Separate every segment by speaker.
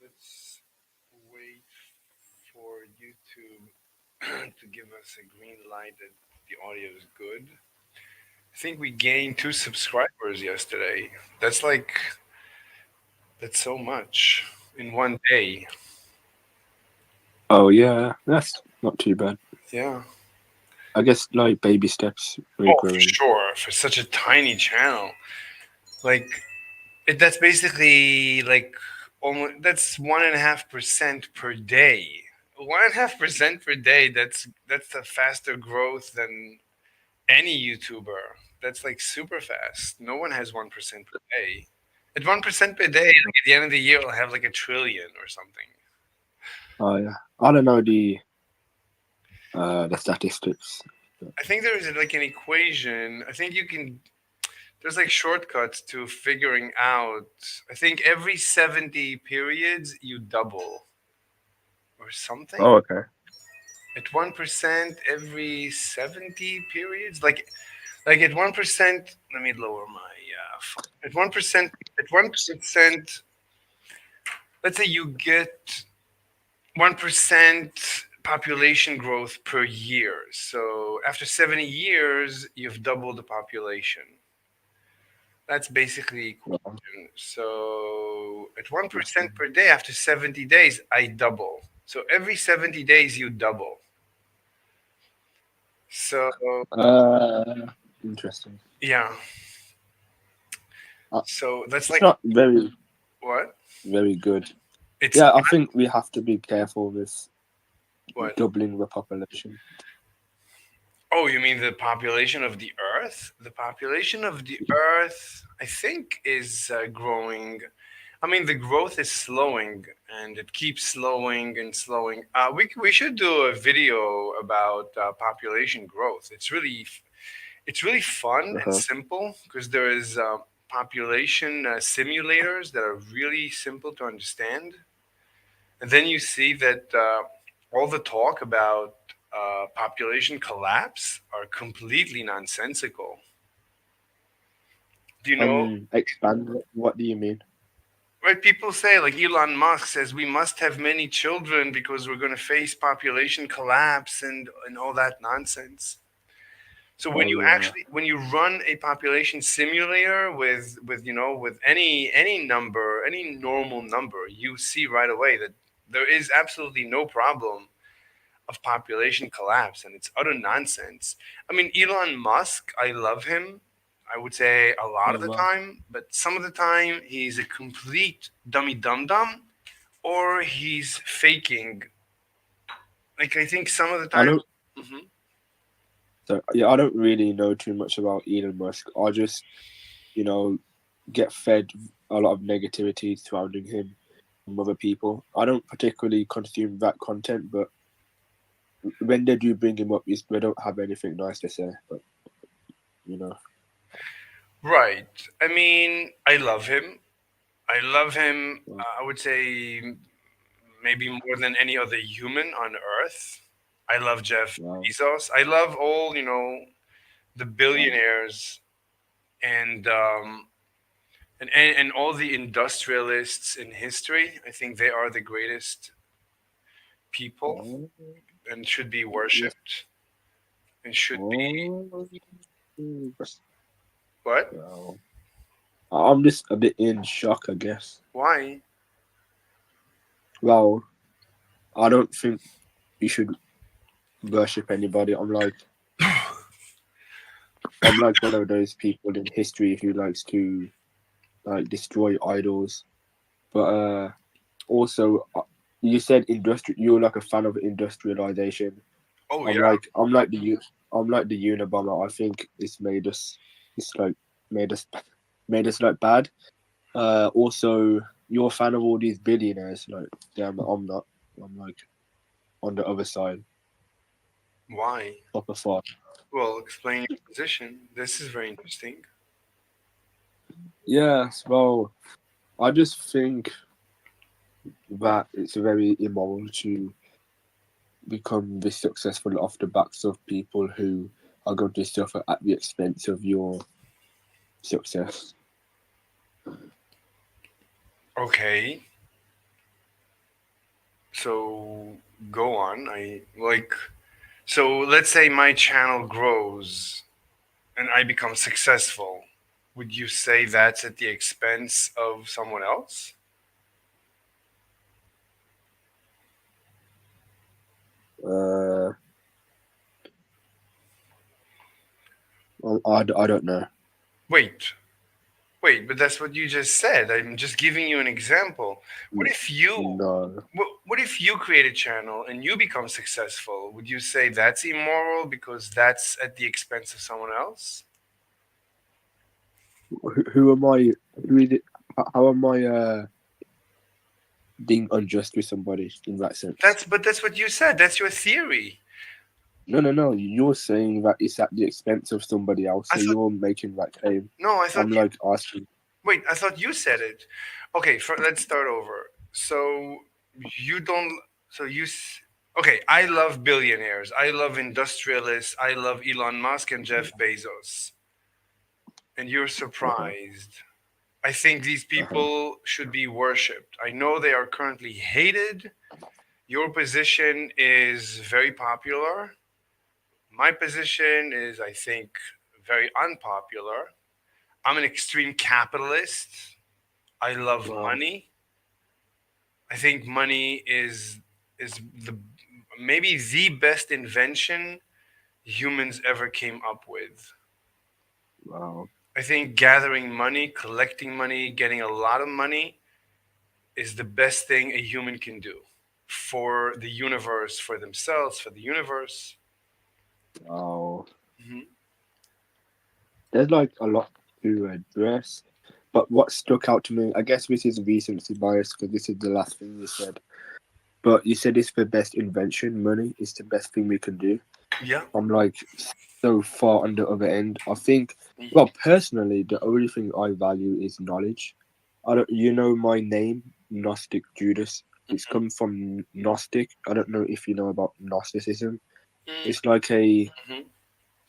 Speaker 1: Let's wait for YouTube to give us a green light that the audio is good. I think we gained 2 subscribers yesterday. That's like that's so much in one day.
Speaker 2: Oh yeah, that's not too bad.
Speaker 1: Yeah.
Speaker 2: I guess like baby steps, we're
Speaker 1: Oh, for
Speaker 2: growing.
Speaker 1: sure. For such a tiny channel, like that's basically like almost that's 1.5% per day. 1.5% per day. That's a faster growth than any YouTuber. That's like super fast. No one has 1% per day. At 1% per day, like at the end of the year, I'll have like a trillion or something.
Speaker 2: Oh yeah, I don't know the statistics.
Speaker 1: I think there is like an equation. I think you can. There's like shortcuts to figuring out. I think every 70 periods you double or something.
Speaker 2: Oh okay.
Speaker 1: At 1% every 70 periods, like at 1%. Let me lower my at 1%. At 1%, let's say you get 1% population growth per year. So after 70 years, you've doubled the population. That's basically
Speaker 2: Well,
Speaker 1: equation. So at 1%
Speaker 2: interesting.
Speaker 1: per day, after 70 days, I double. So every 70 days, you double. So
Speaker 2: Interesting.
Speaker 1: yeah.
Speaker 2: Uh,
Speaker 1: So that's
Speaker 2: it's
Speaker 1: like
Speaker 2: not
Speaker 1: what?
Speaker 2: very good.
Speaker 1: It's
Speaker 2: Yeah, I think we have to be careful with
Speaker 1: what?
Speaker 2: doubling the population.
Speaker 1: Oh, you mean the population of the Earth? The population of the Earth, I think, is growing. I mean, the growth is slowing, and it keeps slowing and slowing. We should do a video about population growth. It's really fun and
Speaker 2: Uh-huh.
Speaker 1: simple because there is population simulators that are really simple to understand. And then you see that all the talk about population collapse are completely nonsensical. Do you know?
Speaker 2: Expand. What do you mean?
Speaker 1: Right, people say, like Elon Musk says, we must have many children because we're going to face population collapse and all that nonsense. So when
Speaker 2: Oh
Speaker 1: you
Speaker 2: yeah.
Speaker 1: actually when you run a population simulator with with any number, any normal number, you see right away that there is absolutely no problem of population collapse, and it's utter nonsense. I mean, Elon Musk, I love him. I would say a lot of
Speaker 2: Oh
Speaker 1: the
Speaker 2: wow.
Speaker 1: time, but some of the time he's a complete dummy dum dum, or he's faking. Like I think some of the
Speaker 2: I
Speaker 1: time.
Speaker 2: don't.
Speaker 1: Mhm.
Speaker 2: So yeah, I don't really know too much about Elon Musk. I just get fed a lot of negativity surrounding him from other people. I don't particularly consume that content, but when they do bring him up, they don't have anything nice to say. But you know,
Speaker 1: Right. I mean, I love him. I love him.
Speaker 2: well,
Speaker 1: I would say maybe more than any other human on Earth. I love Jeff
Speaker 2: well,
Speaker 1: Bezos. I love all the
Speaker 2: well,
Speaker 1: billionaires and and all the industrialists in history. I think they are the greatest people
Speaker 2: well,
Speaker 1: and should be
Speaker 2: yes,
Speaker 1: worshipped and should be
Speaker 2: well,
Speaker 1: what?
Speaker 2: well, I'm just a bit in shock, I guess.
Speaker 1: Why?
Speaker 2: Well, I don't think you should worship anybody. I'm like one of those people in history who likes to like destroy idols. But also, you said you're like a fan of industrialization.
Speaker 1: Oh
Speaker 2: I'm
Speaker 1: yeah.
Speaker 2: like I'm like the I'm like the Unabomber. I think it's like made us made us like bad. Also, you're a fan of all these billionaires. Like, damn, I'm not. I'm like on the other side,
Speaker 1: Why?
Speaker 2: proper far.
Speaker 1: Well, explain your position. This is very interesting.
Speaker 2: Yes, well, I just think that it's very immoral to become this successful off the backs of people who are going to suffer at the expense of your success.
Speaker 1: Okay. So go on. I like. So let's say my channel grows and I become successful. Would you say that's at the expense of someone else?
Speaker 2: Uh, I don't know.
Speaker 1: Wait, wait, but that's what you just said. I'm just giving you an example. What if you
Speaker 2: No.
Speaker 1: what if you create a channel and you become successful? Would you say that's immoral because that's at the expense of someone else?
Speaker 2: Who am I? Who is it? How am I being unjust with somebody in that sense?
Speaker 1: That's what you said. That's your theory.
Speaker 2: No, no, no. You're saying that it's at the expense of somebody else,
Speaker 1: I
Speaker 2: so
Speaker 1: thought
Speaker 2: you're making that claim.
Speaker 1: no, I
Speaker 2: I'm
Speaker 1: thought you
Speaker 2: like asking.
Speaker 1: wait, I thought you said it. Okay, let's start over. So you don't. So okay, I love billionaires. I love industrialists. I love Elon Musk and Jeff Bezos. And you're
Speaker 2: Uh huh.
Speaker 1: surprised. I think these
Speaker 2: Uh huh.
Speaker 1: people should be worshipped. I know they are currently hated. Your position is very popular. My position is, I think, very unpopular. I'm an extreme capitalist. I love
Speaker 2: Wow.
Speaker 1: money. I think money is the maybe the best invention humans ever came up with.
Speaker 2: Wow.
Speaker 1: I think gathering money, collecting money, getting a lot of money is the best thing a human can do for the universe, for themselves, for the universe.
Speaker 2: Wow.
Speaker 1: Mhm.
Speaker 2: There's like a lot to address, but what stuck out to me, I guess this is recency bias because this is the last thing you said. But you said it's the best invention. Money is the best thing we can do.
Speaker 1: Yeah.
Speaker 2: I'm like so far on the other end. I think, well, personally, the only thing I value is knowledge. I don't, you know, my name, Gnostic Judas. It's come from Gnostic. I don't know if you know about Gnosticism. It's like a.
Speaker 1: Mhm.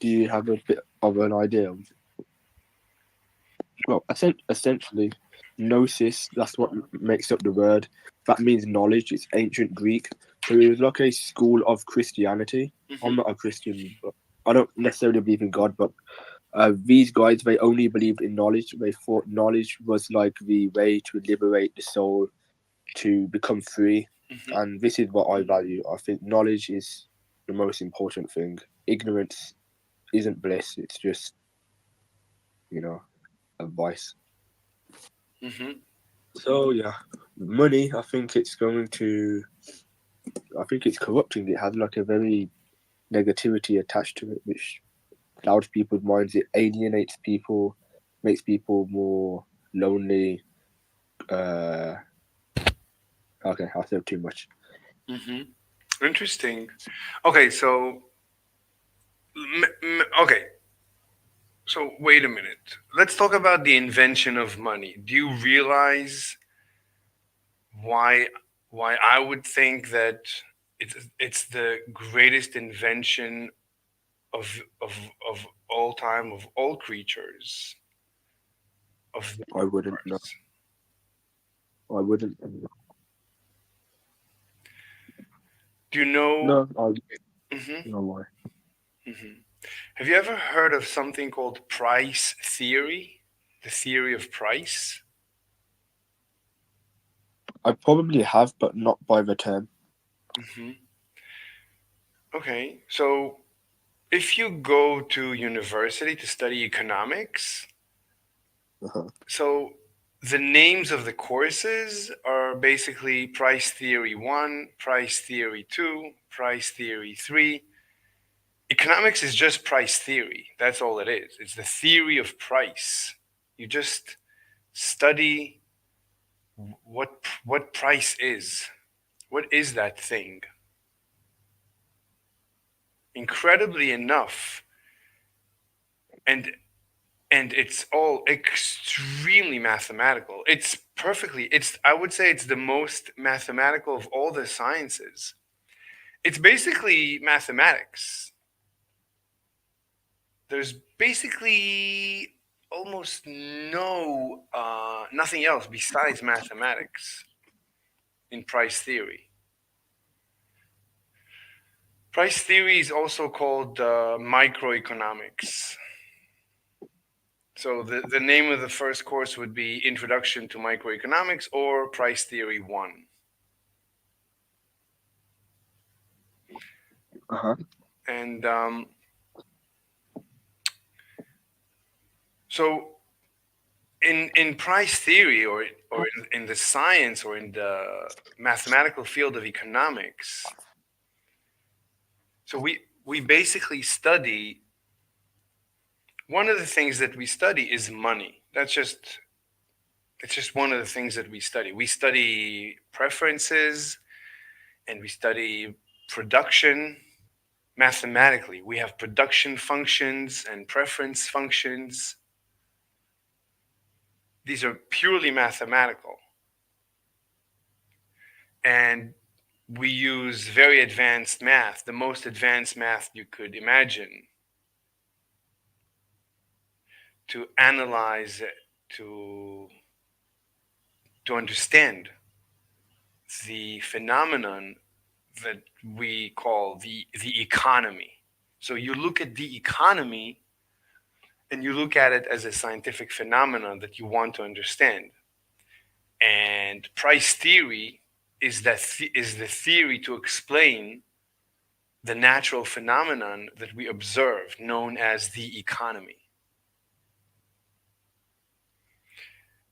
Speaker 2: Do you have a bit of an idea? Well, essentially, gnosis. That's what makes up the word. That means knowledge. It's ancient Greek. So it was like a school of Christianity. I'm
Speaker 1: Mhm.
Speaker 2: not a Christian, but I don't necessarily believe in God, but these guys, they only believed in knowledge. They thought knowledge was like the way to liberate the soul, to become free.
Speaker 1: Mhm.
Speaker 2: And this is what I value. I think knowledge is the most important thing. Ignorance isn't bliss. It's just, you know, advice.
Speaker 1: Mhm.
Speaker 2: So yeah, money. I think it's corrupting. It has like a very negativity attached to it, which clouds people's minds. It alienates people, makes people more lonely. Uh, okay, I said too much.
Speaker 1: Mhm. Interesting. Okay, so okay, so wait a minute. Let's talk about the invention of money. Do you realize why I would think that it's the greatest invention of all time of all creatures of the
Speaker 2: I wouldn't know.
Speaker 1: universe?
Speaker 2: I wouldn't.
Speaker 1: Do you know?
Speaker 2: No, I
Speaker 1: Mhm,
Speaker 2: no why.
Speaker 1: mhm. Have you ever heard of something called price theory? The theory of price?
Speaker 2: I probably have, but not by the term.
Speaker 1: Hmm. Okay, so if you go to university to study economics,
Speaker 2: Uh-huh.
Speaker 1: so the names of the courses are basically price theory 1, price theory 2, price theory 3. Economics is just price theory. That's all it is. It's the theory of price. You just study what price is. What is that thing? Incredibly enough, and it's all extremely mathematical. It's perfectly. It's I would say it's the most mathematical of all the sciences. It's basically mathematics. There's basically almost nothing else besides mathematics in price theory. Price theory is also called microeconomics. So the name of the first course would be Introduction to Microeconomics or Price Theory 1.
Speaker 2: Uh-huh.
Speaker 1: And so in price theory or in the science or in the mathematical field of economics, so we basically study, one of the things that we study is money. It's just one of the things that we study. We study preferences and we study production mathematically. We have production functions and preference functions. These are purely mathematical. And we use very advanced math, the most advanced math you could imagine, to analyze it, to understand the phenomenon that we call the economy. So you look at the economy and you look at it as a scientific phenomenon that you want to understand. And price theory is the theory to explain the natural phenomenon that we observe, known as the economy.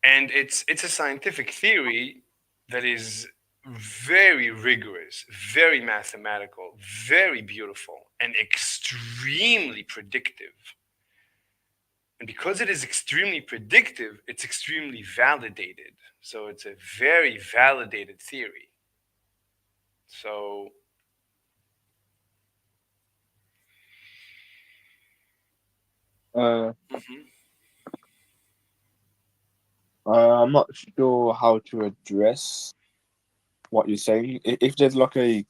Speaker 1: And it's a scientific theory that is very rigorous, very mathematical, very beautiful, and extremely predictive. And because it is extremely predictive, it's extremely validated. So it's a very validated theory. So
Speaker 2: Uh,
Speaker 1: mhm.
Speaker 2: I'm not sure how to address what you're saying. If there's like a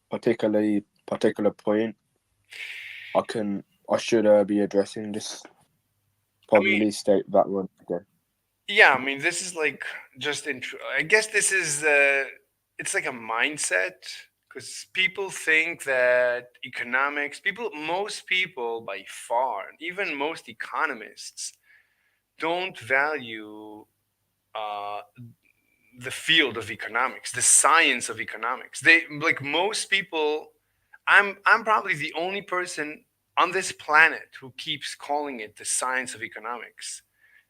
Speaker 2: particular point, I should be addressing this.
Speaker 1: I mean,
Speaker 2: Probably state that one again.
Speaker 1: yeah, I mean, this is like just I guess this is it's like a mindset because people think that economics, most people by far, even most economists, don't value uh, the field of economics, the science of economics. They like most people. I'm probably the only person on this planet who keeps calling it the science of economics.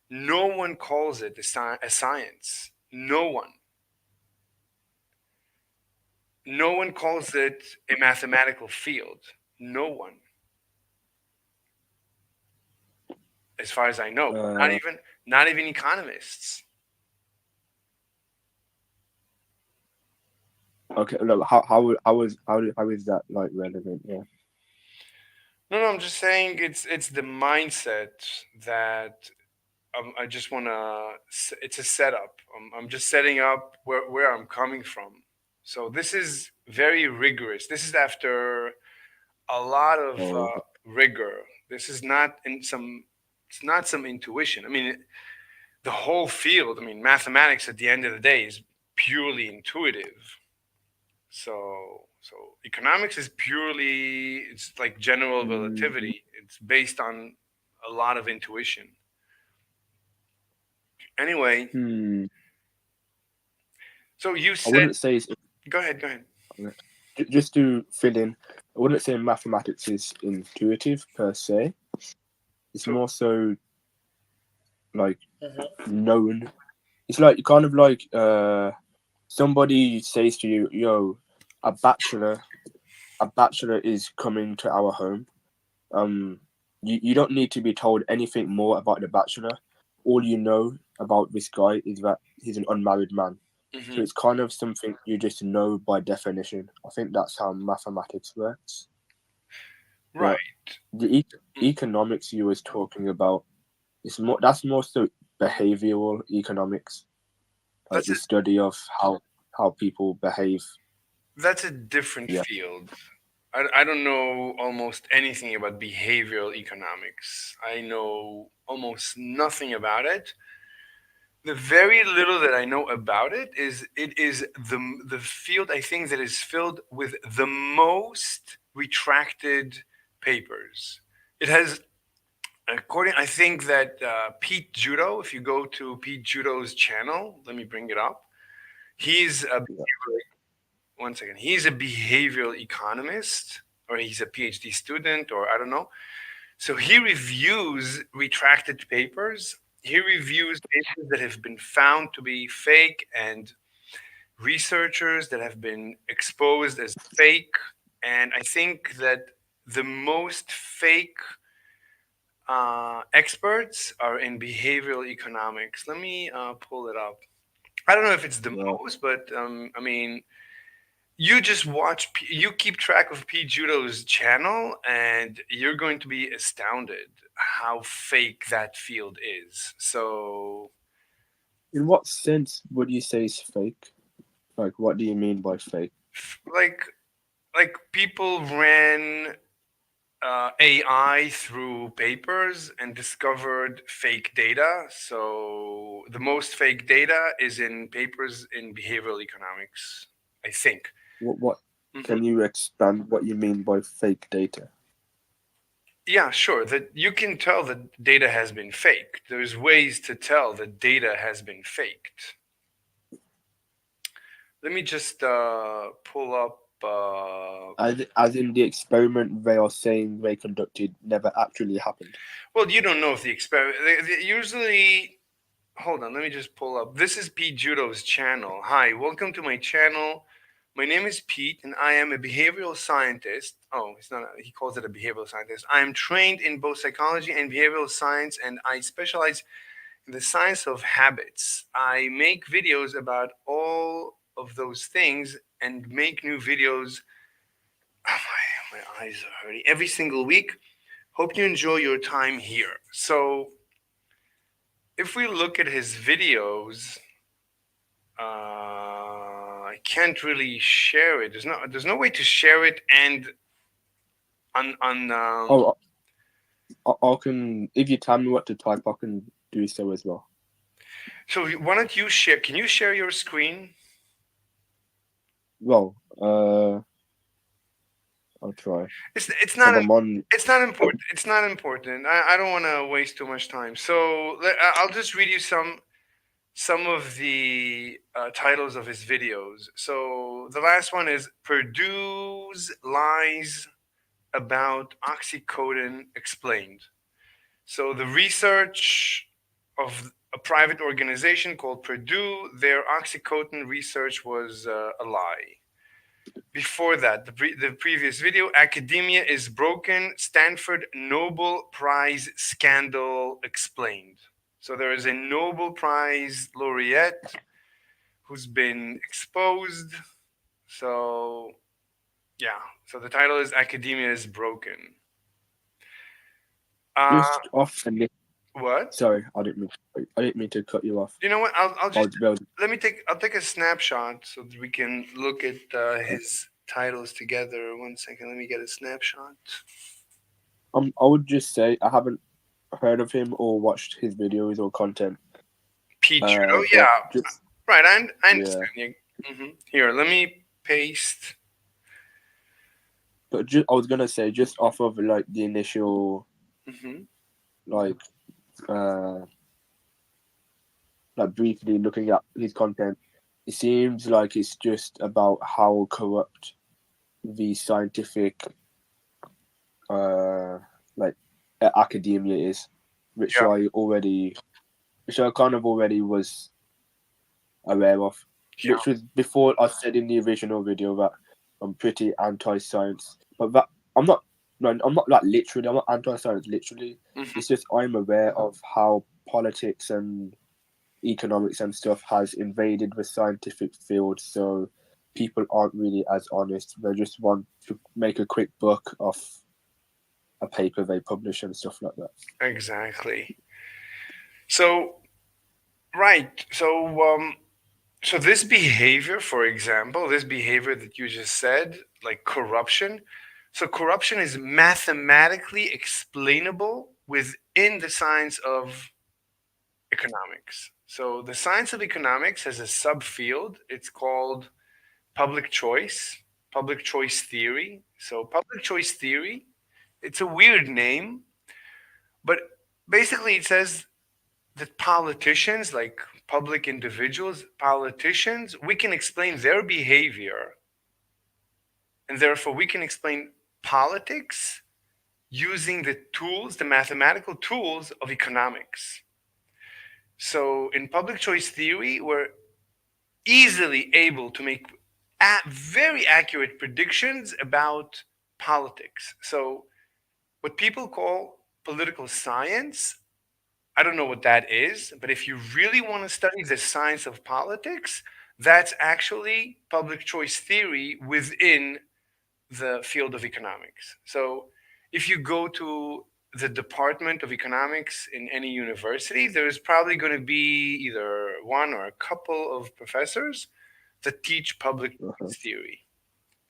Speaker 1: No one calls it a science. No one. No one calls it a mathematical field. No one, as far as I know.
Speaker 2: Uh,
Speaker 1: Not even economists.
Speaker 2: okay. Look, how is that like relevant? Yeah.
Speaker 1: No, no, I'm just saying it's the mindset that I just want to. It's a setup. I'm just setting up where I'm coming from. So this is very rigorous. This is after a lot of
Speaker 2: Oh,
Speaker 1: rigor. This is not in some. It's not some intuition. I mean, the whole field. I mean, mathematics at the end of the day is purely intuitive. So economics is purely. It's like general
Speaker 2: mm,
Speaker 1: relativity. It's based on a lot of intuition. Anyway,
Speaker 2: hmm.
Speaker 1: so you
Speaker 2: I
Speaker 1: said.
Speaker 2: wouldn't say it's
Speaker 1: Go ahead. Go ahead.
Speaker 2: just to fill in. I wouldn't say mathematics is intuitive per se. It's
Speaker 1: So.
Speaker 2: more so like known. It's like kind of like somebody says to you, "Yo, a bachelor, a bachelor is coming to our home." Um, you don't need to be told anything more about the bachelor. All you know about this guy is that he's an unmarried man. So
Speaker 1: Hmm.
Speaker 2: it's kind of something you just know by definition. I think that's how mathematics works.
Speaker 1: Right.
Speaker 2: But the economics you was talking about is more that's more so behavioral economics, like
Speaker 1: That's
Speaker 2: the
Speaker 1: a
Speaker 2: study of how people behave.
Speaker 1: that's a different
Speaker 2: Yeah.
Speaker 1: field. I don't know almost anything about behavioral economics. I know almost nothing about it. The very little that I know about it is the field I think that is filled with the most. retracted papers. It has, according, I think that Pete Judo, if you go to Pete Judo's channel, let me bring it up. He's a
Speaker 2: Yeah.
Speaker 1: one second. He's a behavioral economist, or he's a PhD student, or I don't know. So he reviews retracted papers. He reviews papers that have been found to be fake and researchers that have been exposed as fake. And I think that the most fake experts are in behavioral economics. Let me pull it up. I don't know if it's the
Speaker 2: Right.
Speaker 1: most, but I mean, you just watch, you keep track of P. Judo's channel, and you're going to be astounded how fake that field is. So,
Speaker 2: In what sense would you say is fake? Like, what do you mean by fake?
Speaker 1: like, people ran AI through papers and discovered fake data. So the most fake data is in papers in behavioral economics, I think.
Speaker 2: What
Speaker 1: Mhm.
Speaker 2: can you expand what you mean by fake data?
Speaker 1: Yeah, sure. That you can tell that data has been faked. There's ways to tell that data has been faked. Let me just pull up.
Speaker 2: As in the experiment they are saying they conducted never actually happened.
Speaker 1: Well, you don't know if the experiment. Usually, hold on. Let me just pull up. This is Pete Judo's channel. Hi, welcome to my channel. My name is Pete, and I am a behavioral scientist. Oh, it's not. He calls it a behavioral scientist. I am trained in both psychology and behavioral science, and I specialize the science of habits. I make videos about all of those things and make new videos. Oh, my eyes are hurting every single week. Hope you enjoy your time here. So, if we look at his videos, I can't really share it. There's no way to share it and on.
Speaker 2: Oh, I can. If you tell me what to type, I can do so as well.
Speaker 1: So why don't you share? Can you share your screen?
Speaker 2: Well, I'll try.
Speaker 1: It's
Speaker 2: Cause
Speaker 1: not
Speaker 2: I'm on.
Speaker 1: it's not important. It's not important. I don't want to waste too much time. So I'll just read you some of the titles of his videos. So the last one is Purdue's Lies About Oxycodone Explained. So the research of a private organization called Purdue, their Oxycodone research was a lie. Before that, the previous video, Academia is Broken, Stanford Nobel Prize Scandal Explained. So there is a Nobel Prize laureate who's been exposed. So, yeah. So the title is Academia is Broken. Uh,
Speaker 2: Just off the list.
Speaker 1: what?
Speaker 2: Sorry, I didn't mean. I didn't mean to cut you off.
Speaker 1: You know what? I'll
Speaker 2: I
Speaker 1: just
Speaker 2: was about.
Speaker 1: I'll take a snapshot so that we can look at his titles together. One second. Let me get a snapshot.
Speaker 2: I would just say I haven't heard of him or watched his videos or content.
Speaker 1: Pete Judo.
Speaker 2: But
Speaker 1: Yeah,
Speaker 2: just
Speaker 1: right. I
Speaker 2: yeah,
Speaker 1: understand you. Here, let me paste.
Speaker 2: but just, I was gonna say just off of like the initial
Speaker 1: hmm
Speaker 2: like uh like briefly looking at his content, it seems like it's just about how corrupt the scientific uh like academia is, which
Speaker 1: Yeah,
Speaker 2: I already, which I kind of already was aware of,
Speaker 1: yeah.
Speaker 2: which was before I said in the original video that I'm pretty anti-science, but that I'm not. No, I'm not like literally. I'm not anti-science literally.
Speaker 1: hmm
Speaker 2: It's just I'm aware of how politics and economics and stuff has invaded the scientific field. So people aren't really as honest. They just want to make a quick buck off a paper they publish and stuff like that.
Speaker 1: Exactly. So right. So this behavior, for example, this behavior that you just said, like corruption. So corruption is mathematically explainable within the science of economics. So the science of economics has a subfield. It's called public choice. public choice theory. So public choice theory, it's a weird name, but basically it says that politicians, like public individuals, politicians, we can explain their behavior, and therefore we can explain politics using the tools, the mathematical tools of economics. So in public choice theory, we're easily able to make very accurate predictions about politics. So what people call political science, I don't know what that is, but if you really want to study the science of politics, that's actually public choice theory within the field of economics. So if you go to the Department of Economics in any university, there's probably going to be either one or a couple of professors that teach public
Speaker 2: Uh-huh.
Speaker 1: choice theory.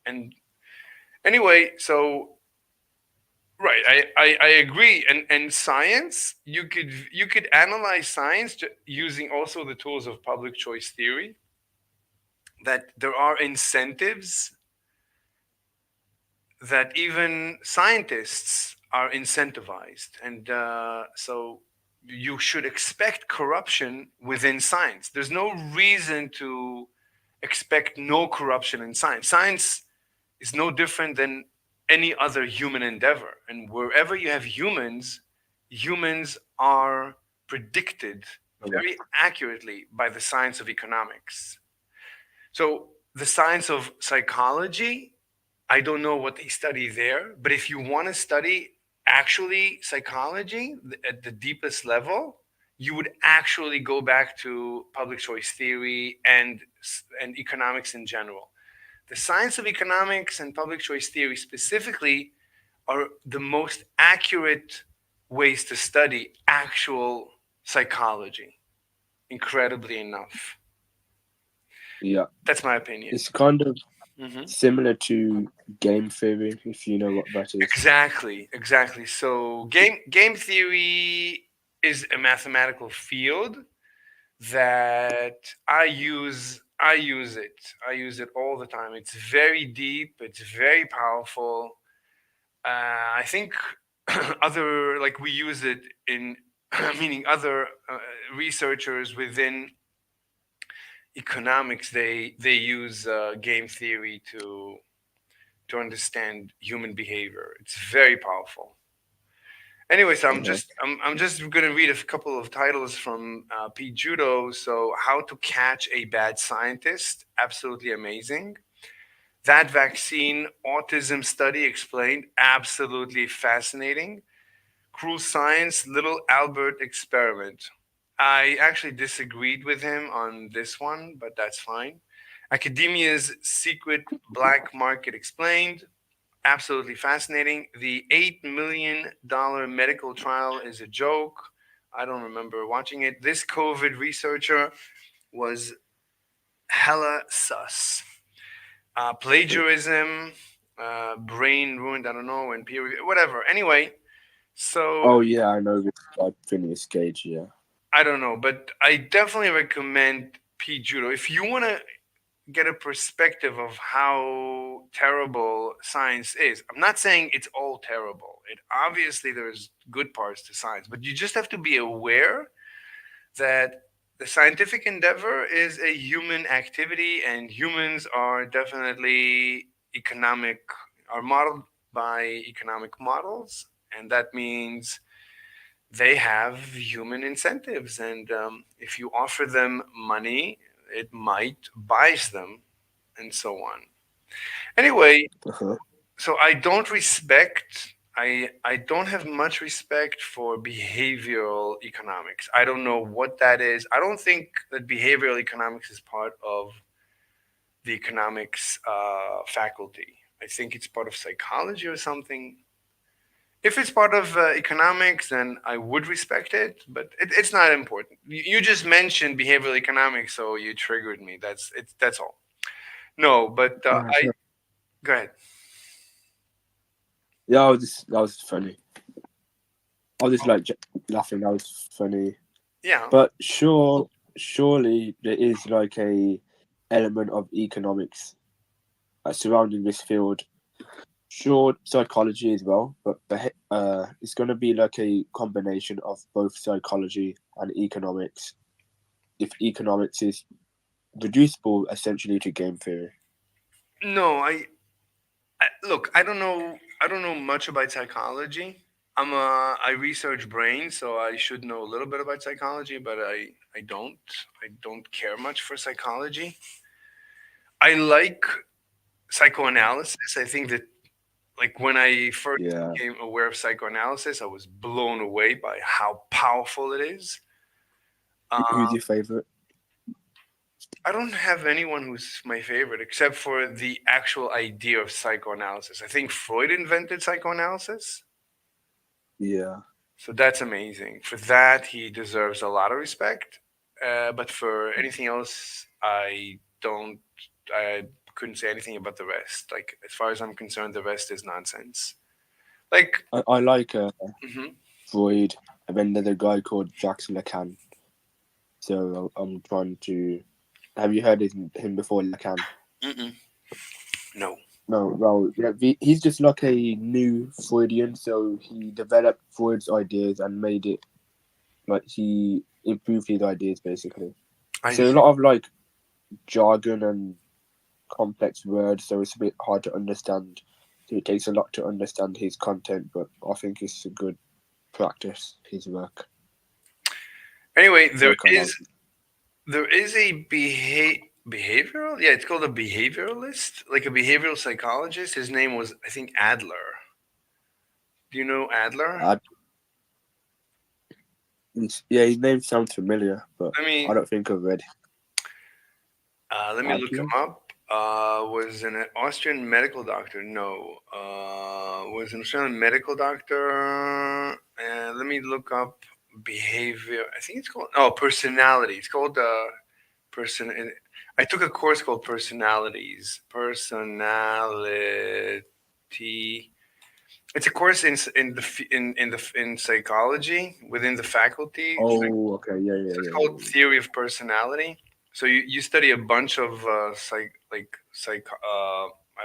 Speaker 1: And anyway, so right, I agree. And science, you could analyze science using also the tools of public choice theory. That there are incentives that even scientists are incentivized, and so you should expect corruption within science. There's no reason to expect no corruption in science. Science is no different than any other human endeavor. And wherever you have humans, humans are predicted very accurately by the science of economics. So, the science of psychology, I don't know what they study there, but if you want to study actually psychology at the deepest level, you would actually go back to public choice theory and economics in general. The science of economics and public choice theory specifically are the most accurate ways to study actual psychology, incredibly enough.
Speaker 2: Yeah,
Speaker 1: That's my opinion.
Speaker 2: it's kind of
Speaker 1: Hmm.
Speaker 2: similar to game theory, if you know what that is.
Speaker 1: Exactly, exactly. So game theory is a mathematical field that I use it. I use it all the time. It's very deep, it's very powerful. I think other like we use it in meaning other researchers within economics, they use game theory to understand human behavior. It's very powerful. Anyways,
Speaker 2: Uh-huh.
Speaker 1: I'm just gonna read a couple of titles from Pete Judo. So, How to Catch a Bad Scientist, absolutely amazing. That Vaccine Autism Study Explained, absolutely fascinating. Cruel Science, Little Albert Experiment. I actually disagreed with him on this one, but that's fine. Academia's Secret Black Market Explained, absolutely fascinating. The $8 million medical trial is a joke. I don't remember watching it. This COVID researcher was hella sus. Plagiarism, brain ruined, I don't know, and peer review, whatever. Anyway, so
Speaker 2: Oh yeah, I know this guy, Phineas Gage. Yeah.
Speaker 1: I don't know, but I definitely recommend P Judo if you want to get a perspective of how terrible science is. I'm not saying it's all terrible. It obviously there's good parts to science, but you just have to be aware that the scientific endeavor is a human activity, and humans are definitely economic are modeled by economic models, and that means they have human incentives, and if you offer them money, it might bias them, and so on. Anyway,
Speaker 2: Uh-huh.
Speaker 1: so I don't have much respect for behavioral economics. I don't know what that is. I don't think that behavioral economics is part of the economics faculty. I think it's part of psychology or something. If it's part of economics, then I would respect it, but it's not important. You just mentioned behavioral economics, so you triggered me. That's all. No, but I
Speaker 2: So,
Speaker 1: go ahead.
Speaker 2: yeah, that was funny. I was just like laughing. That was funny.
Speaker 1: Yeah.
Speaker 2: But surely there is like a element of economics surrounding this field. Sure, psychology as well, but it's going to be like a combination of both psychology and economics. If economics is reducible essentially to game theory.
Speaker 1: No, I look. I don't know much about psychology. I research brains, so I should know a little bit about psychology, but I don't. I don't care much for psychology. I like psychoanalysis. I think that like when I first
Speaker 2: Yeah.
Speaker 1: became aware of psychoanalysis, I was blown away by how powerful it is.
Speaker 2: Who's
Speaker 1: Uh,
Speaker 2: your favorite?
Speaker 1: I don't have anyone who's my favorite except for the actual idea of psychoanalysis. I think Freud invented psychoanalysis.
Speaker 2: Yeah.
Speaker 1: So that's amazing. For that, he deserves a lot of respect. But for anything else, I don't. I couldn't say anything about the rest. Like as far as I'm concerned, the rest is nonsense. Like,
Speaker 2: I like
Speaker 1: mhm.
Speaker 2: Freud, and then there's a guy called Jackson Lacan. So I'm trying to. Have you heard him before, Lacan?
Speaker 1: Mm-mm. No.
Speaker 2: No, well, yeah, he's just like a new Freudian. So he developed Freud's ideas and made it like he improved his ideas basically.
Speaker 1: I
Speaker 2: So a
Speaker 1: see.
Speaker 2: lot of like jargon and complex words, so it's a bit hard to understand. So it takes a lot to understand his content, but I think it's a good practice. His work,
Speaker 1: Anyway,
Speaker 2: psychoanalysis.
Speaker 1: there is a behavioral. Yeah, it's called a behavioralist, like a behavioral psychologist. His name was, I think, Adler. Do you know Adler?
Speaker 2: I, yeah, his name sounds familiar, but
Speaker 1: Let
Speaker 2: I
Speaker 1: me
Speaker 2: don't think I've read
Speaker 1: let me look him
Speaker 2: Adler.
Speaker 1: up. Was an Austrian medical doctor. No, was an Australian medical doctor. Let me look up behavior. I think it's called personality. It's called person. I took a course called personalities. Personality. It's a course in psychology within the faculty.
Speaker 2: Oh, okay, yeah,
Speaker 1: So
Speaker 2: yeah,
Speaker 1: it's
Speaker 2: yeah,
Speaker 1: called
Speaker 2: yeah,
Speaker 1: theory of personality. So you study a bunch of I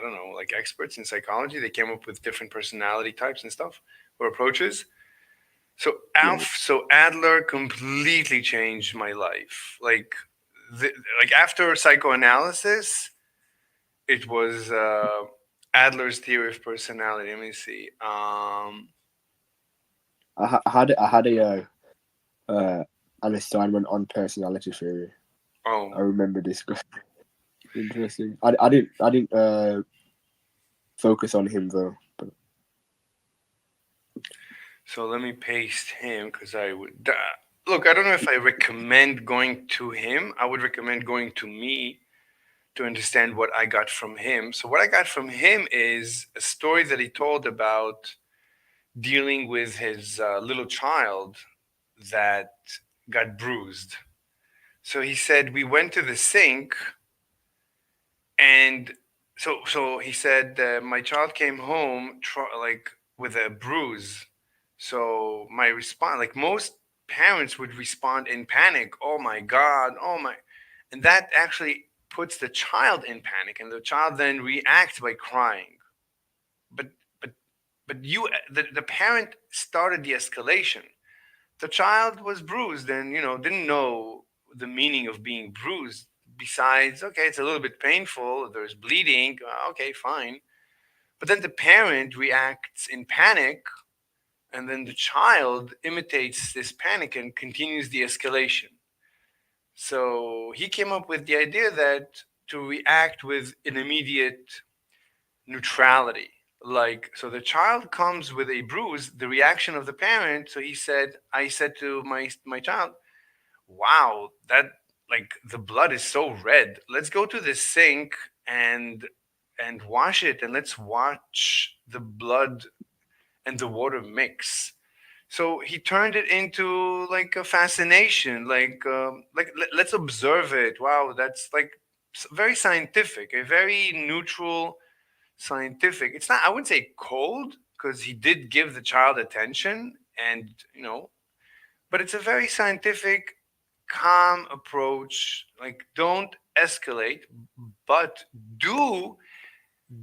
Speaker 1: don't know, like experts in psychology. They came up with different personality types and stuff or approaches. So
Speaker 2: yeah. Yeah.
Speaker 1: Adler completely changed my life. The, like after psychoanalysis, it was Adler's theory of personality. Let me see.
Speaker 2: I had uh, an assignment on personality theory.
Speaker 1: Oh,
Speaker 2: I remember this. Interesting. I didn't focus on him though. But
Speaker 1: so let me paste him because I would look. I don't know if I recommend going to him. I would recommend going to me to understand what I got from him. So what I got from him is a story that he told about dealing with his little child that got bruised. So he said we went to the sink and so he said my child came home like with a bruise. So my response, like most parents would respond in panic, oh my god, oh my, and that actually puts the child in panic and the child then reacts by crying. But but but you the parent started the escalation. The child was bruised and didn't know the meaning of being bruised. Besides, okay, it's a little bit painful, there's bleeding, okay, fine. But then the parent reacts in panic, and then the child imitates this panic and continues the escalation. So he came up with the idea that to react with an immediate neutrality. Like, so the child comes with a bruise, the reaction of the parent. So I said to my child, wow, that, like, the blood is so red. Let's go to the sink and wash it, and let's watch the blood and the water mix. So he turned it into like a fascination, let's observe it. Wow, that's like very scientific, a very neutral scientific. It's not, I wouldn't say cold, because he did give the child attention, and but it's a very scientific, calm approach. Like, don't escalate, but do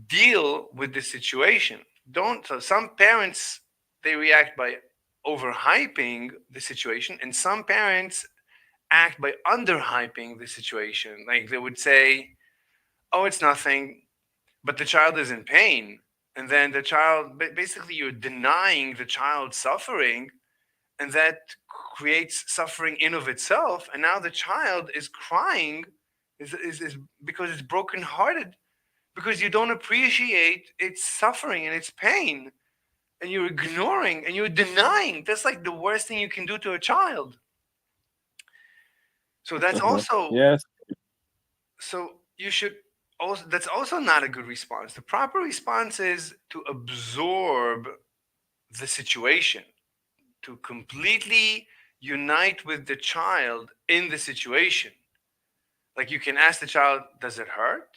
Speaker 1: deal with the situation. Don't so some parents, they react by overhyping the situation, and some parents act by underhyping the situation. Like they would say, "Oh, it's nothing," but the child is in pain, and then the child, basically you're denying the child's suffering, and that creates suffering in of itself, and now the child is crying, is because it's brokenhearted, because you don't appreciate its suffering and its pain, and you're ignoring and you're denying. That's like the worst thing you can do to a child. So that's
Speaker 2: Uh-huh.
Speaker 1: also,
Speaker 2: Yes.
Speaker 1: so you should also, that's also not a good response. The proper response is to absorb the situation, to completely unite with the child in the situation. Like you can ask the child, does it hurt?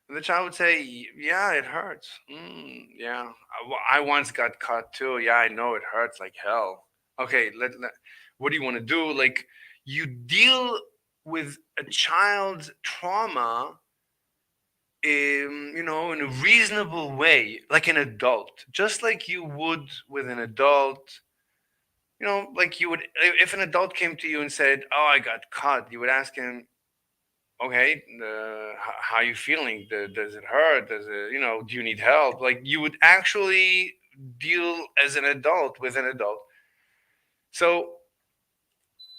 Speaker 1: And the child would say, yeah, it hurts. Yeah, I once got cut too. Yeah, I know it hurts like hell. Okay, what do you want to do? Like, you deal with a child's trauma, in a reasonable way, like an adult, just like you would with an adult. Like you would, if an adult came to you and said, "Oh, I got cut," you would ask him, okay, how are you feeling? Does it hurt? Do you need help? Like you would actually deal as an adult with an adult. So,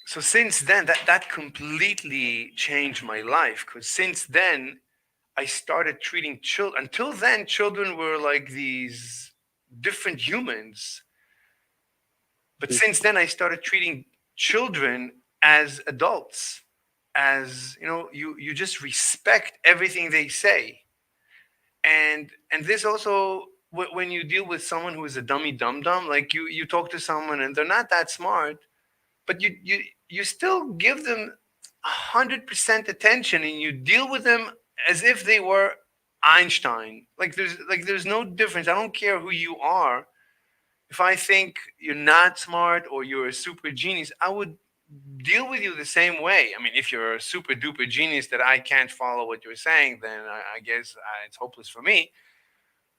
Speaker 1: so since then, that completely changed my life. Because since then, I started treating children. Until then, children were like these different humans. But since then, I started treating children as adults, as you just respect everything they say. And this also, when you deal with someone who is a dummy dum dum, like you talk to someone and they're not that smart, but you still give them 100% attention, and you deal with them as if they were Einstein. Like there's no difference. I don't care who you are. If I think you're not smart or you're a super genius, I would deal with you the same way. I mean, if you're a super duper genius that I can't follow what you're saying, then I guess it's hopeless for me.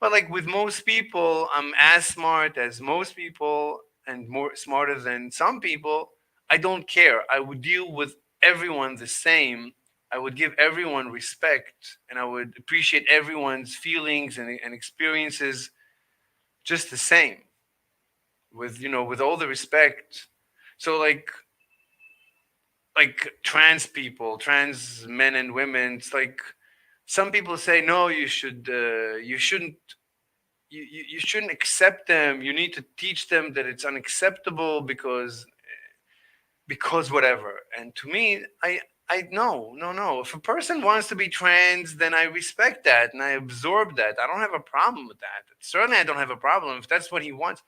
Speaker 1: But like with most people, I'm as smart as most people and more smarter than some people. I don't care. I would deal with everyone the same. I would give everyone respect, and I would appreciate everyone's feelings and experiences just the same, with all the respect. So like trans people, trans men and women, it's like some people say, no, you shouldn't accept them. You need to teach them that it's unacceptable because whatever. And to me, I no, no, no. If a person wants to be trans, then I respect that and I absorb that. I don't have a problem with that. Certainly, I don't have a problem if that's what he wants.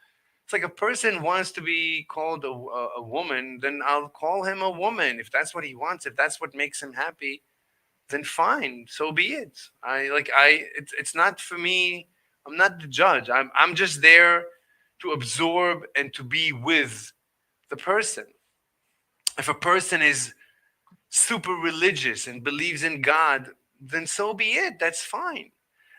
Speaker 1: It's like a person wants to be called a woman, then I'll call him a woman if that's what he wants. If that's what makes him happy, then fine, so be it. It's not for me. I'm not the judge. I'm just there to absorb and to be with the person. If a person is super religious and believes in God, then so be it. That's fine.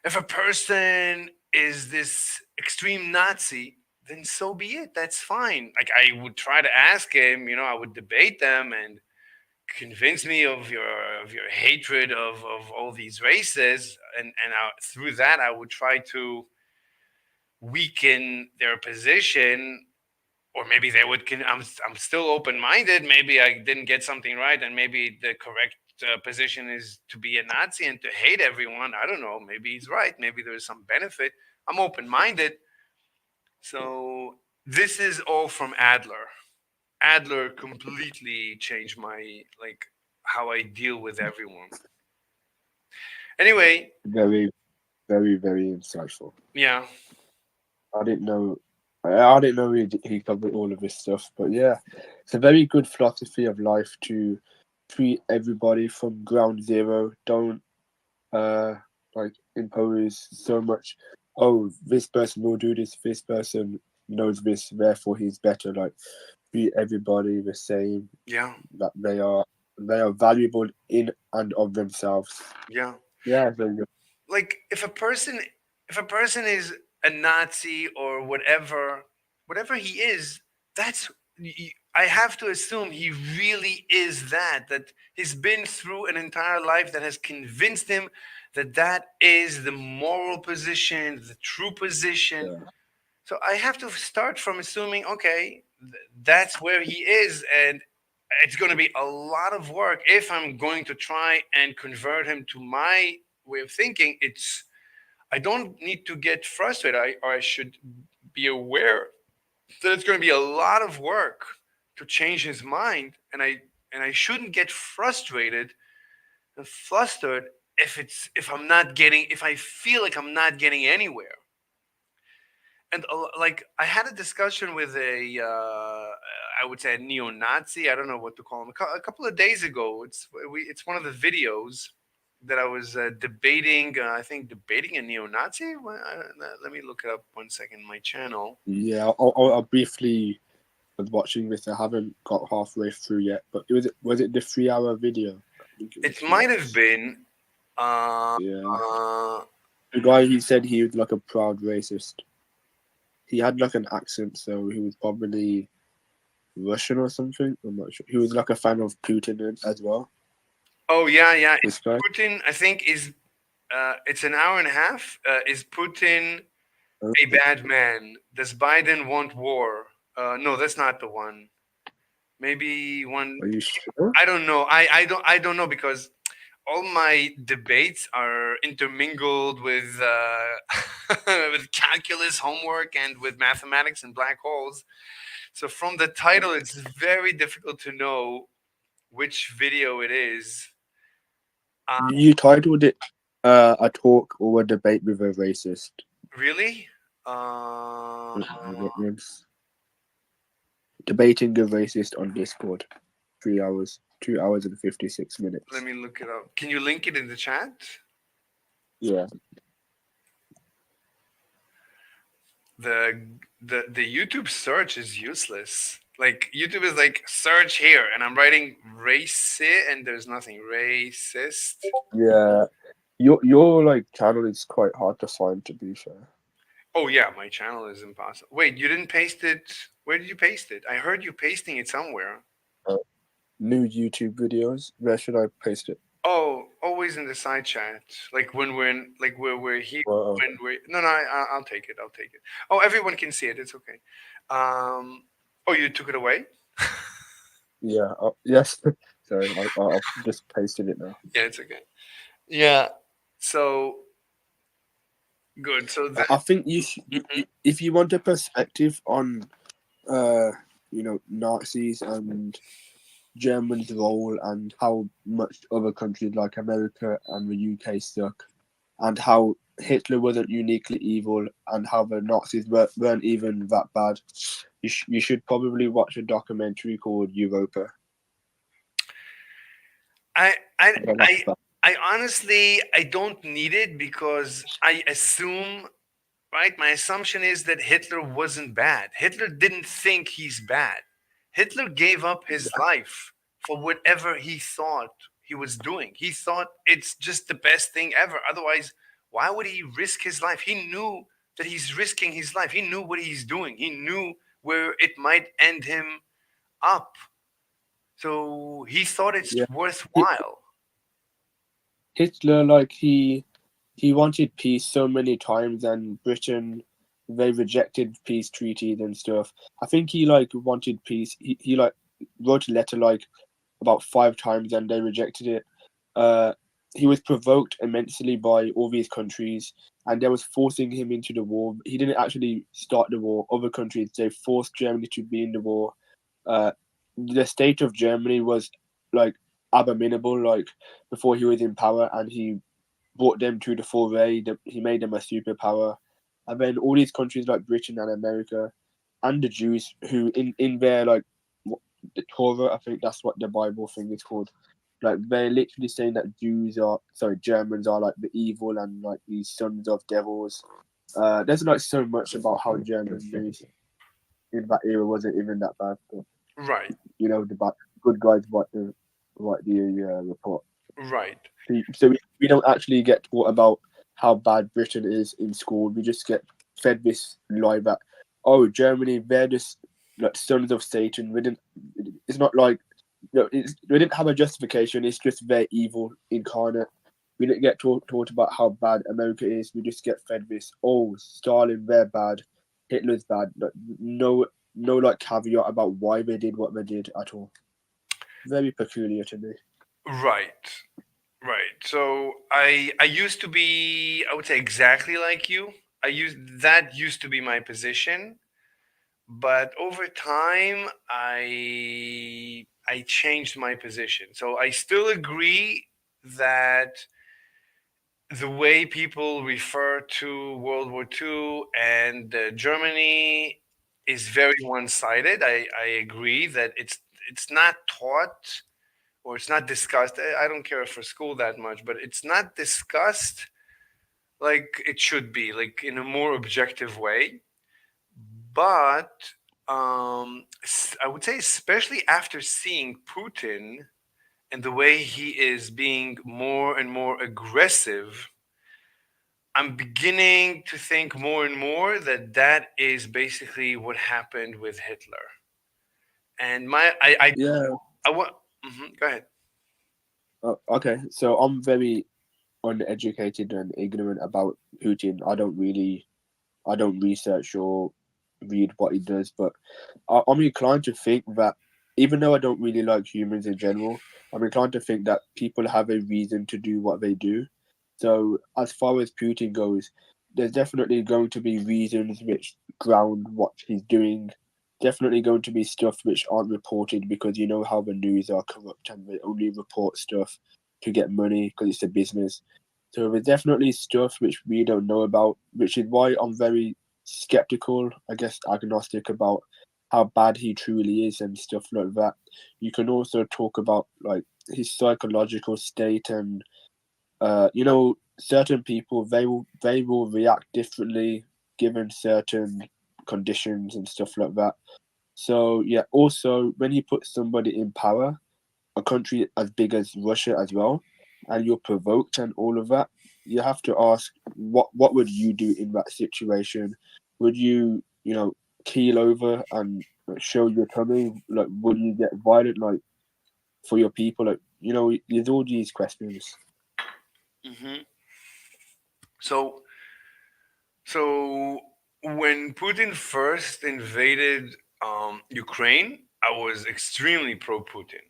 Speaker 1: If a person is this extreme Nazi, then so be it. That's fine. Like I would try to ask him, I would debate them and convince me of your hatred of all these races, and through that I would try to weaken their position, or maybe they would. I'm still open minded. Maybe I didn't get something right, and maybe the correct position is to be a Nazi and to hate everyone. I don't know. Maybe he's right. Maybe there's some benefit. I'm open minded. So this is all from Adler. Adler completely changed my like how I deal with everyone. Anyway,
Speaker 2: Very, very, very insightful.
Speaker 1: yeah,
Speaker 2: I didn't know. I didn't know he covered all of this stuff, but yeah, it's a very good philosophy of life to treat everybody from ground zero. Don't uh like impose so much. Oh, this person will do this. This person knows this, therefore he's better. Like treat everybody the same.
Speaker 1: yeah,
Speaker 2: That they are valuable in and of themselves.
Speaker 1: yeah.
Speaker 2: Yeah, very good.
Speaker 1: like if a person is a Nazi or whatever he is, that's I have to assume he really is that he's been through an entire life that has convinced him that that is the moral position, the true position.
Speaker 2: Yeah,
Speaker 1: So I have to start from assuming, okay, that's where he is, and it's going to be a lot of work if I'm going to try and convert him to my way of thinking. I don't need to get frustrated, or I should be aware that it's going to be a lot of work to change his mind, and I shouldn't get frustrated and flustered if I feel like I'm not getting anywhere. And like I had a discussion with I would say a neo-Nazi. I don't know what to call him. A couple of days ago, it's one of the videos that I was debating. I think debating a neo-Nazi. Let me look it up 1 second. My channel.
Speaker 2: yeah. I'll briefly was watching this. I haven't got halfway through yet, but was it the 3 hour video? I think it was
Speaker 1: It
Speaker 2: three
Speaker 1: might have
Speaker 2: hours.
Speaker 1: been. Uh,
Speaker 2: Yeah,
Speaker 1: uh,
Speaker 2: the guy he said he was like a proud racist. He had like an accent, so he was probably Russian or something. I'm not sure. He was like a fan of Putin as well.
Speaker 1: oh yeah, yeah.
Speaker 2: This guy.
Speaker 1: Putin, I think, is. It's an hour and a half. Is Putin a
Speaker 2: Okay.
Speaker 1: bad man? Does Biden want war? No, that's not the one. Maybe one.
Speaker 2: Are you sure?
Speaker 1: I don't know. I don't know because all my debates are intermingled with with calculus homework and with mathematics and black holes. So from the title, it's very difficult to know which video it is. Uh,
Speaker 2: You titled it "A Talk or a Debate with a Racist."
Speaker 1: really? Uh,
Speaker 2: It's debating a racist on Discord. 3 hours, 2 hours and 56 minutes.
Speaker 1: Let me look it up. Can you link it in the chat?
Speaker 2: Yeah,
Speaker 1: the the YouTube search is useless. Like YouTube is like search here, and I'm writing racist, and there's nothing racist.
Speaker 2: yeah. Your like channel is quite hard to find. To be fair,
Speaker 1: Oh yeah, my channel is impossible. Wait, you didn't paste it? Where did you paste it? I heard you pasting it somewhere.
Speaker 2: uh, new YouTube videos. Where should I paste it?
Speaker 1: Oh, always in the side chat. Like when we're in, like where we're here.
Speaker 2: Well,
Speaker 1: When we're no, no, I'll take it. I'll take it. Oh, everyone can see it. It's okay. Oh, you took it away?
Speaker 2: yeah. Yes. Sorry, I'll just pasted it now.
Speaker 1: Yeah, it's okay. Yeah. So good. So the
Speaker 2: I think
Speaker 1: Mhm.
Speaker 2: if you want a perspective on uh Nazis and Germany's role and how much other countries like America and the UK stuck, and how Hitler wasn't uniquely evil, and how the Nazis weren't even that bad. You should probably watch a documentary called Europa.
Speaker 1: I I
Speaker 2: The last
Speaker 1: I I honestly I don't need it because I assume, right? My assumption is that Hitler wasn't bad. Hitler didn't think he's bad. Hitler gave up his life for whatever he thought he was doing. He thought it's just the best thing ever. Otherwise, why would he risk his life? He knew that he's risking his life. He knew what he's doing. He knew where it might end him up. So he thought it's
Speaker 2: yeah. Hi-
Speaker 1: worthwhile.
Speaker 2: Hitler, like he wanted peace so many times, and Britain, they rejected peace treaties and stuff. I think he like wanted peace. He like wrote a letter like about 5 times, and they rejected it. Uh, he was provoked immensely by all these countries, and they was forcing him into the war. He didn't actually start the war. Other countries, they forced Germany to be in the war. Uh, the state of Germany was like abominable, like before he was in power, and he brought them to the foray. He made them a superpower, and then all these countries like Britain and America, and the Jews, who in their like the Torah, I think that's what the Bible thing is called. Like they're literally saying that Germans are like the evil and like these sons of devils. There's like so much about how Germany in that era wasn't even that bad. But,
Speaker 1: Right,
Speaker 2: the bad, good guys write the report.
Speaker 1: right.
Speaker 2: So we don't actually get taught about how bad Britain is in school. We just get fed this lie that, oh, Germany, they're just like sons of Satan. We didn't. It's not like, we didn't have a justification. It's just their evil incarnate. We didn't get taught about how bad America is. We just get fed this. Oh, Stalin, they're bad. Hitler's bad. Like, no, like caveat about why they did what they did at all. Very peculiar to me.
Speaker 1: Right. Right. So I used to be, I would say, exactly like you. Used to be my position, but over time I changed my position. So I still agree that the way people refer to World War II and Germany is very one-sided. I agree that it's not taught or it's not discussed. I don't care for school that much, but it's not discussed like it should be, like in a more objective way. But I would say, especially after seeing Putin and the way he is being more and more aggressive, I'm beginning to think more and more that that is basically what happened with Hitler. And
Speaker 2: Yeah.
Speaker 1: I want. Go ahead.
Speaker 2: Okay. So I'm very uneducated and ignorant about Putin. I don't research or read what he does, but I'm inclined to think that even though I don't really like humans in general, I'm inclined to think that people have a reason to do what they do. So as far as Putin goes, there's definitely going to be reasons which ground what he's doing. Definitely going to be stuff which aren't reported because you know how the news are corrupt and they only report stuff to get money because it's a business. So there's definitely stuff which we don't know about, which is why I'm very skeptical, I guess agnostic about how bad he truly is and stuff like that. You can also talk about like his psychological state and certain people they will react differently given certain conditions and stuff like that. So yeah, also when you put somebody in power, a country as big as Russia as well, and you're provoked and all of that, you have to ask what would you do in that situation? Would you keel over and like, show your tummy? Like, would you get violent like for your people? Like, there's all these questions.
Speaker 1: hmm So So when Putin first invaded Ukraine, I was extremely pro Putin.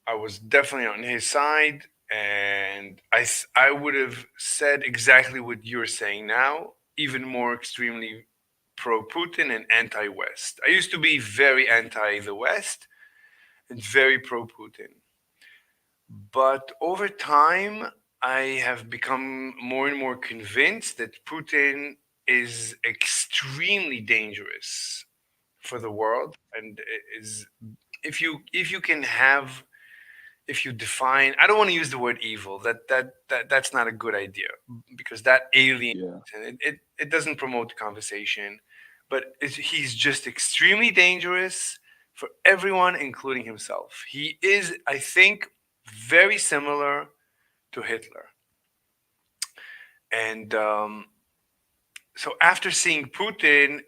Speaker 1: I was definitely on his side, and I would have said exactly what you're saying now, even more extremely pro Putin and anti West. I used to be very anti the West and very pro Putin. But over time, I have become more and more convinced that Putin is extremely dangerous for the world, and is if you can have if you define, I don't want to use the word evil, that's not a good idea because that alienates
Speaker 2: Yeah.
Speaker 1: and it doesn't promote the conversation, but he's just extremely dangerous for everyone including himself. He is, I think, very similar to Hitler. And so after seeing Putin,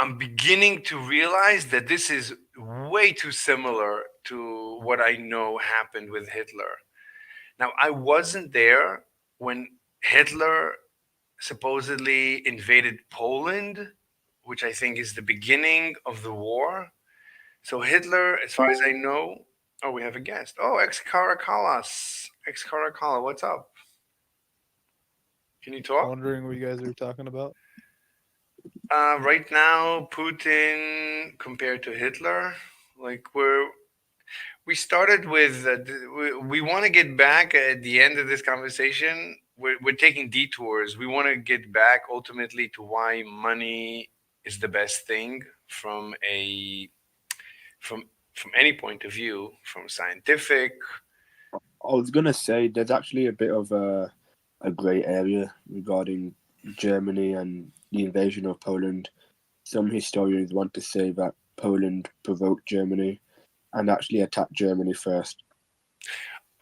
Speaker 1: I'm beginning to realize that this is way too similar to what I know happened with Hitler. Now, I wasn't there when Hitler supposedly invaded Poland, which I think is the beginning of the war. So, Hitler, as far as I know, oh, we have a guest. Oh, ex Caracallas. Ex Caracalla, what's up? Can you talk?
Speaker 3: Wondering what you guys are talking about.
Speaker 1: Right now, Putin compared to Hitler, like we started with we want to get back at the end of this conversation. We're taking detours. We want to get back ultimately to why money is the best thing from from any point of view, from scientific.
Speaker 2: I was gonna say there's actually a bit of a grey area regarding Germany and the invasion of Poland. Some historians want to say that Poland provoked Germany and actually attacked Germany first.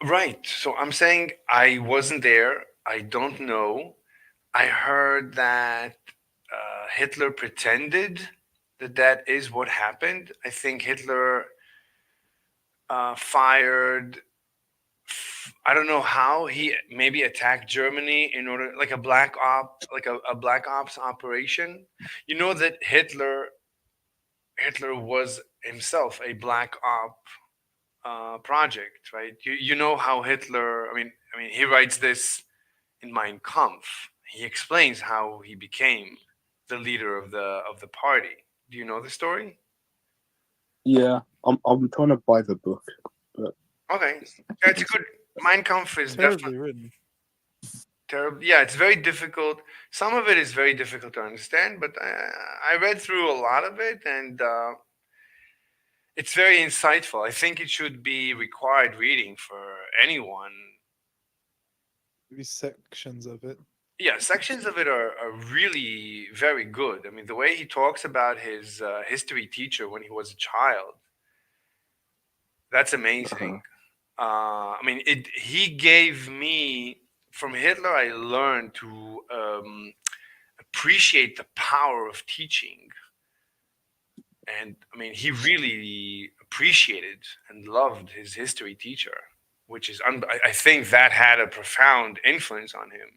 Speaker 1: Right. So I'm saying I wasn't there. I don't know. I heard that Hitler pretended that that is what happened. I think Hitler fired. I don't know how he maybe attacked Germany in order, like a a black ops operation. You know that Hitler was himself a black op project, right? You know how Hitler. I mean, he writes this in Mein Kampf. He explains how he became the leader of the party. Do you know the story?
Speaker 2: Yeah, I'm trying to buy the book, but
Speaker 1: Okay, yeah, it's a good. Mein Kampf is definitely
Speaker 3: Terribly written.
Speaker 1: terrible. Yeah, it's very difficult. Some of it is very difficult to understand, but I read through a lot of it, and it's very insightful. I think it should be required reading for anyone.
Speaker 3: Maybe sections of it.
Speaker 1: Yeah, sections of it are really very good. I mean, the way he talks about his history teacher when he was a child, that's amazing.
Speaker 2: uh,
Speaker 1: I mean, he gave me, from Hitler, I learned to appreciate the power of teaching. And I mean, he really appreciated and loved his history teacher, which is, I think that had a profound influence on him.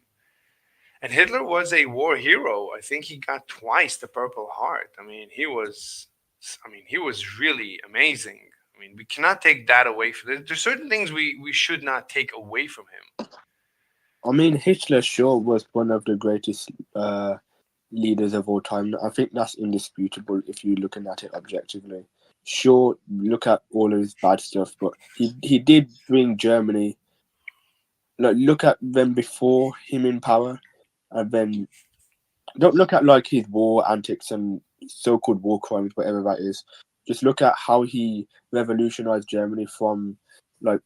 Speaker 1: And Hitler was a war hero. I think he got twice the Purple Heart. I mean, he was really amazing. I mean, we cannot take that away from there's certain things we should not take away from him.
Speaker 2: I mean, Hitler sure was one of the greatest leaders of all time. I think that's indisputable if you're looking at it objectively. Sure, look at all of his bad stuff, but he did bring Germany. Like, look at them before him in power, and then don't look at like his war antics and so-called war crimes, whatever that is. Just look at how he revolutionized Germany from like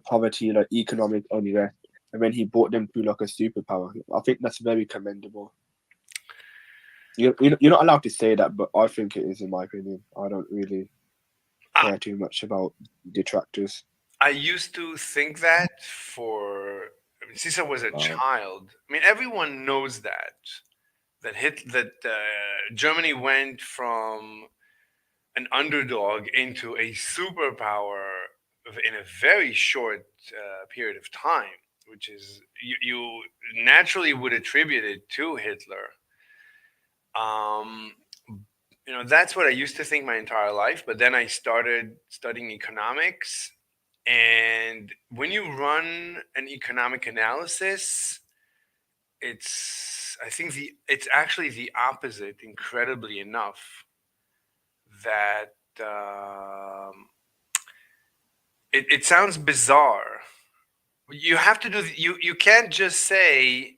Speaker 2: poverty, like economic unrest, and then he brought them to like a superpower. I think that's very commendable. You're not allowed to say that, but I think it is, in my opinion. I don't really
Speaker 1: I,
Speaker 2: care too much about detractors.
Speaker 1: I used to think that since I was a
Speaker 2: Uh,
Speaker 1: child. I mean, everyone knows that Germany went from an underdog into a superpower in a very short period of time, which is you naturally would attribute it to Hitler. Um, that's what I used to think my entire life, but then I started studying economics. And when you run an economic analysis, it's actually the opposite, incredibly enough, that it sounds bizarre. You have to you can't just say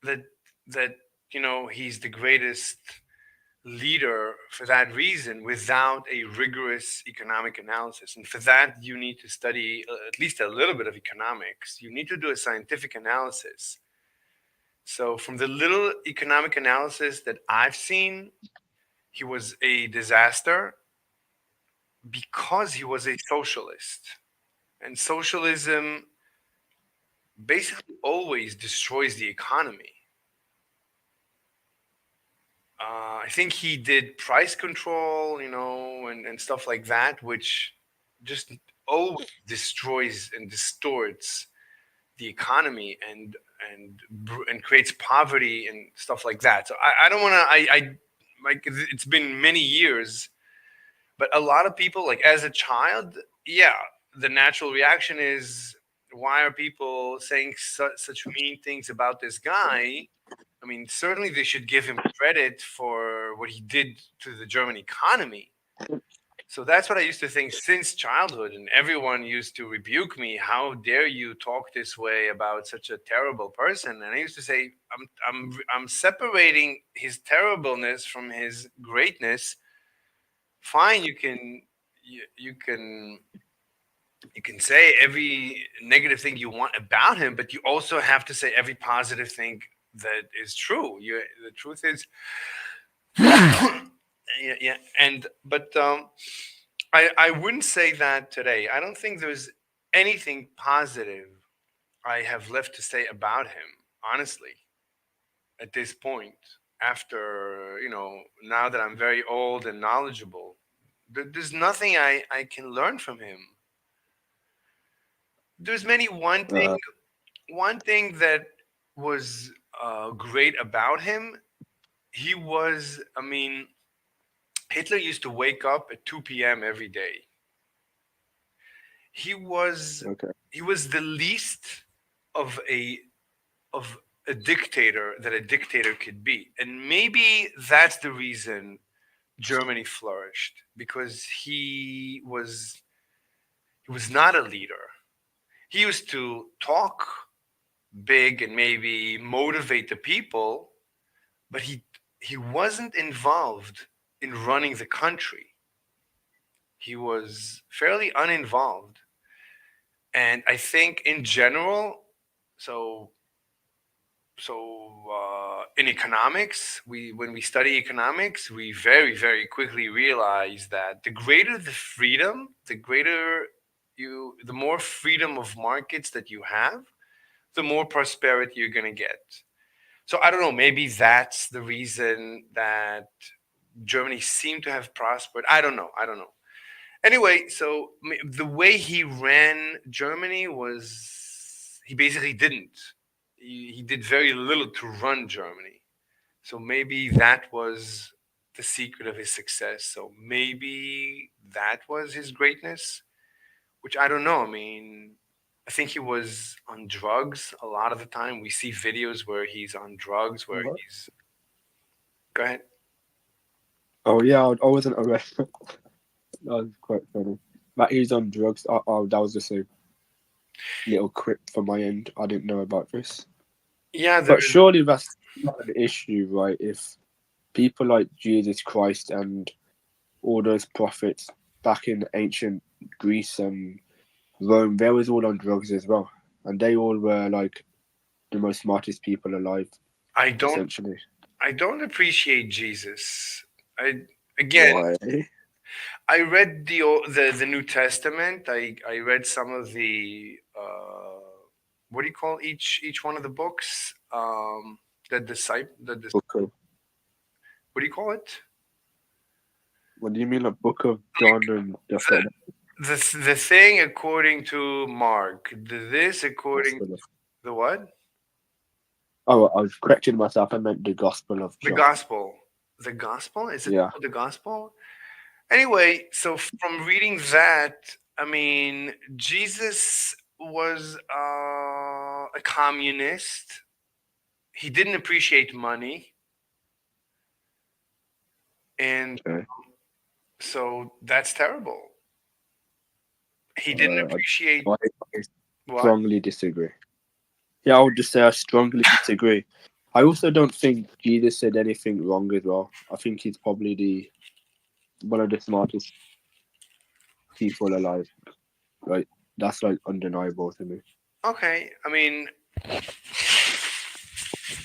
Speaker 1: that that he's the greatest leader for that reason without a rigorous economic analysis. And for that, you need to study at least a little bit of economics. You need to do a scientific analysis. So, from the little economic analysis that I've seen, he was a disaster because he was a socialist. And socialism basically always destroys the economy. I think he did price control, and stuff like that, which just always destroys and distorts the economy and creates poverty and stuff like that. So I don't want to. I like it's been many years, but a lot of people, like as a child, yeah, the natural reaction is, why are people saying such mean things about this guy? I mean, certainly they should give him credit for what he did to the German economy. So that's what I used to think since childhood, and everyone used to rebuke me. How dare you talk this way about such a terrible person? And I used to say, I'm separating his terribleness from his greatness. Fine, you can say every negative thing you want about him, but you also have to say every positive thing that is true. The truth is, yeah, yeah. And but I wouldn't say that today. I don't think there's anything positive I have left to say about him. honestly, at this point, after, now that I'm very old and knowledgeable, there's nothing I can learn from him. There's many one thing that was great about him. He was, I mean, Hitler used to wake up at 2 p.m. every day. He was
Speaker 2: Okay.
Speaker 1: he was the least of a dictator that a dictator could be. And maybe that's the reason Germany flourished, because he was not a leader. He used to talk big and maybe motivate the people, but he wasn't involved in running the country. He was fairly uninvolved. And I think in general, so in economics, we when we study economics, we very quickly realize that the greater the freedom, the more freedom of markets that you have, the more prosperity you're going to get. So I don't know, maybe that's the reason that Germany seemed to have prospered. I don't know. Anyway, so the way he ran Germany was he basically didn't. He did very little to run Germany. So maybe that was the secret of his success. So maybe that was his greatness, which I don't know. I mean, I think he was on drugs a lot of the time. We see videos where he's on drugs, where
Speaker 2: What?
Speaker 1: he's. Go ahead.
Speaker 2: Oh yeah, I wasn't aware. That was quite funny. That he's on drugs. That was just a little quip from my end. I didn't know about this.
Speaker 1: Yeah,
Speaker 2: But
Speaker 1: there's.
Speaker 2: surely that's not an issue, right? If people like Jesus Christ and all those prophets back in ancient Greece and Rome, they was all on drugs as well, and they all were like the most smartest people alive,
Speaker 1: I don't.
Speaker 2: essentially.
Speaker 1: I don't appreciate Jesus. I again,
Speaker 2: Why?
Speaker 1: I read the New Testament. I read some of the what do you call each one of the books? The disciple.
Speaker 2: Book of
Speaker 1: What do you call it?
Speaker 2: what do you mean, like Book of John and stuff like that?
Speaker 1: The thing according to Mark. This according
Speaker 2: Gospel of,
Speaker 1: the what?
Speaker 2: oh, I was correcting myself. I meant the Gospel of
Speaker 1: The
Speaker 2: John.
Speaker 1: gospel. The gospel? Is it
Speaker 2: Yeah.
Speaker 1: called the gospel? Anyway, so from reading that, I mean, Jesus was a communist. He didn't appreciate money, and
Speaker 2: Okay.
Speaker 1: so that's terrible. He didn't
Speaker 2: I,
Speaker 1: appreciate
Speaker 2: I
Speaker 1: what?
Speaker 2: strongly disagree. Yeah, I would just say I strongly disagree. I also don't think Jesus said anything wrong as well. I think he's probably the one of the smartest people alive. Right? That's like undeniable to me.
Speaker 1: Okay, I mean,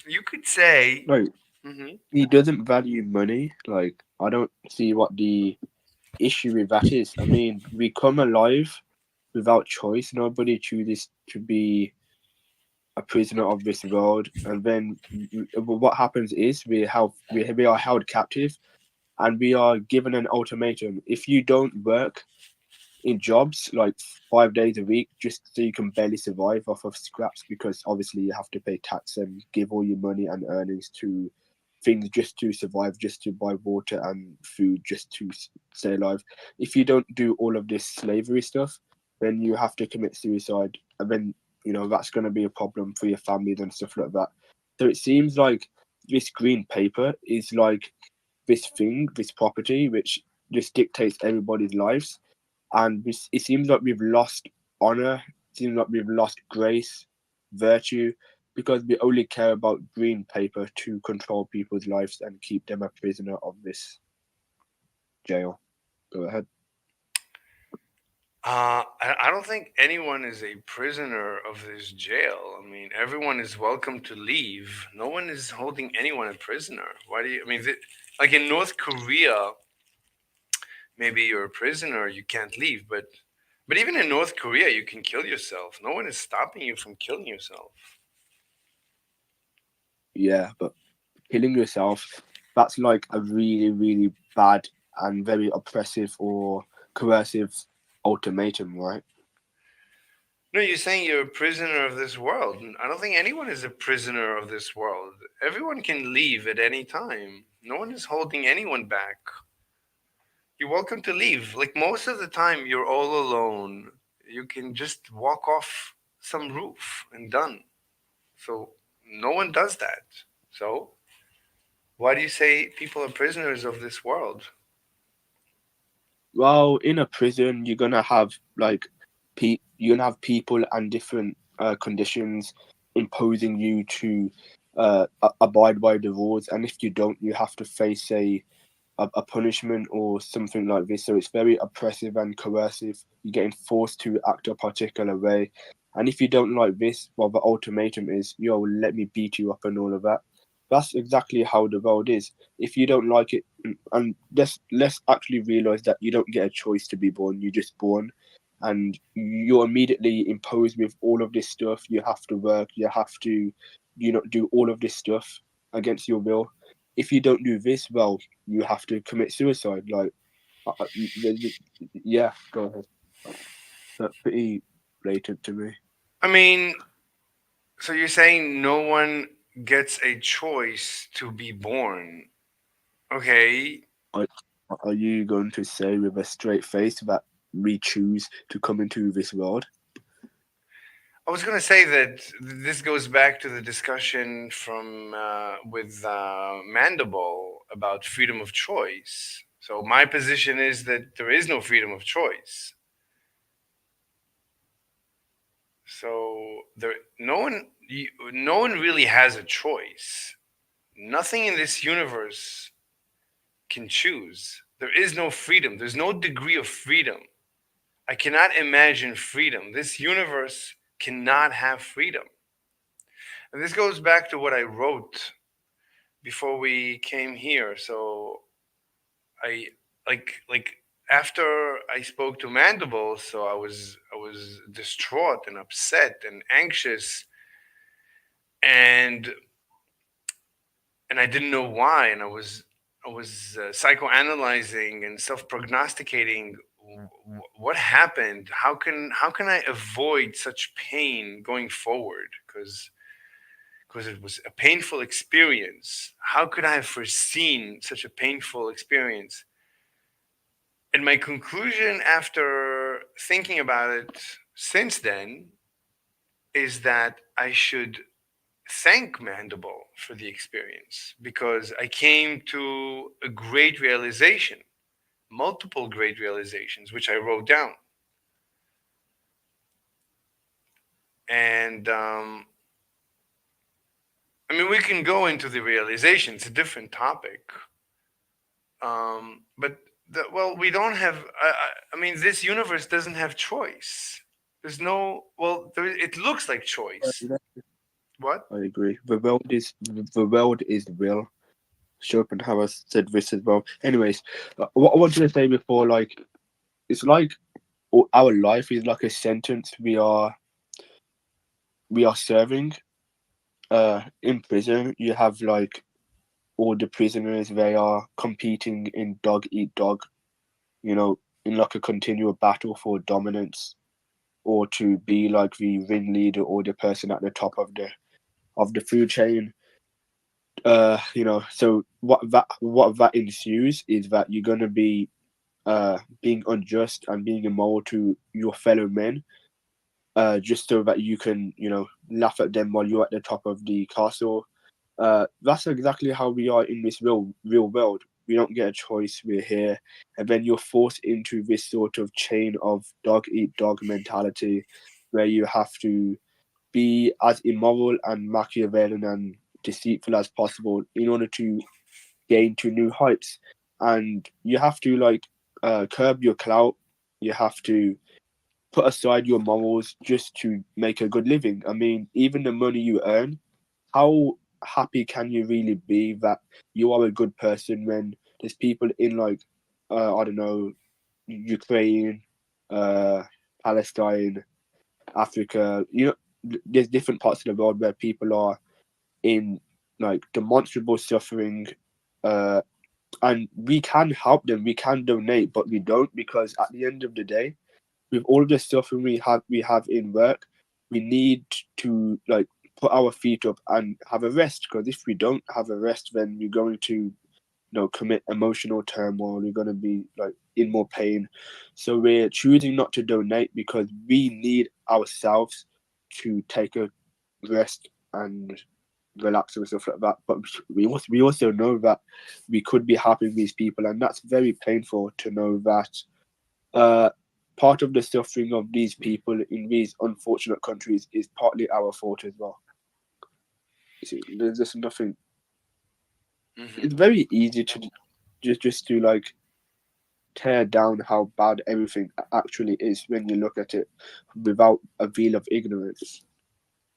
Speaker 1: you could say.
Speaker 2: Like
Speaker 1: Hmm.
Speaker 2: he doesn't value money. Like I don't see what the issue with that is. I mean, we come alive without choice. Nobody chooses to be a prisoner of this world, and then what happens is we are held captive, and we are given an ultimatum. If you don't work in jobs like 5 days a week just so you can barely survive off of scraps, because obviously you have to pay tax and give all your money and earnings to things just to survive, just to buy water and food, just to stay alive. If you don't do all of this slavery stuff, then you have to commit suicide, and then that's going to be a problem for your families and stuff like that. So it seems like this green paper is like this thing, this property, which just dictates everybody's lives, and it seems like we've lost honor. It seems like we've lost grace, virtue, because we only care about green paper to control people's lives and keep them a prisoner of this jail. Go ahead.
Speaker 1: I don't think anyone is a prisoner of this jail. I mean, everyone is welcome to leave. No one is holding anyone a prisoner. Why do you? I mean, like in North Korea, maybe you're a prisoner, you can't leave. But even in North Korea, you can kill yourself. No one is stopping you from killing yourself.
Speaker 2: yeah, but killing yourself, that's like a really, really bad and very oppressive or coercive ultimatum, right?
Speaker 1: No, you're saying you're a prisoner of this world. I don't think anyone is a prisoner of this world. Everyone can leave at any time. No one is holding anyone back. You're welcome to leave. Like most of the time, you're all alone. You can just walk off some roof and done. So no one does that. So why do you say people are prisoners of this world?
Speaker 2: Well, in a prison, you're gonna have like you're gonna have people and different conditions imposing you to abide by the rules, and if you don't, you have to face a punishment or something like this. So it's very oppressive and coercive. You're getting forced to act a particular way. And if you don't like this, well, the ultimatum is, yo, let me beat you up and all of that. That's exactly how the world is. If you don't like it, and let's actually realize that you don't get a choice to be born. You're just born, and you're immediately imposed with all of this stuff. You have to work. You have to, do all of this stuff against your will. If you don't do this, well, you have to commit suicide. Like, yeah, go ahead. That's pretty blatant to me.
Speaker 1: I mean, so you're saying no one gets a choice to be born. Okay.
Speaker 2: Are, are you going to say with a straight face that we choose to come into this world?
Speaker 1: I was going to say that this goes back to the discussion from with Mandible about freedom of choice. So my position is that there is no freedom of choice. So there, no one really has a choice. Nothing in this universe can choose. There is no freedom. There's no degree of freedom. I cannot imagine freedom. This universe cannot have freedom. And this goes back to what I wrote before we came here. So I like after I spoke to Mandible, so I was distraught and upset and anxious, and I didn't know why, and I was psychoanalyzing and self-prognosticating what happened. How can I avoid such pain going forward? Because it was a painful experience. How could I have foreseen such a painful experience? And my conclusion after thinking about it since then is that I should thank Mandible for the experience because I came to a great realization, multiple great realizations, which I wrote down. And I mean, we can go into the realization, it's a different topic. But well, we don't have. I mean, this universe doesn't have choice. There's no. Well, it looks like choice. What?
Speaker 2: I agree. The world is real. Schopenhauer said this as well. Anyways, what I wanted to say before, like, it's like our life is like a sentence we are serving. In prison, you have like all the prisoners. They are competing in dog eat dog. In like a continual battle for dominance, or to be like the ringleader or the person at the top of the food chain. So what that ensues is that you're gonna be being unjust and being immoral to your fellow men, just so that you can, laugh at them while you're at the top of the castle. That's exactly how we are in this real world. We don't get a choice. We're here, and then you're forced into this sort of chain of dog eat dog mentality, where you have to be as immoral and Machiavellian and deceitful as possible in order to gain to new heights. And you have to like curb your clout. You have to put aside your morals just to make a good living. I mean, even the money you earn, how happy can you really be that you are a good person when there's people in like I don't know, Ukraine, uh, Palestine, Africa. There's different parts of the world where people are in like demonstrable suffering, uh, and we can help them, we can donate, but we don't, because at the end of the day, with all the suffering we have in work, we need to like put our feet up and have a rest. Because if we don't have a rest, then we're going to commit emotional turmoil. We're going to be like in more pain. So we're choosing not to donate because we need ourselves to take a rest and relax and stuff like that. But we also know that we could be helping these people, and that's very painful to know that uh, part of the suffering of these people in these unfortunate countries is partly our fault as well. You see, there's just nothing.
Speaker 1: Hmm.
Speaker 2: It's very easy to just to like tear down how bad everything actually is when you look at it without a veil of ignorance.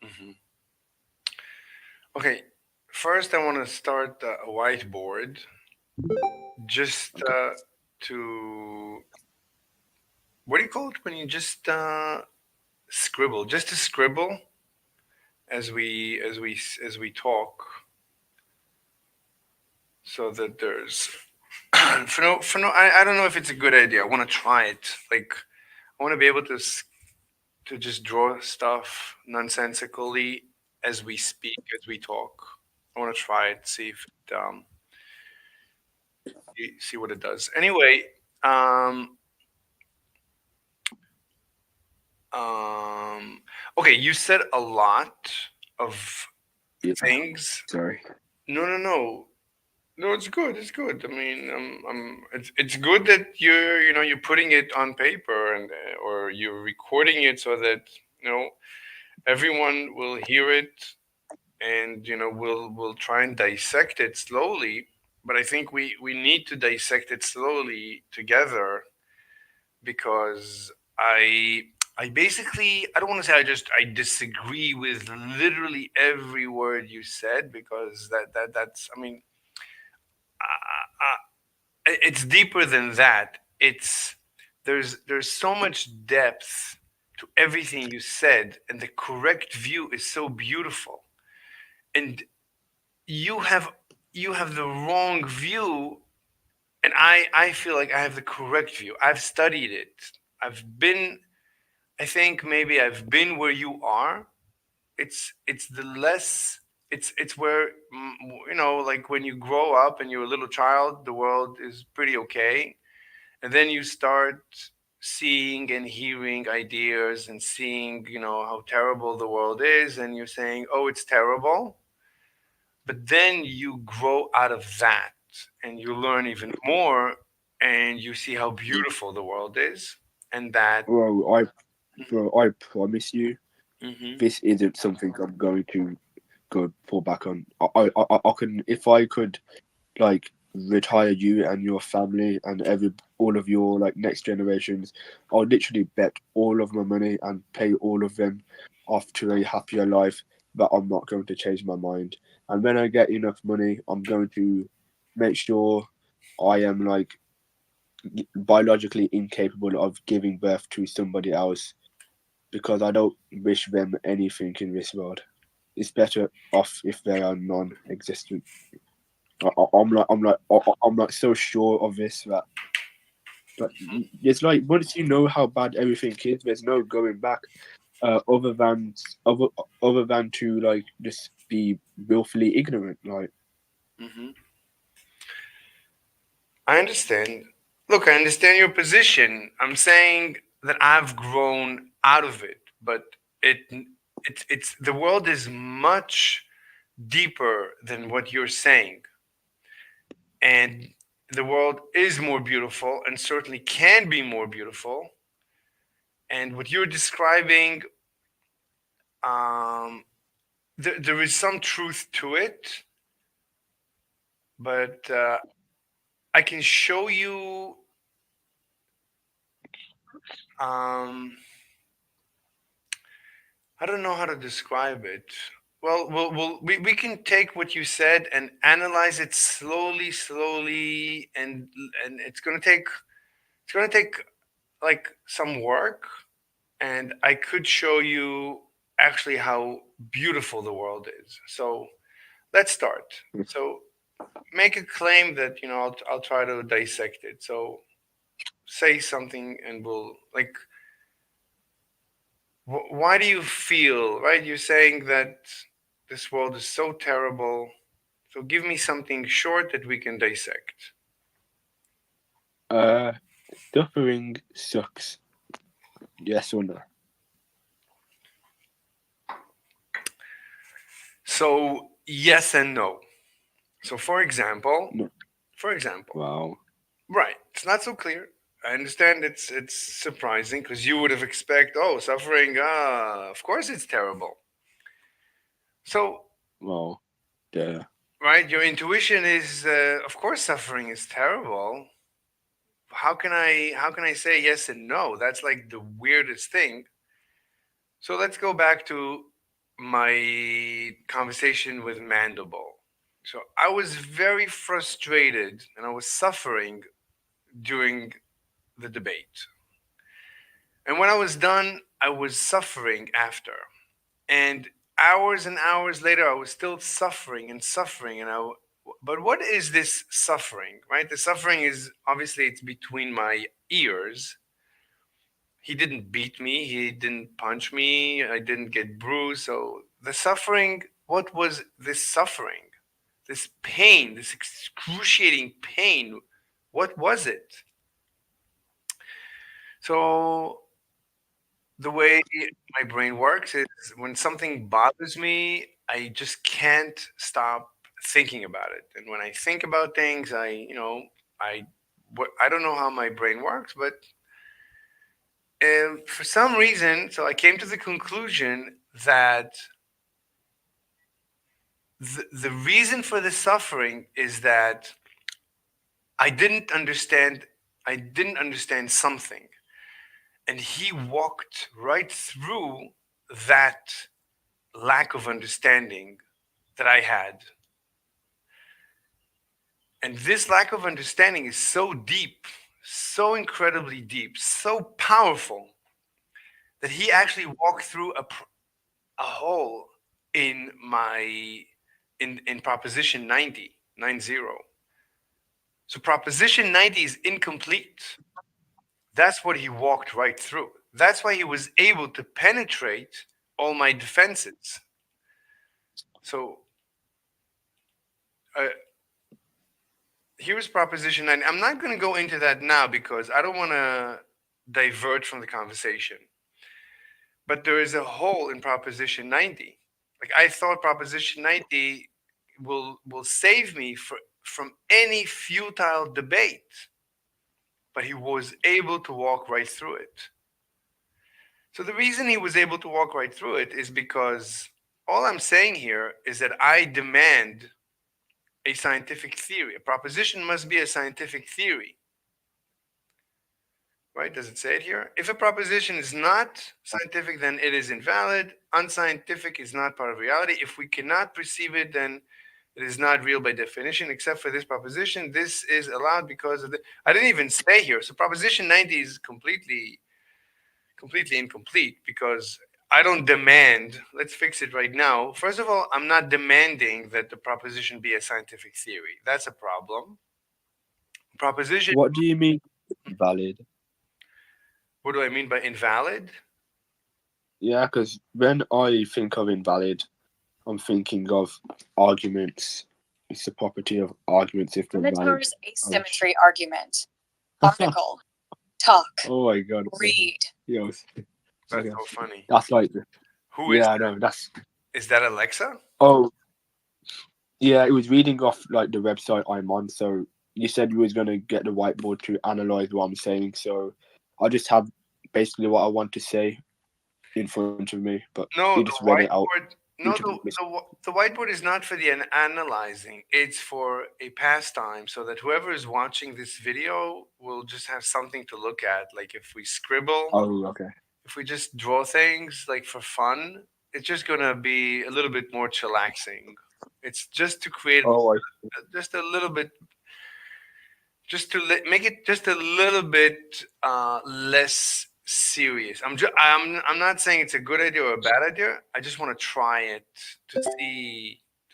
Speaker 1: Hmm. Okay, first I want to start a whiteboard just
Speaker 2: Okay.
Speaker 1: to, what do you call it when you just scribble, just to scribble as we talk, so that there's for no I don't know if it's a good idea. I want to try it. Like, I want to be able to just draw stuff nonsensically as we speak, as we talk. I want to try it, see if it, see what it does. Anyway, um, um, okay, you said a lot of
Speaker 2: Yeah.
Speaker 1: things.
Speaker 2: Sorry.
Speaker 1: No, no, no. No, it's good. It's good. I mean, it's good that you're putting it on paper, and or you're recording it so that everyone will hear it, and we'll try and dissect it slowly. But I think we need to dissect it slowly together, because I basically, I don't want to say I disagree with literally every word you said, because that's, I mean, it's deeper than that. It's there's so much depth to everything you said, and the correct view is so beautiful. And you have you have the wrong view, and I feel like I have the correct view. I've studied it. I've been, I think maybe I've been where you are. It's the less, it's where, like when you grow up and you're a little child, the world is pretty okay, and then you start seeing and hearing ideas and seeing, how terrible the world is, and you're saying, oh, it's terrible. But then you grow out of that, and you learn even more, and you see how beautiful the world is, and that.
Speaker 2: Bro, I promise you,
Speaker 1: Hmm.
Speaker 2: this isn't something I'm going to go pull back on. I can, if I could like retire you and your family and all of your like next generations, I'll literally bet all of my money and pay all of them off to a happier life, but I'm not going to change my mind. And when I get enough money, I'm going to make sure I am like biologically incapable of giving birth to somebody else, because I don't wish them anything in this world. It's better off if they are non-existent. I'm like so sure of this that, but it's like once you know how bad everything is, there's no going back. Other than other other than to like just be willfully ignorant. Like
Speaker 1: Hmm. I understand. Look, I understand your position. I'm saying that I've grown out of it, but it it's the world is much deeper than what you're saying, and the world is more beautiful, and certainly can be more beautiful. And what you're describing, um, there is some truth to it, but I can show you. Um, I don't know how to describe it. Well, we can take what you said and analyze it slowly, slowly, and it's gonna take like some work, and I could show you actually how beautiful the world is. So let's start. So make a claim that I'll try to dissect it. So say something, and we'll like. Why do you feel right? You're saying that this world is so terrible. So give me something short that we can dissect.
Speaker 2: Uh, suffering sucks. Yes or no?
Speaker 1: So yes and no. So
Speaker 2: No.
Speaker 1: for example,
Speaker 2: Wow.
Speaker 1: right? It's not so clear. I understand it's surprising because you would have expect, oh, suffering. Of course it's terrible. So
Speaker 2: Wow. Yeah.
Speaker 1: right, your intuition is, of course, suffering is terrible. How can I say yes and no? That's like the weirdest thing. So let's go back to my conversation with Mandible. So I was very frustrated and I was suffering during the debate. And when I was done, I was suffering after. And hours and hours later, I was still suffering and suffering. But what is this suffering, right? The suffering is obviously it's between my ears. He didn't beat me. He didn't punch me. I didn't get bruised. So the suffering, what was this suffering? This pain, this excruciating pain, what was it? So the way my brain works is when something bothers me, I just can't stop thinking about it. And when I think about things, I, I don't know how my brain works, but for some reason, so I came to the conclusion that the reason for the suffering is that I didn't understand. I didn't understand something, and he walked right through that lack of understanding that I had. And this lack of understanding is so deep, so incredibly deep, so powerful that he actually walked through a hole in my in proposition 90. So proposition 90 is incomplete. That's what he walked right through. That's why he was able to penetrate all my defenses. So uh, here's proposition 9. I'm not going to go into that now because I don't want to divert from the conversation. But there is a hole in proposition 90. Like I thought proposition 90 will save me from any futile debate, but he was able to walk right through it. So the reason he was able to walk right through it is because all I'm saying here is that I demand a scientific theory. A proposition must be a scientific theory. Right? Does it say it here? If a proposition is not scientific, then it is invalid. Unscientific is not part of reality. If we cannot perceive it, then it is not real by definition, except for this proposition. This is allowed because of the. I didn't even say here. So proposition 90 is completely incomplete because I don't demand. Let's fix it right now. First of all, I'm not demanding that the proposition be a scientific theory. That's a problem. Proposition.
Speaker 2: What do you mean valid?
Speaker 1: What do I mean by invalid?
Speaker 2: Yeah, because when I think of invalid, I'm thinking of arguments. It's the property of arguments if they're valid.
Speaker 4: Minotaur's asymmetry argument. Article. Talk.
Speaker 2: Oh my god.
Speaker 4: Read.
Speaker 2: Yes.
Speaker 1: That's so funny.
Speaker 2: That's like,
Speaker 1: Who is
Speaker 2: yeah, I know. That's,
Speaker 1: is that Alexa?
Speaker 2: oh, yeah, it was reading off like the website I'm on. So you said you was going to get the whiteboard to analyze what I'm saying. So I just have basically what I want to say in front of me, but
Speaker 1: No,
Speaker 2: you
Speaker 1: the
Speaker 2: just read it out.
Speaker 1: whiteboard. No, the whiteboard is not for the analyzing. It's for a pastime, so that whoever is watching this video will just have something to look at. Like if we scribble,
Speaker 2: Oh, okay.
Speaker 1: if we just draw things like for fun, it's just gonna be a little bit more chillaxing. It's just to create
Speaker 2: Oh,
Speaker 1: just a little bit, just to make it just a little bit less serious. I'm not saying it's a good idea or a bad idea. I just want to try it to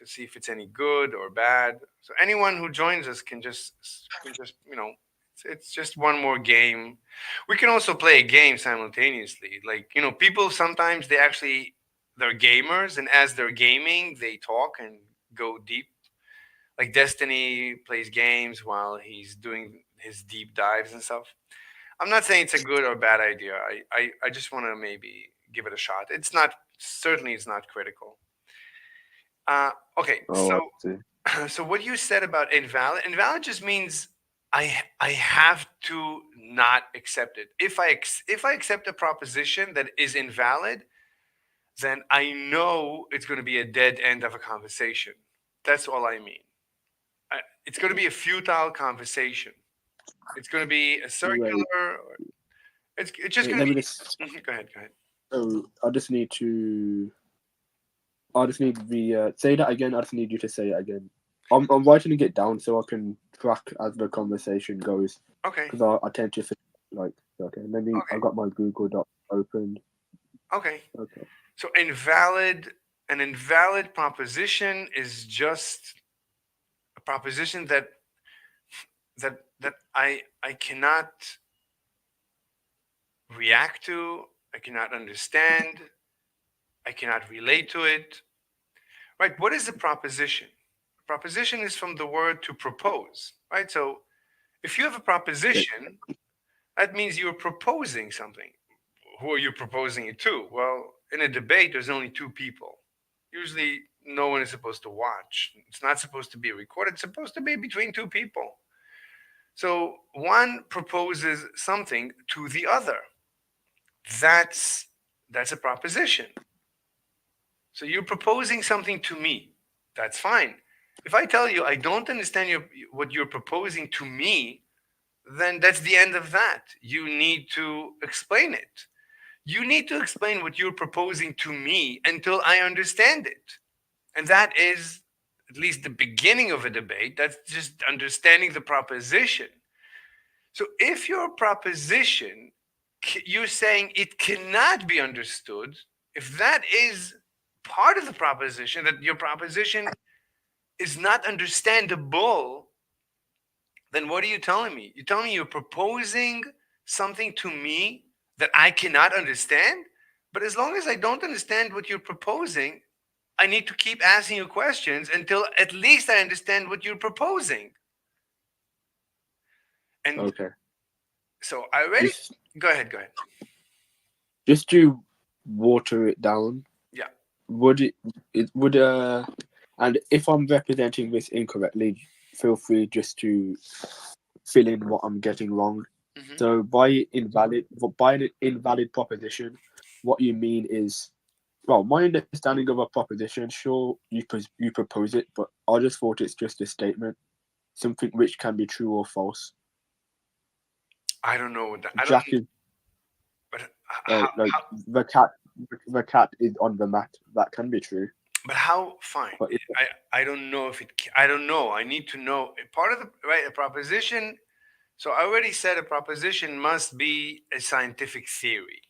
Speaker 1: to see if it's any good or bad. So anyone who joins us can just it's just one more game. We can also play a game simultaneously. Like people sometimes they're gamers, and as they're gaming, they talk and go deep. Like Destiny plays games while he's doing his deep dives and stuff. I'm not saying it's a good or bad idea. I just want to maybe give it a shot. It's not certainly it's not critical. Uh, okay,
Speaker 2: Oh,
Speaker 1: so
Speaker 2: I see.
Speaker 1: so what you said about invalid just means I have to not accept it. If I accept a proposition that is invalid, then I know it's going to be a dead end of a conversation. That's all I mean. It's going to be a futile conversation. It's going to be a
Speaker 2: Wait,
Speaker 1: circular. It's just
Speaker 2: wait.
Speaker 1: going to
Speaker 2: Let me
Speaker 1: be.
Speaker 2: just.
Speaker 1: Go ahead. Go ahead.
Speaker 2: Oh, I just need to. I just need the say that again. I just need you to say it again. I'm writing it down so I can track as the conversation goes
Speaker 1: Okay.
Speaker 2: because I tend to like okay. Let me. I
Speaker 1: Okay.
Speaker 2: got my Google Doc open.
Speaker 1: Okay.
Speaker 2: Okay.
Speaker 1: So an invalid proposition is just a proposition that I cannot react to, I cannot understand, I cannot relate to it. Right? What is a proposition? A proposition is from the word to propose, right? So if you have a
Speaker 2: Okay.
Speaker 1: proposition, that means you're proposing something. Who are you proposing it to? Well, in a debate, there's only two people. Usually, no one is supposed to watch. It's not supposed to be recorded. It's supposed to be between two people. So one proposes something to the other. That's that's a proposition. So you're proposing something to me. That's fine. If I tell you I don't understand what you're proposing to me, then that's the end of that. You need to explain it. You need to explain what you're proposing to me until I understand it. And that is at least the beginning of a debate. That's just understanding the proposition. So if your proposition, you're saying it cannot be understood, if that is part of the proposition, that your proposition is not understandable, then what are you telling me? You're telling me you're proposing something to me that I cannot understand? But as long as I don't understand what you're proposing, I need to keep asking you questions until at least I understand what you're proposing. And
Speaker 2: Okay.
Speaker 1: so I already
Speaker 2: Just
Speaker 1: go ahead, go ahead.
Speaker 2: just to water it down.
Speaker 1: Yeah.
Speaker 2: Would it would and if I'm representing this incorrectly, feel free just to fill in what I'm getting wrong.
Speaker 1: Hmm.
Speaker 2: So by an invalid proposition, what you mean is well, my understanding of a proposition, sure you propose it, but I just thought it's just a statement, something which can be true or false.
Speaker 1: I don't know what that. I don't.
Speaker 2: Jack is
Speaker 1: But how?
Speaker 2: like
Speaker 1: How
Speaker 2: the cat is on the mat. That can be true,
Speaker 1: but how? Fine.
Speaker 2: but
Speaker 1: I don't know if it. I don't know. I need to know. Part of the right a proposition. So I already said a proposition must be a scientific theory.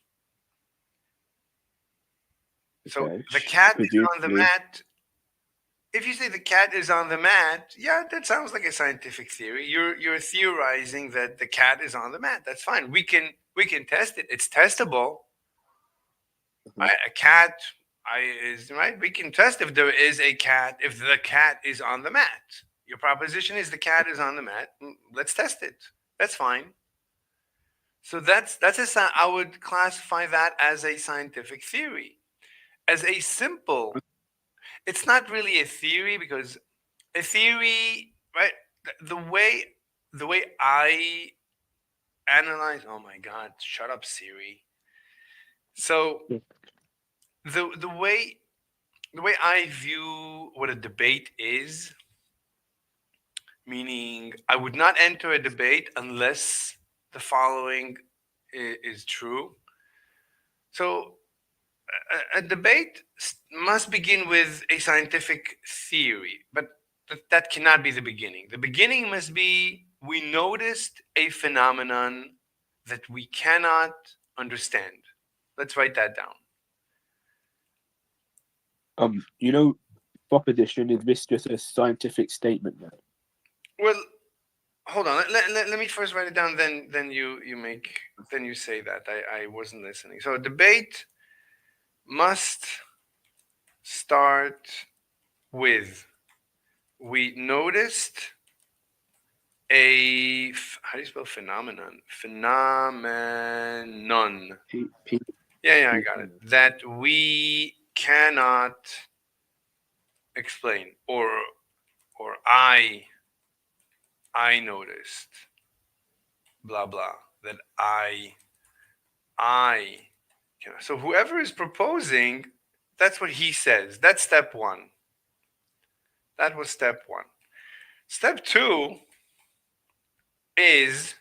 Speaker 1: So
Speaker 2: okay,
Speaker 1: the cat is on the
Speaker 2: presumably,
Speaker 1: mat. If you say the cat is on the mat, yeah, that sounds like a scientific theory. You're theorizing that the cat is on the mat. That's fine. We can test it. It's testable.
Speaker 2: mhm,
Speaker 1: Right? A cat is right. We can test if there is a cat, if the cat is on the mat. Your proposition is the cat is on the mat. Let's test it. That's fine. So I would classify that as a scientific theory. As a simple, it's not really a theory because a theory, right? The way I analyze. Oh my God! Shut up, Siri. So the the way the way I view what a debate is, meaning I would not enter a debate unless the following is true. So a debate must begin with a scientific theory, but that cannot be the beginning. The beginning must be we noticed a phenomenon that we cannot understand. Let's write that down.
Speaker 2: you know, proposition? Is this just a scientific statement then?
Speaker 1: Well, hold on. Let me first write it down. Then you make then you say that. I wasn't listening. So debate must start with we noticed how do you spell phenomenon? Phenomenon.
Speaker 2: P-
Speaker 1: Yeah, I got it. That we cannot explain, or I noticed, blah blah. That I cannot. So whoever is proposing, that's what he says. That's step one. That was step one. Step two is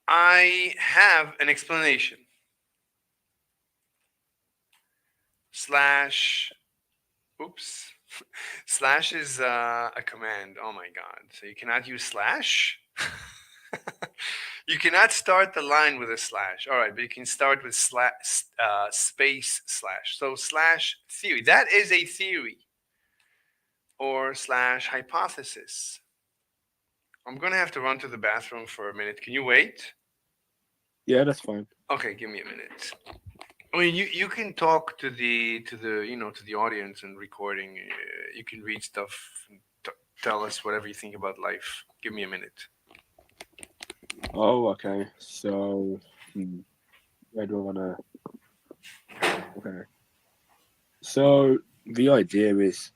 Speaker 1: I have an explanation slash oops. Slash is a command. Oh my god. So you cannot use slash? You cannot start the line with a slash. All right, but you can start with space slash. So slash theory. That is a theory. Or slash hypothesis. I'm going to have to run to the bathroom for a minute. Can you wait?
Speaker 2: Yeah, that's fine.
Speaker 1: Okay, give me a minute. I mean, you can talk to the to the audience and recording. You can read stuff, and tell us whatever you think about life. Give me a minute.
Speaker 2: Oh, okay. So, where do I wanna? Okay. So the idea is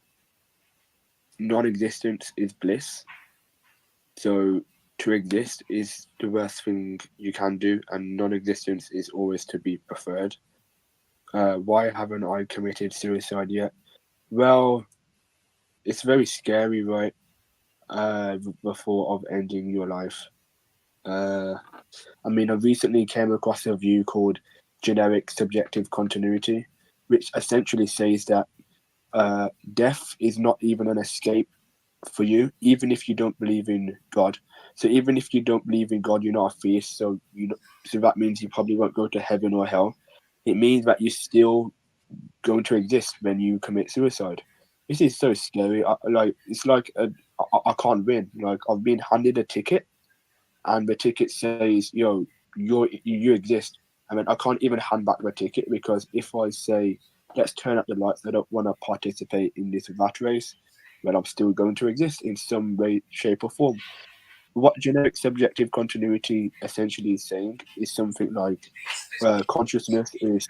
Speaker 2: non-existence is bliss. So to exist is the worst thing you can do, and non-existence is always to be preferred. Why haven't I committed suicide yet? Well, it's very scary, right? The thought of ending your life. Uh, I mean, I recently came across a view called generic subjective continuity, which essentially says that death is not even an escape for you, even if you don't believe in God. So even if you don't believe in God, you're not a theist. So that means you probably won't go to heaven or hell. It means that you're still going to exist when you commit suicide. This is so scary. It's like I can't win. Like I've been handed a ticket, and the ticket says, "Yo, you exist." I mean, I can't even hand back the ticket because if I say, "Let's turn up the lights," I don't want to participate in this rat race, but I'm still going to exist in some way, shape, or form. What generic subjective continuity essentially is saying is something like consciousness is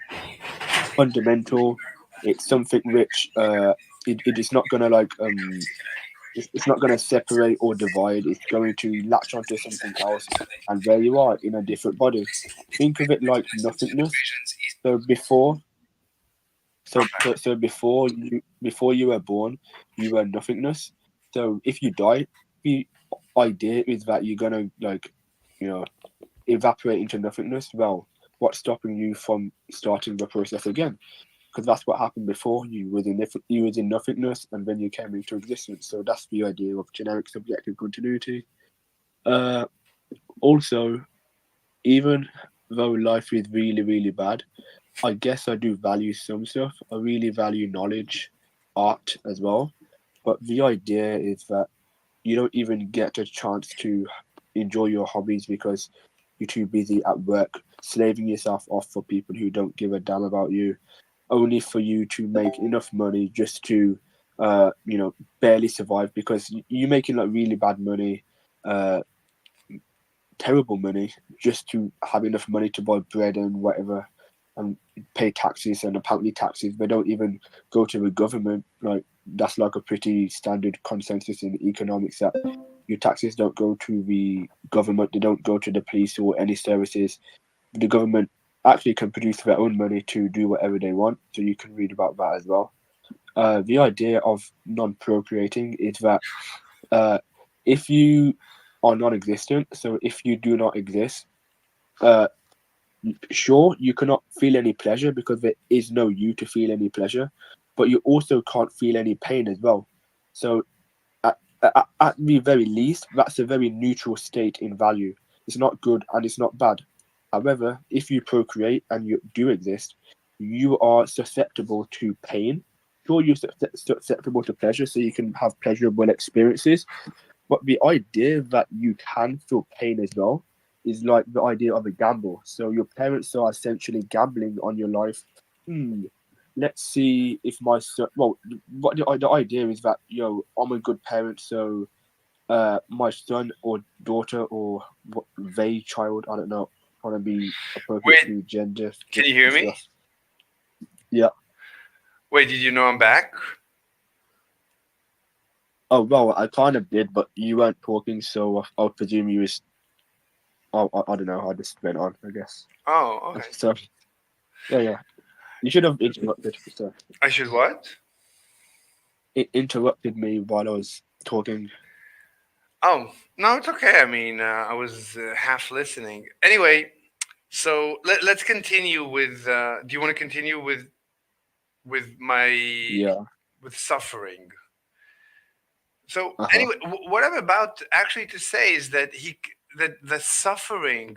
Speaker 2: fundamental. It's something which it is not gonna it's not gonna separate or divide. It's going to latch onto something else, and there you are in a different body. Think of it like nothingness. So before you were born, you were nothingness. So if you die, the idea is that you're gonna you know evaporate into nothingness. Well, what's stopping you from starting the process again? Because that's what happened before. You was in nothingness, and then you came into existence. So that's the idea of generic subjective continuity. Uh, Also, even though life is really really bad, I guess I do value some stuff. I really value knowledge, art as well. But the idea is that you don't even get a chance to enjoy your hobbies because you're too busy at work, slaving yourself off for people who don't give a damn about you, only for you to make enough money just to, barely survive because you're making like really bad money, uh, terrible money, just to have enough money to buy bread and whatever, and pay taxes. And apparently, taxes they don't even go to the government. Like that's like a pretty standard consensus in economics that your taxes don't go to the government. They don't go to the police or any services. The government actually can produce their own money to do whatever they want. So you can read about that as well. The idea of non-procreating is that uh, if you are non-existent, so if you do not exist, uh, sure, you cannot feel any pleasure because there is no you to feel any pleasure, but you also can't feel any pain as well. So at the very least, that's a very neutral state in value. It's not good and it's not bad. However, if you procreate and you do exist, you are susceptible to pain. sure you're susceptible to pleasure, so you can have pleasurable experiences. But the idea that you can feel pain as well is like the idea of a gamble. So your parents are essentially gambling on your life. Hmm. Let's see if my son. Well, what the idea is that I'm a good parent, so my son or daughter or what they child, I don't know, trying to be appropriate
Speaker 1: Wait,
Speaker 2: to gender
Speaker 1: can you hear me?
Speaker 2: stuff. Yeah.
Speaker 1: Wait, did you know I'm back?
Speaker 2: Oh well, I kind of did, but you weren't talking, so I'll presume you was. Oh, I don't know. I just went on, I guess.
Speaker 1: Oh, okay.
Speaker 2: So yeah. You should have interrupted. So
Speaker 1: I should what?
Speaker 2: it interrupted me while I was talking.
Speaker 1: Oh, no, it's okay. I mean, I was half listening. Anyway, so let's continue with. Do you want to continue with my
Speaker 2: Yeah.
Speaker 1: with suffering? So
Speaker 2: Uh huh.
Speaker 1: anyway, what I'm about actually to say is that that the suffering,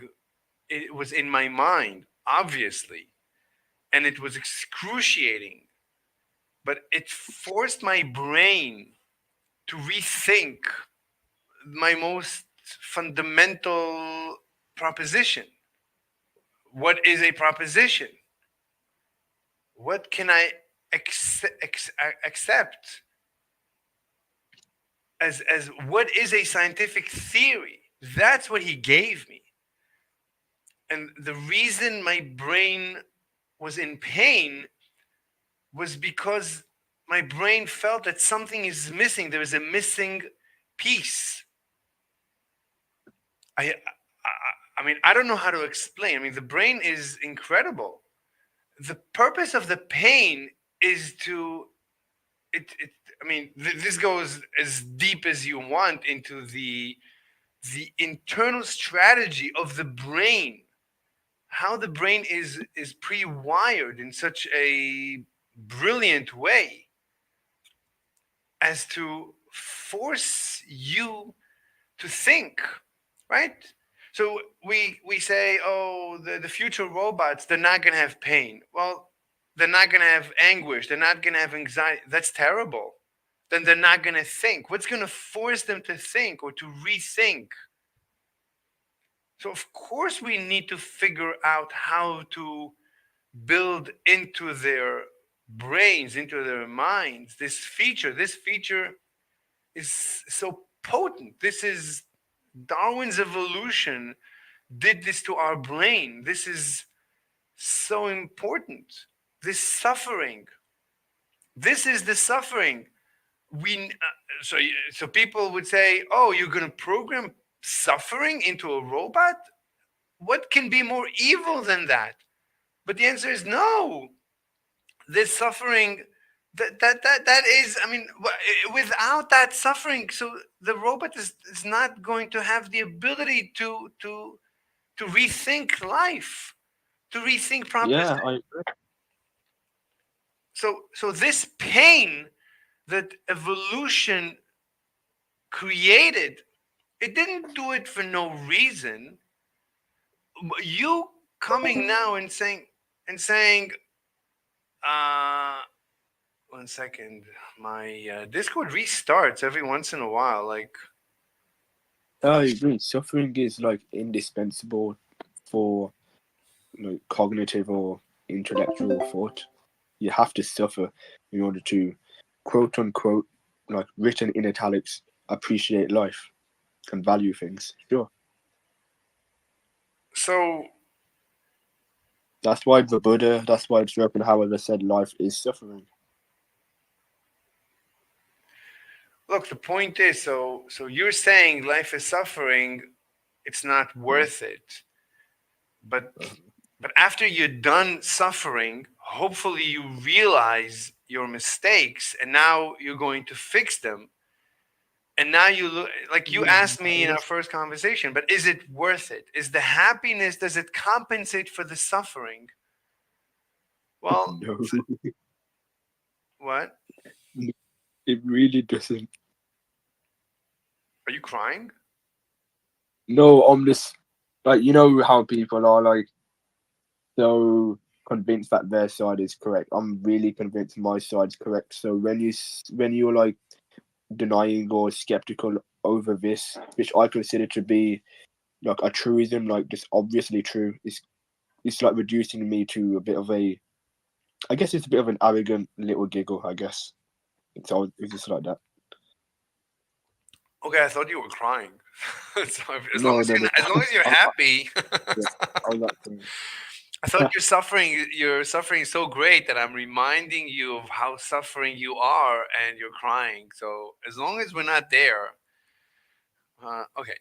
Speaker 1: it was in my mind, obviously, and it was excruciating, but it forced my brain to rethink my most fundamental proposition. What is a proposition? What can I accept as what is a scientific theory? That's what he gave me. And the reason my brain was in pain was because my brain felt that something is missing. There is a missing piece. I mean, I don't know how to explain. I mean, the brain is incredible. The purpose of the pain is to it I mean, this goes as deep as you want into the internal strategy of the brain, how the brain is pre-wired in such a brilliant way as to force you to think, right? So we say, oh, the future robots, they're not gonna have pain. Well, they're not gonna have anguish. They're not gonna have anxiety. That's terrible. Then they're not gonna think. What's gonna force them to think or to rethink? So of course we need to figure out how to build into their brains, into their minds, this feature. This feature is so potent. This is Darwin's evolution did this to our brain. This is so important. This suffering. This is the suffering. So people would say, "Oh, you're going to program suffering into a robot? What can be more evil than that?" But the answer is no. This suffering, that is, I mean, without that suffering, so the robot is not going to have the ability to rethink life, to rethink
Speaker 2: Yeah.
Speaker 1: proposition. So this pain that evolution created, it didn't do it for no reason. You coming now and saying, uh, one second, my Discord restarts every once in a while. Like,
Speaker 2: I agree. Suffering is like indispensable for like cognitive or intellectual thought. You have to suffer in order to, quote unquote, like written in italics, appreciate life and value things. Sure.
Speaker 1: so
Speaker 2: That's why the Buddha, that's why Schopenhauer said life is suffering.
Speaker 1: look, the point is, so you're saying life is suffering, it's not worth it. But but after you're done suffering, hopefully you realize your mistakes, and now you're going to fix them. And now you look like you asked me in our first conversation, but is it worth it? Is the happiness, does it compensate for the suffering? Well,
Speaker 2: No,
Speaker 1: what?
Speaker 2: it really doesn't.
Speaker 1: Are you crying?
Speaker 2: No, I'm just like, you know how people are like so convinced that their side is correct. I'm really convinced my side's correct. So when you're like denying or skeptical over this, which I consider to be like a truism, like just obviously true, it's like reducing me to a bit of a, I guess it's a bit of an arrogant little giggle. I guess it's just like that.
Speaker 1: Okay, I thought you were crying. So as long
Speaker 2: No,
Speaker 1: as
Speaker 2: no, no.
Speaker 1: as long as you're
Speaker 2: I'm,
Speaker 1: happy,
Speaker 2: yeah, I was like,
Speaker 1: I thought you're suffering. You're suffering so great that I'm reminding you of how suffering you are, and you're crying. So as long as we're not there, okay.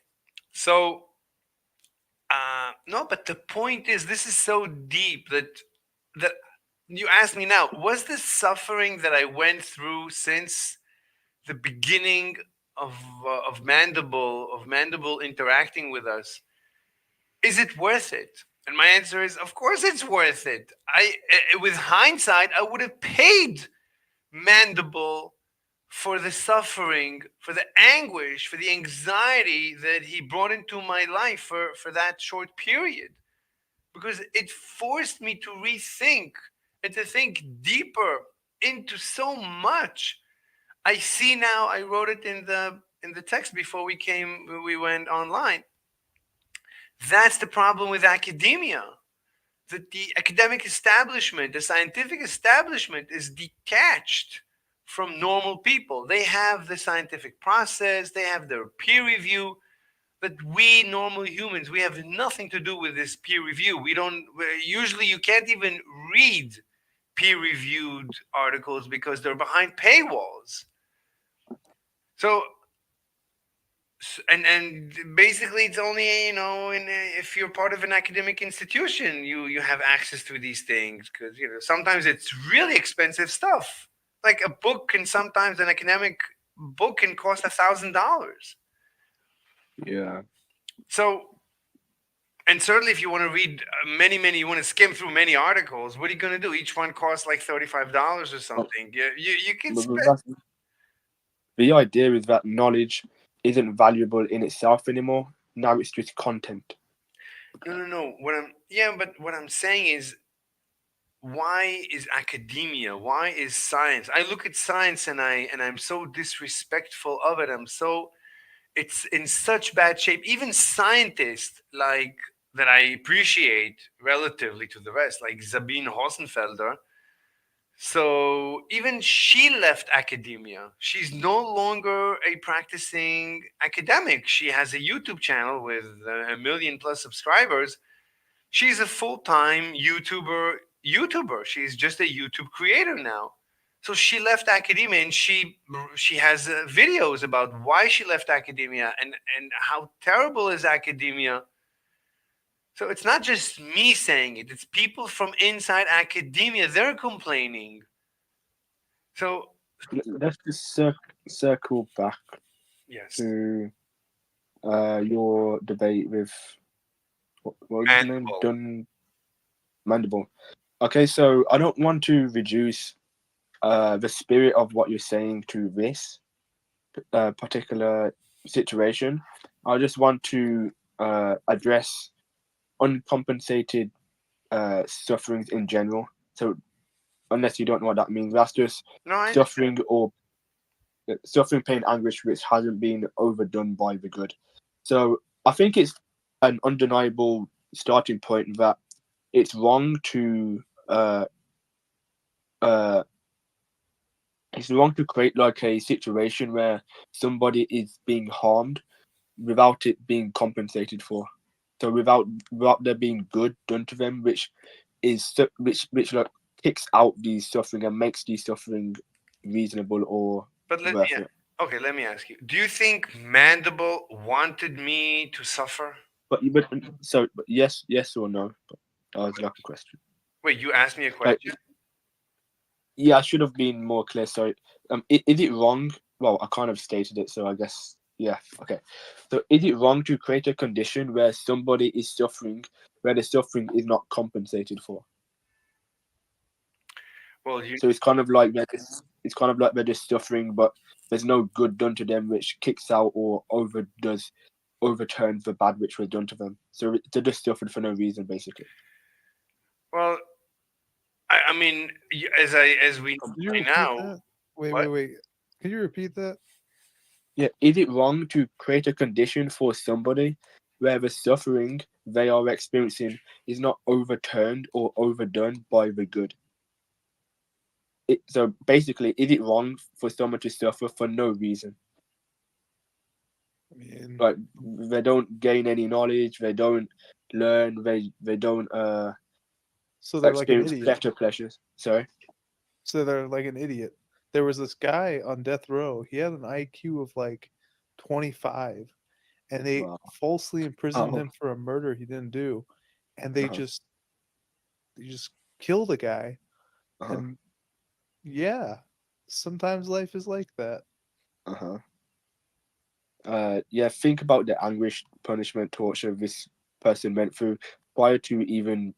Speaker 1: So no, but the point is, this is so deep that you asked me now. Was this suffering that I went through since the beginning of mandible interacting with us, is it worth it? And my answer is, of course it's worth it. With hindsight, I would have paid mandible for the suffering, for the anguish, for the anxiety that he brought into my life for that short period, because it forced me to rethink and to think deeper into so much. I see now. I wrote it in the text before we went online. That's the problem with academia. That the academic establishment, the scientific establishment, is detached from normal people. They have the scientific process, they have their peer review, but we normal humans, we have nothing to do with this peer review. We don't usually you can't even read peer reviewed articles because they're behind paywalls. So and basically it's only, if you're part of an academic institution, you have access to these things, because sometimes it's really expensive stuff. Like a book can sometimes an academic book can cost $1,000.
Speaker 2: yeah.
Speaker 1: So, and certainly if you want to read many, you want to skim through many articles, what are you going to do? Each one costs like $35 or
Speaker 2: But,
Speaker 1: something. You can
Speaker 2: but
Speaker 1: spend.
Speaker 2: the idea is that knowledge isn't valuable in itself anymore. Now it's just content.
Speaker 1: No. What I'm saying is, why is academia, why is science, I look at science and I'm so disrespectful of it. It's in such bad shape. Even scientists like that I appreciate relatively to the rest, like Sabine Hossenfelder. So even she left academia. She's no longer a practicing academic. She has a YouTube channel with a million plus subscribers. She's a full-time YouTuber. She's just a YouTube creator now. So she left academia, and she has videos about why she left academia and how terrible is academia. So it's not just me saying it, it's people from inside academia, they're complaining. So
Speaker 2: Let's just circle back
Speaker 1: yes.
Speaker 2: to your debate with what was his name?
Speaker 1: Mandible.
Speaker 2: Mandible. Okay, so I don't want to reduce the spirit of what you're saying to this particular situation. I just want to address uncompensated sufferings in general. So, unless you don't know what that means, that's just
Speaker 1: No, I
Speaker 2: suffering
Speaker 1: understand.
Speaker 2: or suffering, pain, anguish, which hasn't been overdone by the good. So, I think it's an undeniable starting point that it's wrong to uh, uh, it's wrong to create like a situation where somebody is being harmed without it being compensated for. So without there being good done to them, which like kicks out the suffering and makes the suffering reasonable or
Speaker 1: But
Speaker 2: worth it.
Speaker 1: okay, let me ask you. Do you think Mandible wanted me to suffer?
Speaker 2: But yes or no? But that was like a question.
Speaker 1: Wait, you asked me a
Speaker 2: Like
Speaker 1: question?
Speaker 2: yeah, I should have been more clear. So is it wrong? Well, I kind of stated it, so I guess yeah. Okay. So is it wrong to create a condition where somebody is suffering, where the suffering is not compensated for?
Speaker 1: Well, you
Speaker 2: So it's kind of like they're just suffering, but there's no good done to them, which kicks out or overturns the bad which was done to them. So they're just suffering for no reason, basically.
Speaker 1: well, I mean, as we know
Speaker 3: Could you
Speaker 1: by
Speaker 3: repeat
Speaker 1: now,
Speaker 3: that? Wait,
Speaker 1: what?
Speaker 3: wait, wait. Could you repeat that?
Speaker 2: Yeah, is it wrong to create a condition for somebody where the suffering they are experiencing is not overturned or overdone by the good? So basically, is it wrong for someone to suffer for no reason?
Speaker 3: I mean,
Speaker 2: Like they don't gain any knowledge, they don't learn, they don't
Speaker 3: so they're like an
Speaker 2: experience
Speaker 3: idiot.
Speaker 2: better pleasures. Sorry.
Speaker 3: So they're like an idiot. There was this guy on death row. He had an IQ of like 25, and they
Speaker 2: Wow.
Speaker 3: falsely imprisoned
Speaker 2: Oh.
Speaker 3: him for a murder he didn't do, and
Speaker 2: Uh-huh.
Speaker 3: they just killed a guy.
Speaker 2: Uh-huh.
Speaker 3: And yeah, sometimes life is like that.
Speaker 2: Uh-huh. Yeah, think about the anguish, punishment, torture this person went through prior to even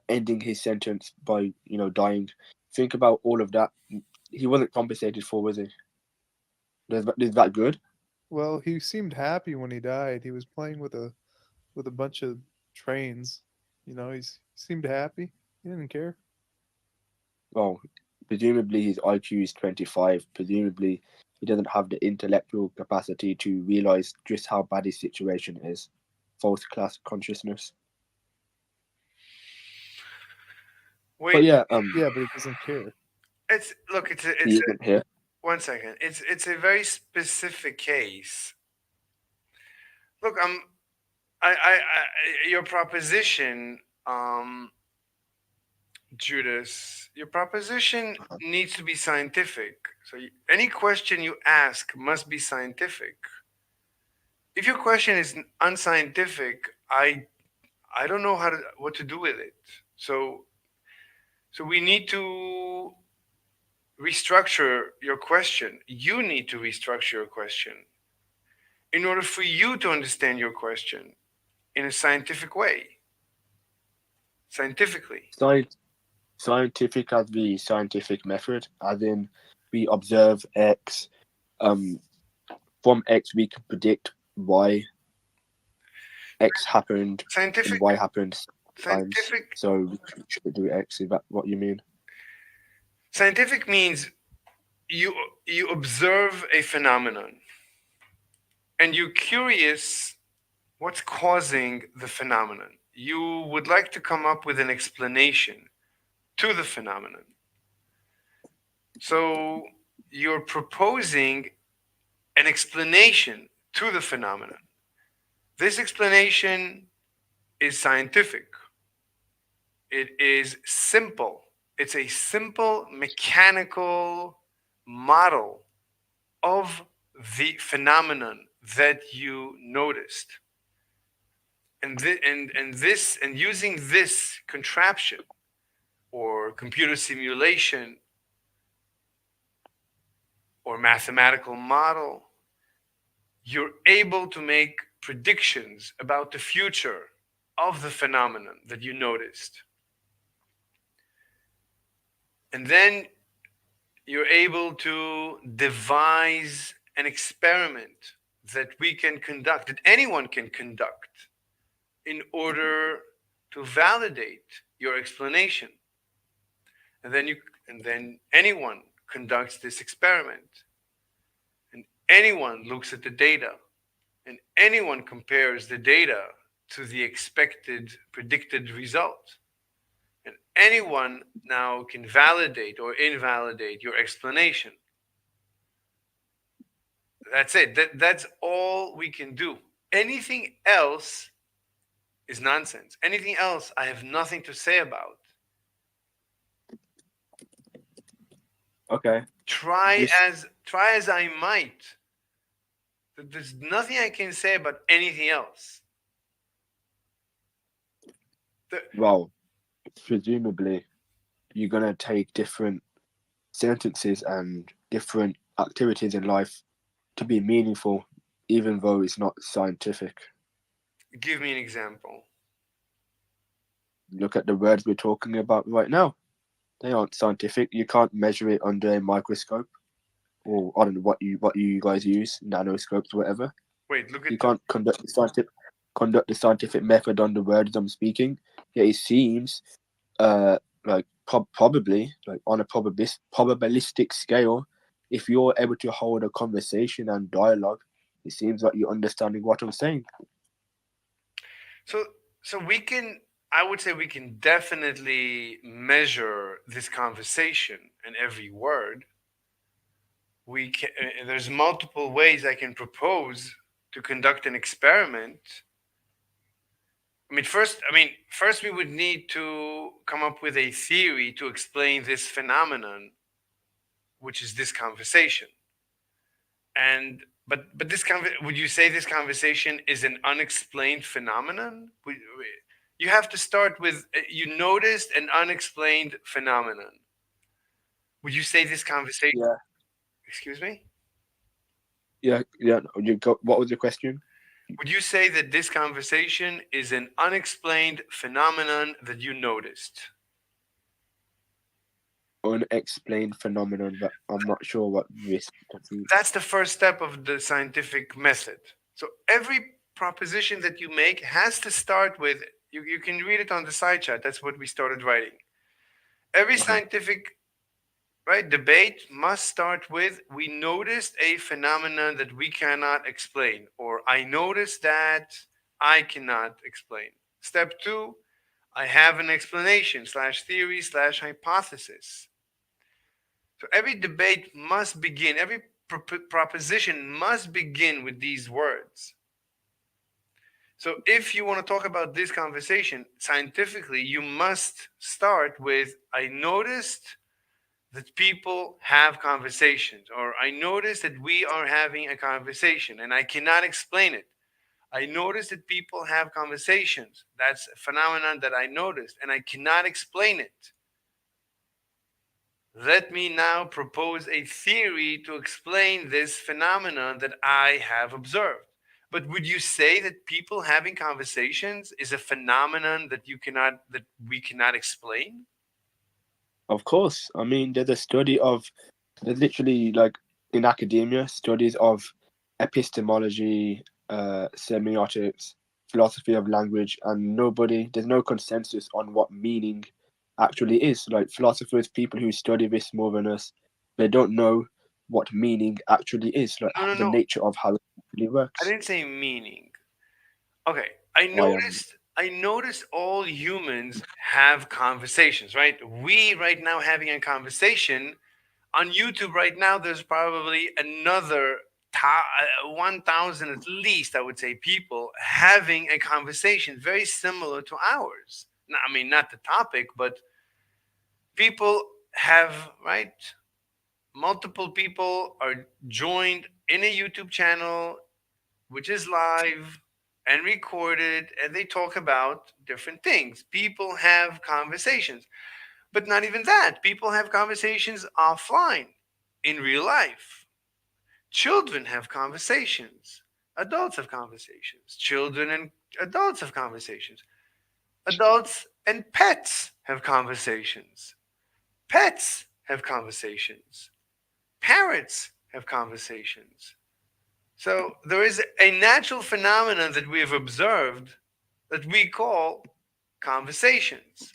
Speaker 2: ending his sentence by, dying. Think about all of that. He wasn't compensated for, was he? Is that good?
Speaker 3: Well, he seemed happy when he died. He was playing with a bunch of trains. He seemed happy. He didn't care.
Speaker 2: Well, presumably his IQ is 25. Presumably he doesn't have the intellectual capacity to realize just how bad his situation is. False class consciousness. But
Speaker 1: Wait,
Speaker 2: yeah,
Speaker 3: Yeah, but he doesn't care.
Speaker 1: it's look, it's
Speaker 2: he isn't here.
Speaker 1: 1 second. It's a very specific case. Look, your proposition, Judas, your proposition needs to be scientific. So any question you ask must be scientific. If your question is unscientific, I don't know what to do with it. So we need to restructure your question. You need to restructure your question in order for you to understand your question in a scientific way, scientifically.
Speaker 2: Scientific as the scientific method, as in we observe X. From X we can predict why X happened and
Speaker 1: Scientific,
Speaker 2: Y happened times.
Speaker 1: scientific,
Speaker 2: So we should do X. Is that what you mean?
Speaker 1: scientific means you observe a phenomenon and you're curious what's causing the phenomenon. You would like to come up with an explanation to the phenomenon. So you're proposing an explanation to the phenomenon. This explanation is scientific. It is simple. It's a simple mechanical model of the phenomenon that you noticed. And using this contraption or computer simulation or mathematical model, you're able to make predictions about the future of the phenomenon that you noticed. And then you're able to devise an experiment that we can conduct, that anyone can conduct, in order to validate your explanation. And then anyone conducts this experiment, and anyone looks at the data, and anyone compares the data to the expected predicted result. And anyone now can validate or invalidate your explanation. That's it. That's all we can do. Anything else is nonsense. Anything else I have nothing to say about.
Speaker 2: Okay.
Speaker 1: Try
Speaker 2: This
Speaker 1: as I might. There's nothing I can say about anything else.
Speaker 2: well, presumably you're gonna take different sentences and different activities in life to be meaningful, even though it's not scientific.
Speaker 1: Give me an example.
Speaker 2: Look at the words we're talking about right now. They aren't scientific. You can't measure it under a microscope, or I don't know what you guys use, nanoscopes, or whatever.
Speaker 1: Wait, look
Speaker 2: You
Speaker 1: at the,
Speaker 2: can't conduct the scientific method on the words I'm speaking. Yet it seems like probably like on a probabilistic scale, if you're able to hold a conversation and dialogue, it seems like you're understanding what I'm saying.
Speaker 1: So so we can, I would say we can definitely measure this conversation and every word. We can, there's multiple ways I can propose to conduct an experiment. First we would need to come up with a theory to explain this phenomenon, which is this conversation. And but would you say this conversation is an unexplained phenomenon? You have to start with you noticed an unexplained phenomenon. Would you say this conversation?
Speaker 2: Yeah,
Speaker 1: Excuse me.
Speaker 2: yeah. You got what was the question?
Speaker 1: Would you say that this conversation is an unexplained phenomenon that you noticed?
Speaker 2: Unexplained phenomenon, but I'm not sure what this means.
Speaker 1: That's the first step of the scientific method. So every proposition that you make has to start with, you can read it on the side chat. That's what we started writing. Every
Speaker 2: Uh-huh.
Speaker 1: scientific, right, debate must start with, we noticed a phenomenon that we cannot explain, or I noticed that I cannot explain. Step two, I have an explanation slash theory slash hypothesis. So every debate must begin, every proposition must begin with these words. So if you want to talk about this conversation scientifically, you must start with, I noticed that people have conversations, or I noticed that we are having a conversation and I cannot explain it. I noticed that people have conversations. That's a phenomenon that I noticed and I cannot explain it. Let me now propose a theory to explain this phenomenon that I have observed. But would you say that people having conversations is a phenomenon that we cannot explain?
Speaker 2: Of course, I mean there's literally like in academia studies of epistemology, semiotics, philosophy of language, and there's no consensus on what meaning actually is. Like philosophers, people who study this more than us, they don't know what meaning actually is, like
Speaker 1: No, no,
Speaker 2: the
Speaker 1: no.
Speaker 2: nature of how it actually
Speaker 1: I
Speaker 2: works.
Speaker 1: didn't say meaning. Okay,
Speaker 2: I am.
Speaker 1: I noticed all humans have conversations, right? We right now having a conversation on YouTube right now. There's probably another 1,000 at least, I would say, people having a conversation very similar to ours. Not the topic, but people have, right? Multiple people are joined in a YouTube channel which is live and recorded, and they talk about different things. People have conversations, but not even that. People have conversations offline in real life. Children have conversations. Adults have conversations. Children and adults have conversations. Adults and pets have conversations. Pets have conversations. Parrots have conversations. So there is a natural phenomenon that we have observed that we call conversations,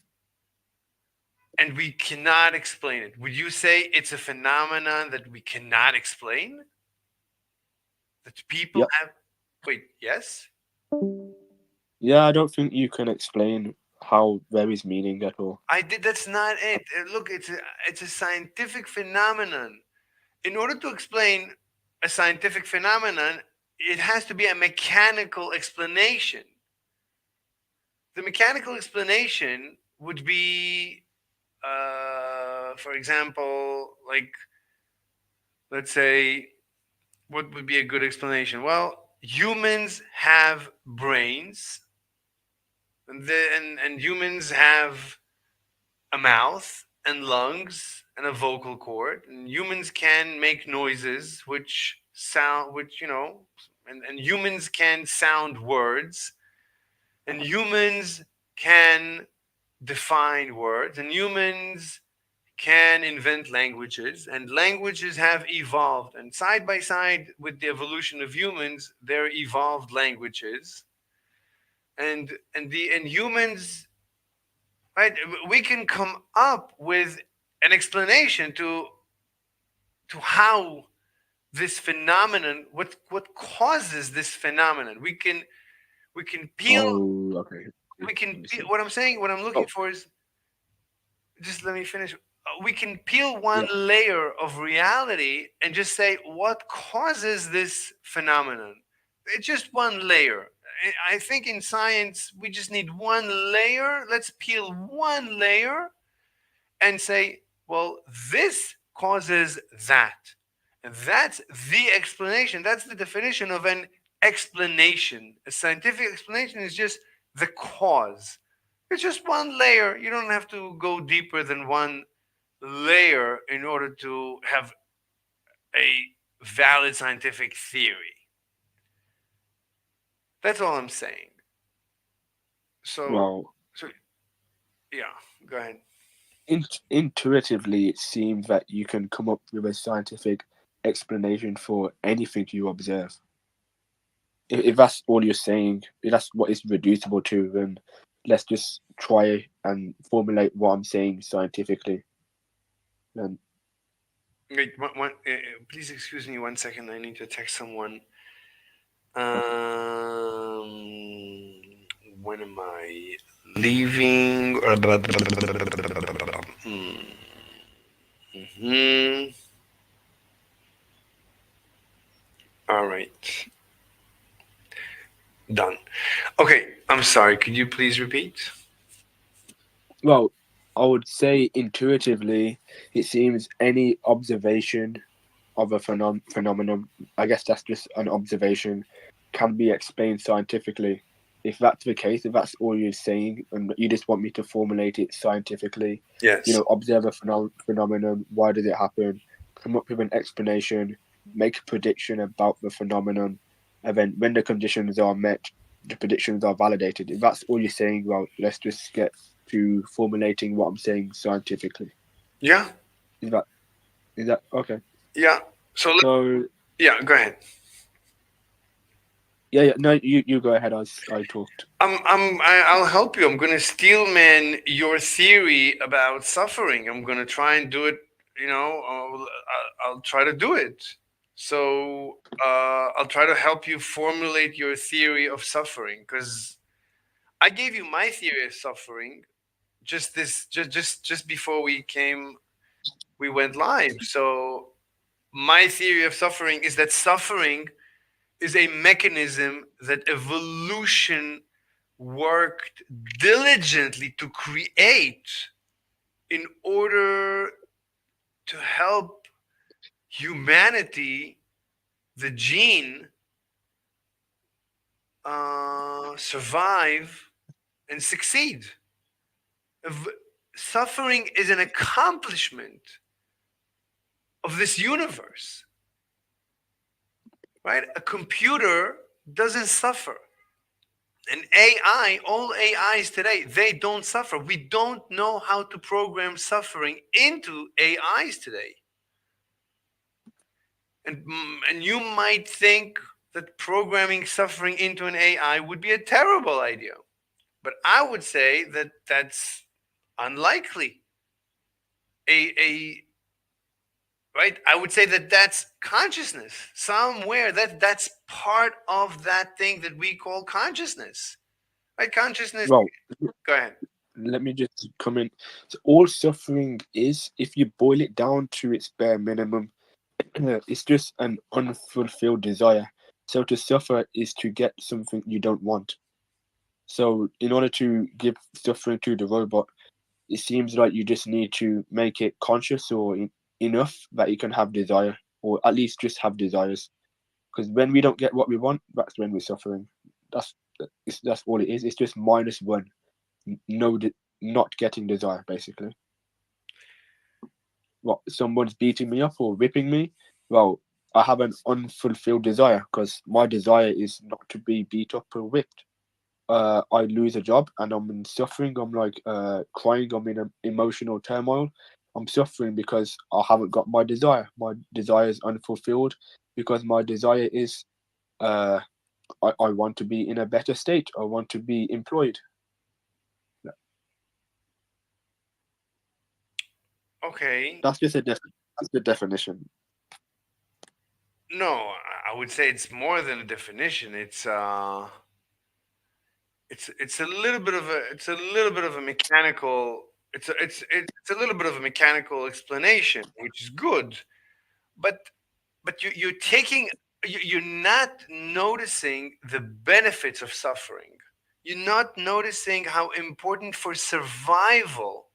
Speaker 1: and we cannot explain it. Would you say it's a phenomenon that we cannot explain? That people
Speaker 2: Yep.
Speaker 1: have. Wait, yes?
Speaker 2: Yeah, I don't think you can explain how there is meaning at all.
Speaker 1: I did. That's not it. Look, it's a scientific phenomenon. In order to explain a scientific phenomenon, it has to be a mechanical explanation. The mechanical explanation would be, for example, like, let's say, what would be a good explanation? Well, humans have brains, and humans have a mouth and lungs and a vocal cord, and humans can make noises which and humans can sound words, and humans can define words, and humans can invent languages, and languages have evolved, and side by side with the evolution of humans there evolved languages, and humans right? We can come up with an explanation to how this phenomenon, what causes this phenomenon. We can peel
Speaker 2: Oh, okay.
Speaker 1: we can peel,
Speaker 2: Understood.
Speaker 1: what I'm saying, what I'm looking
Speaker 2: Oh,
Speaker 1: for is, just let me finish. We can peel one
Speaker 2: yeah.
Speaker 1: layer of reality and just say what causes this phenomenon. It's just one layer. I think in science we just need one layer. Let's peel one layer and say, well, this causes that. And that's the explanation. That's the definition of an explanation. A scientific explanation is just the cause. It's just one layer. You don't have to go deeper than one layer in order to have a valid scientific theory. That's all I'm saying. So,
Speaker 2: Well,
Speaker 1: so yeah, go ahead.
Speaker 2: intuitively, it seems that you can come up with a scientific explanation for anything you observe. If that's all you're saying, if that's what it's reducible to, then let's just try and formulate what I'm saying scientifically. And
Speaker 1: Wait, please excuse me 1 second. I need to text someone.
Speaker 2: okay.
Speaker 1: When am I leaving? Hmm. All right. Done. Okay. I'm sorry. Could you please repeat?
Speaker 2: Well, I would say intuitively, it seems any observation of a phenomenon, I guess that's just an observation, can be explained scientifically. If that's the case, if that's all you're saying, and you just want me to formulate it scientifically,
Speaker 1: Yes.
Speaker 2: observe a phenomenon, why did it happen, come up with an explanation, make a prediction about the phenomenon, and then when the conditions are met, the predictions are validated. If that's all you're saying, well, let's just get to formulating what I'm saying scientifically.
Speaker 1: Yeah.
Speaker 2: Is that okay?
Speaker 1: Yeah. So
Speaker 2: So
Speaker 1: yeah. Go ahead.
Speaker 2: yeah. No, you go ahead. I talked.
Speaker 1: I'll help you. I'm going to steelman your theory about suffering. I'm going to try and do it. I'll try to do it. So I'll try to help you formulate your theory of suffering, because I gave you my theory of suffering just before we went live. So my theory of suffering is that suffering is a mechanism that evolution worked diligently to create in order to help humanity, the gene, survive and succeed. Suffering is an accomplishment of this universe, right? A computer doesn't suffer. And AI, all AIs today, they don't suffer. We don't know how to program suffering into AIs today. And you might think that programming suffering into an AI would be a terrible idea. But I would say that that's unlikely. A right? I would say that that's consciousness. Somewhere that's part of that thing that we call consciousness. Right? Consciousness.
Speaker 2: Well,
Speaker 1: Go ahead.
Speaker 2: let me just come in. So all suffering is, if you boil it down to its bare minimum, it's just an unfulfilled desire. So to suffer is to get something you don't want. So in order to give suffering to the robot, it seems like you just need to make it conscious or enough that it can have desire, or at least just have desires. Because when we don't get what we want, that's when we're suffering. That's that's all it is. It's just -1. No, not getting desire basically. What, someone's beating me up or whipping me? Well, I have an unfulfilled desire because my desire is not to be beat up or whipped. I lose a job and I'm in suffering. I'm like crying. I'm in an emotional turmoil. I'm suffering because I haven't got my desire. My desire is unfulfilled because my desire is uh, I want to be in a better state. I want to be employed.
Speaker 1: Okay.
Speaker 2: That's the definition.
Speaker 1: No, I would say it's more than a definition. It's a little bit of a mechanical. It's a little bit of a mechanical explanation, which is good. But you're taking you're not noticing the benefits of suffering. You're not noticing how important for survival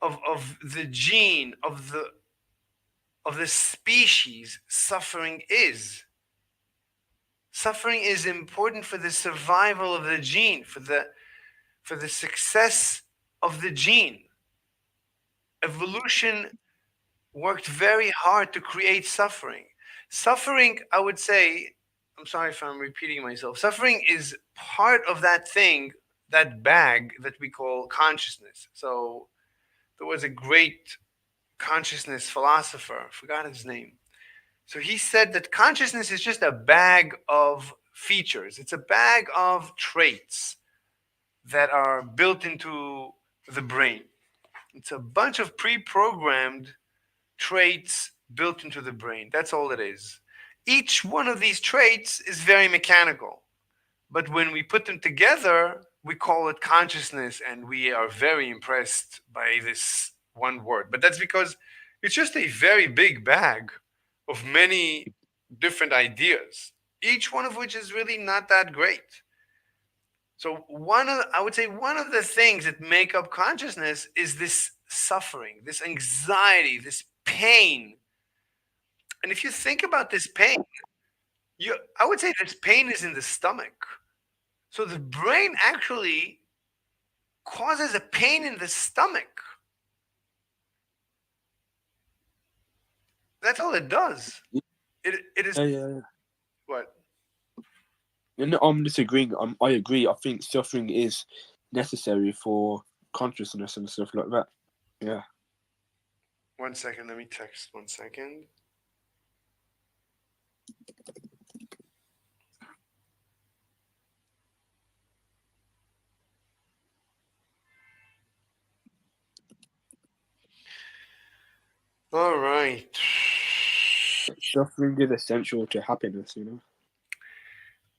Speaker 1: of the gene of the species suffering is. Suffering is important for the survival of the gene, for the success of the gene. Evolution worked very hard to create suffering. Suffering, I would say, I'm sorry if I'm repeating myself, suffering is part of that thing, that bag that we call consciousness. So there was a great consciousness philosopher, I forgot his name. So he said that consciousness is just a bag of features, it's a bag of traits that are built into the brain. It's a bunch of pre programmed traits built into the brain. That's all it is. Each one of these traits is very mechanical, but when we put them together, we call it consciousness, and we are very impressed by this one word. But that's because it's just a very big bag of many different ideas, each one of which is really not that great. So I would say one of the things that make up consciousness is this suffering, this anxiety, this pain. And if you think about this pain, I would say this pain is in the stomach. So the brain actually causes a pain in the stomach. That's all it does. It is
Speaker 2: Yeah.
Speaker 1: what?
Speaker 2: No, I'm disagreeing. I agree. I think suffering is necessary for consciousness and stuff like that. Yeah.
Speaker 1: 1 second, let me text 1 second. All right.
Speaker 2: Suffering is essential to happiness, you know?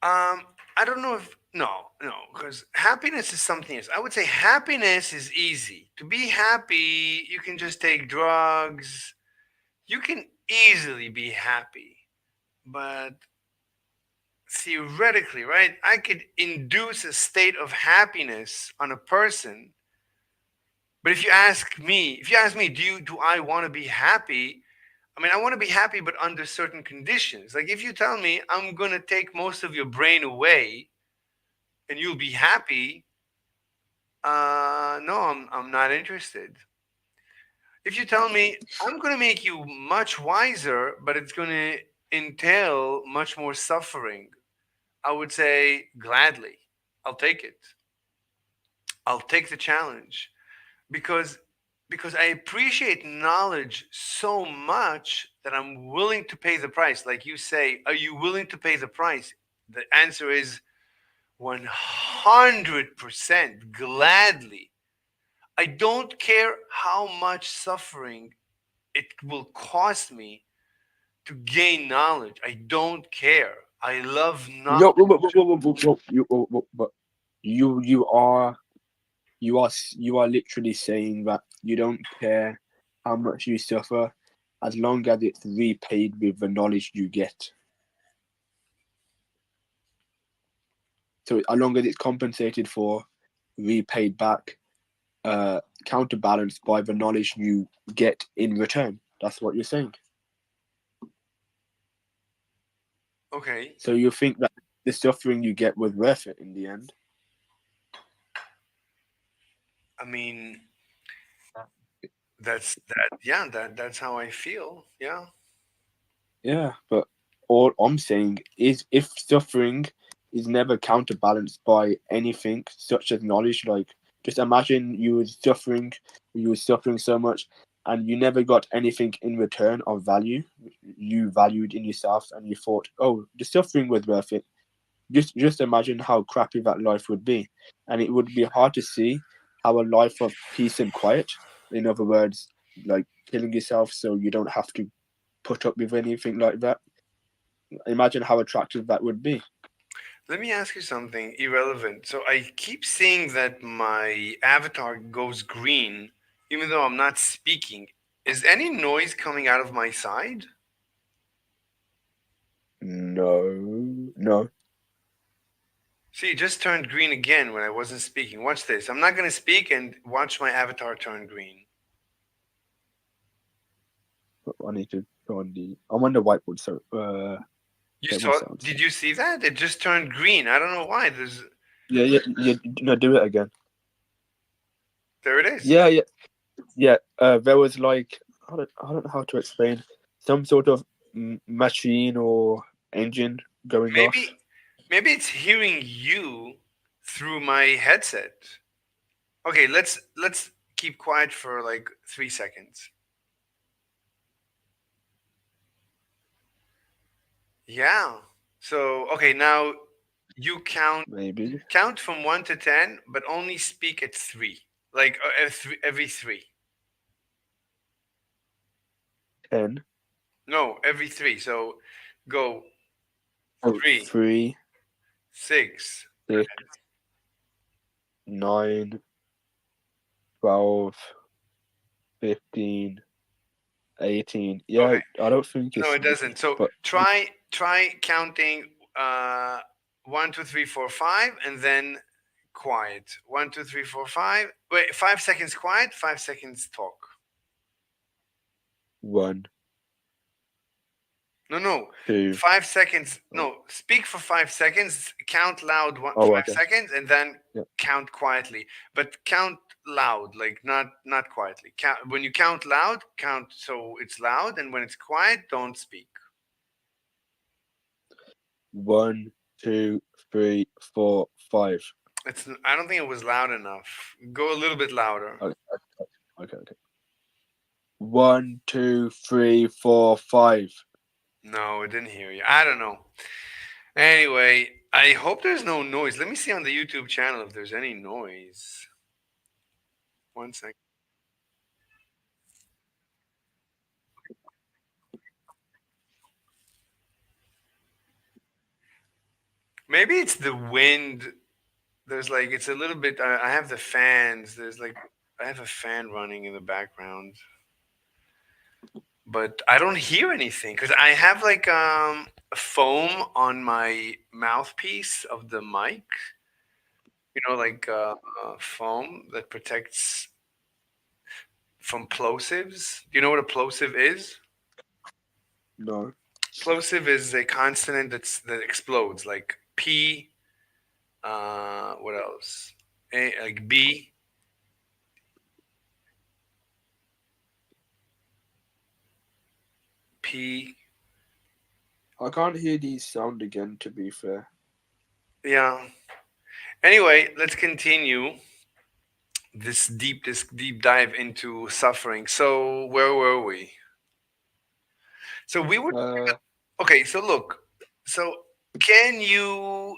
Speaker 1: I don't know if no, because happiness is something else. I would say happiness is easy. To be happy, you can just take drugs. You can easily be happy. But theoretically, right, I could induce a state of happiness on a person. But if you ask me, do I want to be happy? I mean, I want to be happy, but under certain conditions. Like if you tell me I'm gonna take most of your brain away and you'll be happy, no, I'm not interested. If you tell me I'm gonna make you much wiser, but it's gonna entail much more suffering, I would say gladly, I'll take it. I'll take the challenge because I appreciate knowledge so much that I'm willing to pay the price. Like you say, are you willing to pay the price? The answer is 100% gladly. I don't care how much suffering it will cost me to gain knowledge. I don't care. I love
Speaker 2: Yo,
Speaker 1: knowledge.
Speaker 2: but you are literally saying that you don't care how much you suffer as long as it's repaid with the knowledge you get. So as long as it's compensated for, repaid back, counterbalanced by the knowledge you get in return. That's what you're saying.
Speaker 1: Okay.
Speaker 2: So you think that the suffering you get was worth it in the end?
Speaker 1: I mean, that's how I feel. Yeah.
Speaker 2: Yeah, but all I'm saying is if suffering is never counterbalanced by anything such as knowledge, like just imagine you were suffering so much and you never got anything in return of value you valued in yourself and you thought, oh, the suffering was worth it. Just imagine how crappy that life would be. And it would be hard to see how a life of peace and quiet In other words, like killing yourself so you don't have to put up with anything like that. Imagine how attractive that would be.
Speaker 1: Let me ask you something irrelevant. So I keep seeing that my avatar goes green, even though I'm not speaking. Is any noise coming out of my side?
Speaker 2: No, no.
Speaker 1: See, it just turned green again when I wasn't speaking. Watch this. I'm not going to speak and watch my avatar turn green.
Speaker 2: I need to go on the. I'm on the whiteboard, so
Speaker 1: You
Speaker 2: get my
Speaker 1: saw?
Speaker 2: sounds.
Speaker 1: Did you see that? It just turned green. I don't know why.
Speaker 2: Yeah, yeah, yeah. No, do it again.
Speaker 1: There it is.
Speaker 2: Yeah, yeah, yeah. There was like I don't know how to explain some sort of machine or engine going off.
Speaker 1: Maybe maybe it's hearing you through my headset. Okay, let's keep quiet for like 3 seconds. Yeah. So okay, now you
Speaker 2: Maybe
Speaker 1: count from 1 to 10, but only speak at three. Like every three.
Speaker 2: 10,
Speaker 1: No, every three. So go
Speaker 2: oh,
Speaker 1: three,
Speaker 2: 3,
Speaker 1: six.
Speaker 2: 6, 9, 12, 15, 18. Yeah,
Speaker 1: Okay.
Speaker 2: I don't think
Speaker 1: No,
Speaker 2: it's
Speaker 1: it doesn't. So
Speaker 2: but
Speaker 1: try counting 1, 2, 3, 4, 5, and then quiet. 1, 2, 3, 4, 5. Wait, 5 seconds quiet, 5 seconds talk.
Speaker 2: 1,
Speaker 1: No, no.
Speaker 2: 2.
Speaker 1: 5 seconds.
Speaker 2: Oh,
Speaker 1: No, speak for 5 seconds. Count loud
Speaker 2: oh,
Speaker 1: five
Speaker 2: okay.
Speaker 1: seconds, and then
Speaker 2: Yeah.
Speaker 1: count quietly. But count loud, like not quietly. Count when you count loud. Count so it's loud, and when it's quiet, don't speak.
Speaker 2: 1, 2, 3, 4, 5.
Speaker 1: It's. I don't think it was loud enough. Go a little bit louder.
Speaker 2: Okay, okay, okay. 1, 2, 3, 4, 5.
Speaker 1: No, it didn't hear you. I don't know. Anyway, I hope there's no noise. Let me see on the YouTube channel if there's any noise. 1 second. Maybe it's the wind. There's like it's a little bit. I have the fans. There's like I have a fan running in the background, but I don't hear anything because I have like a foam on my mouthpiece of the mic. Like foam that protects from plosives. Do you know what a plosive is?
Speaker 2: No.
Speaker 1: Plosive is a consonant that explodes, like P. What else? Like B. P.
Speaker 2: I can't hear these sound again, to be fair.
Speaker 1: Yeah. Anyway, let's continue this deep dive into suffering. So where were we? So we were
Speaker 2: Uh,
Speaker 1: okay. So look. So can you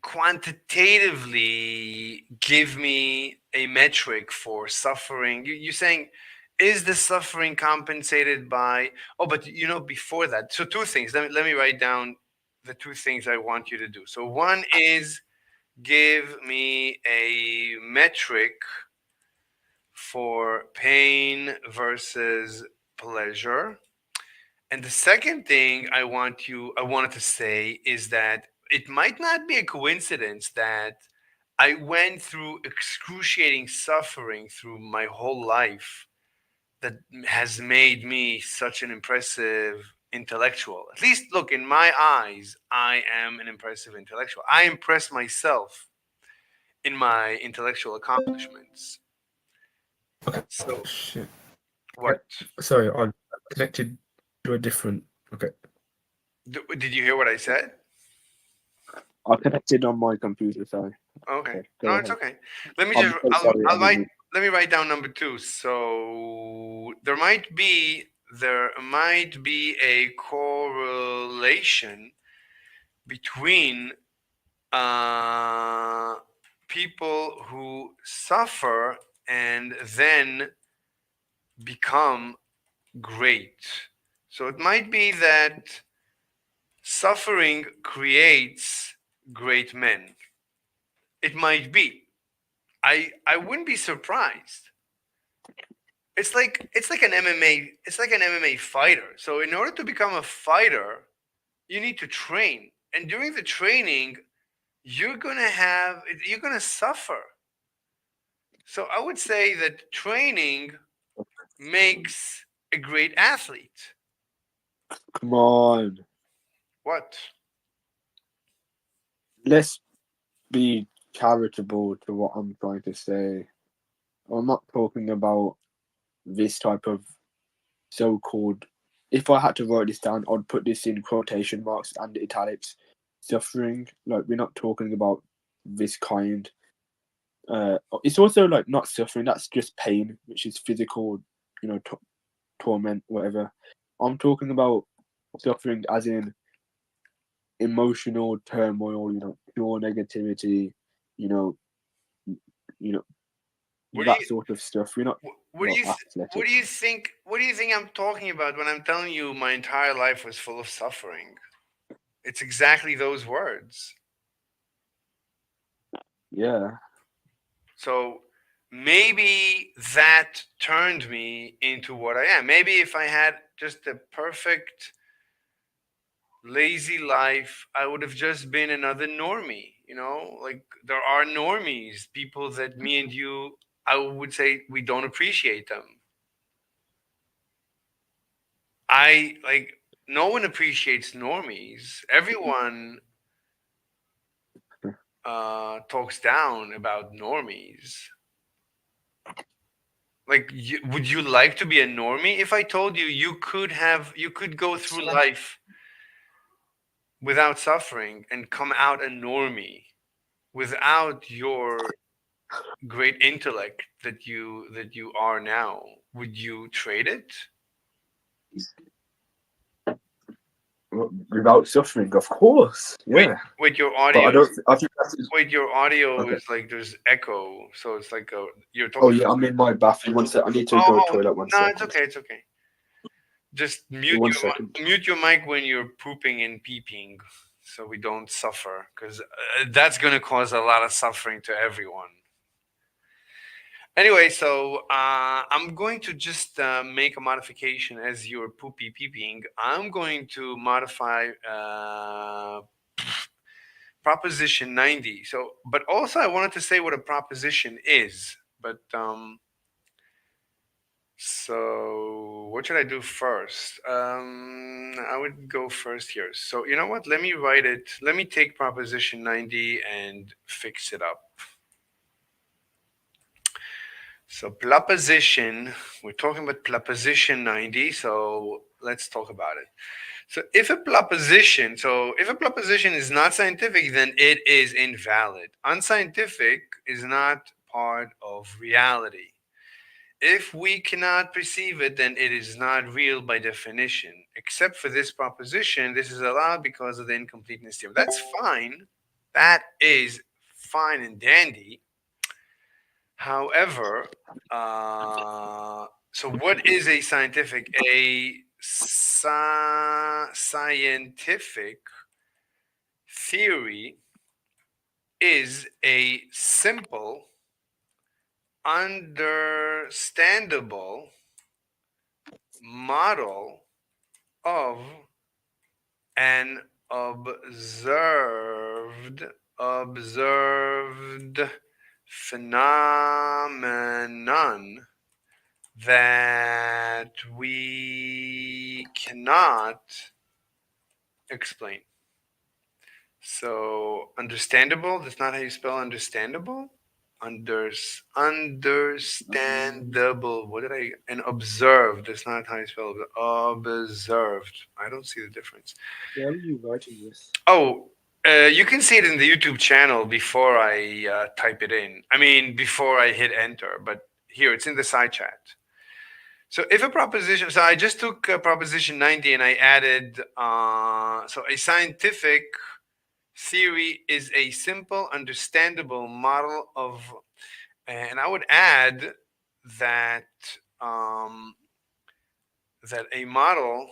Speaker 1: quantitatively give me a metric for suffering? You're saying, is the suffering compensated by? Oh, but before that, so two things. Let me write down the two things I want you to do. So one is give me a metric for pain versus pleasure. And the second thing I wanted to say is that it might not be a coincidence that I went through excruciating suffering through my whole life that has made me such an impressive intellectual. At least look, in my eyes, I am an impressive intellectual. I impress myself in my intellectual accomplishments. So
Speaker 2: shit.
Speaker 1: what?
Speaker 2: Sorry, I'm connected to a different. Okay.
Speaker 1: Did you hear what I said?
Speaker 2: I connected on my computer, sorry.
Speaker 1: Okay.
Speaker 2: Okay, go
Speaker 1: No, it's
Speaker 2: ahead.
Speaker 1: okay. Let me
Speaker 2: I'm
Speaker 1: just
Speaker 2: so sorry.
Speaker 1: I'll write let me write down number two. So there might be a correlation between uh, people who suffer and then become great. So it might be that suffering creates great men. It might be. I wouldn't be surprised. It's like an MMA. It's like an MMA fighter. So in order to become a fighter, you need to train, and during the training, you're gonna suffer. So I would say that training makes a great athlete.
Speaker 2: Come on,
Speaker 1: What?
Speaker 2: let's be charitable to what I'm trying to say. I'm not talking about this type of so-called. If I had to write this down, I'd put this in quotation marks and italics. Suffering, like we're not talking about this kind. It's also like not suffering. That's just pain, which is physical, torment, whatever. I'm talking about suffering as in emotional turmoil. Pure negativity. You know, you know
Speaker 1: What do
Speaker 2: that
Speaker 1: you
Speaker 2: sort of stuff. We're not
Speaker 1: what do you what do
Speaker 2: athletic.
Speaker 1: you think what do you think I'm talking about when I'm telling you my entire life was full of suffering? It's exactly those words.
Speaker 2: Yeah.
Speaker 1: So maybe that turned me into what I am. Maybe if I had just a perfect lazy life, I would have just been another normie, Like there are normies, people that me and you, I would say we don't appreciate them. I like no one appreciates normies. Everyone talks down about normies. Like, would you like to be a normie? If I told you you could go through life without suffering and come out a normie without your great intellect that you are now, would you trade it?
Speaker 2: Without suffering, of course.
Speaker 1: Wait,
Speaker 2: Yeah.
Speaker 1: wait, your
Speaker 2: But I
Speaker 1: audio
Speaker 2: don't. I think that's
Speaker 1: wait, your audio
Speaker 2: okay.
Speaker 1: is like there's echo, so it's like you're
Speaker 2: Oh
Speaker 1: talking.
Speaker 2: yeah, I'm in my bathroom. One sec. I need to
Speaker 1: Oh,
Speaker 2: go to
Speaker 1: oh,
Speaker 2: toilet. One
Speaker 1: no, it's
Speaker 2: second.
Speaker 1: okay, it's okay. Just
Speaker 2: One second.
Speaker 1: mute your mic when you're pooping and peeping, so we don't suffer, because that's gonna cause a lot of suffering to everyone. Anyway, so I'm going to just make a modification as you're poopy peeping. I'm going to modify proposition 90. So, but also I wanted to say what a proposition is. But so what should I do first? I would go first here. So you know what? Let me write it. Let me take proposition 90 and fix it up. So preposition, we're talking about preposition 90, so let's talk about it. So if a preposition is not scientific, then it is invalid. Unscientific is not part of reality. If we cannot perceive it, then it is not real by definition. Except for this proposition, this is allowed because of the incompleteness theorem. That's fine. That is fine and dandy. However, so what is a scientific? A scientific theory is a simple, understandable model of an observed phenomenon that we cannot explain. So understandable, that's not how you spell understandable. Understandable. What did I and observed. That's not how you spell it. Observed. I don't see the difference.
Speaker 2: Where are you writing this?
Speaker 1: Oh, you can see it in the YouTube channel before I type it in. I mean, before I hit enter. But here, it's in the side chat. So if a proposition, so I just took proposition 90 and I added, so a scientific theory is a simple, understandable model of And I would add that um, that a model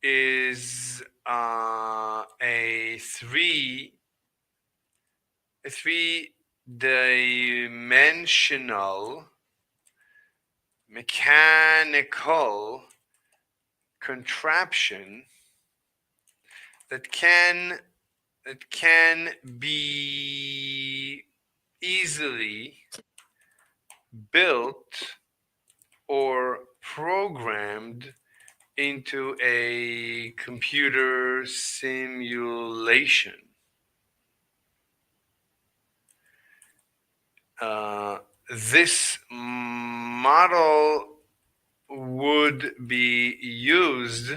Speaker 1: is a three dimensional mechanical contraption that can be easily built or programmed into a computer simulation. Uh, this model would be used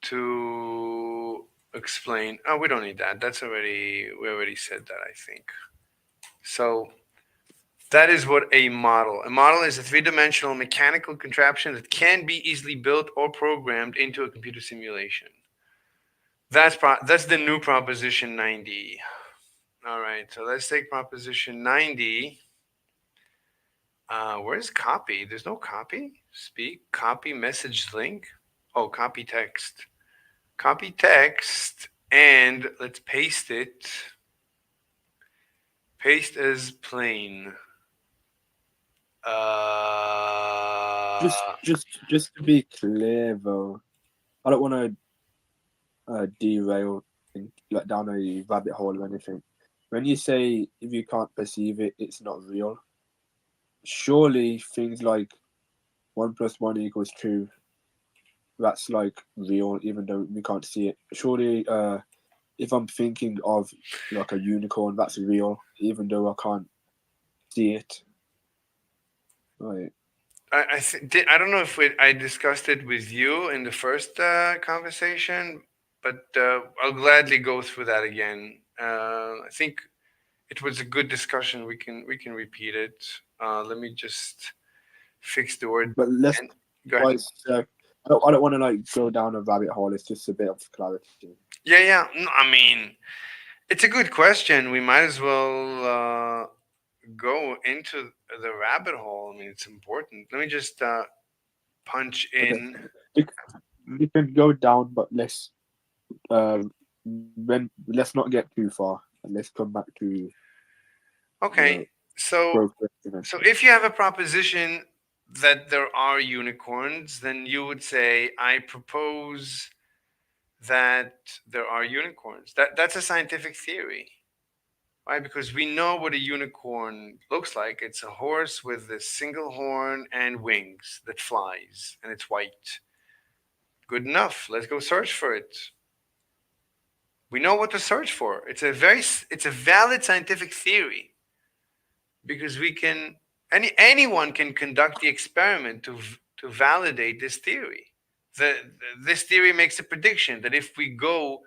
Speaker 1: to explain. Oh, we don't need that. We already said that, I think. So that is what a model. A model is a three-dimensional mechanical contraption that can be easily built or programmed into a computer simulation. That's the new proposition 90. All right, so let's take proposition 90. Where's copy? There's no copy. Speak, copy, message link. Oh, copy text. Copy text, and let's paste it. Paste as plain.
Speaker 2: Just,
Speaker 1: Uh,
Speaker 2: just to be clear, though, I don't want to derail like down a rabbit hole or anything. When you say if you can't perceive it, it's not real. Surely things like 1 + 1 = 2, that's like real, even though we can't see it. Surely, if I'm thinking of like a unicorn, that's real, even though I can't see it. Right.
Speaker 1: I don't know if I discussed it with you in the first conversation, but I'll gladly go through that again. I think it was a good discussion. We can repeat it. Let me just fix the word.
Speaker 2: But let's
Speaker 1: And go ahead.
Speaker 2: guys. I don't want to like go down a rabbit hole. It's just a bit of clarity.
Speaker 1: Yeah, yeah. No, I mean, it's a good question. We might as well go into the rabbit hole. I mean, it's important. Let me just punch
Speaker 2: Okay,
Speaker 1: in.
Speaker 2: we, we can go down, but uh, let's not get too far, and let's come back to
Speaker 1: Okay,
Speaker 2: the
Speaker 1: so
Speaker 2: growth question.
Speaker 1: if you have a proposition that there are unicorns, then you would say, I propose that there are unicorns. That's a scientific theory, right? Because we know what a unicorn looks like. It's a horse with a single horn and wings that flies, and it's white. Good enough. Let's go search for it. We know what to search for. It's a valid scientific theory because anyone can conduct the experiment to validate this theory. This theory makes a prediction that if we go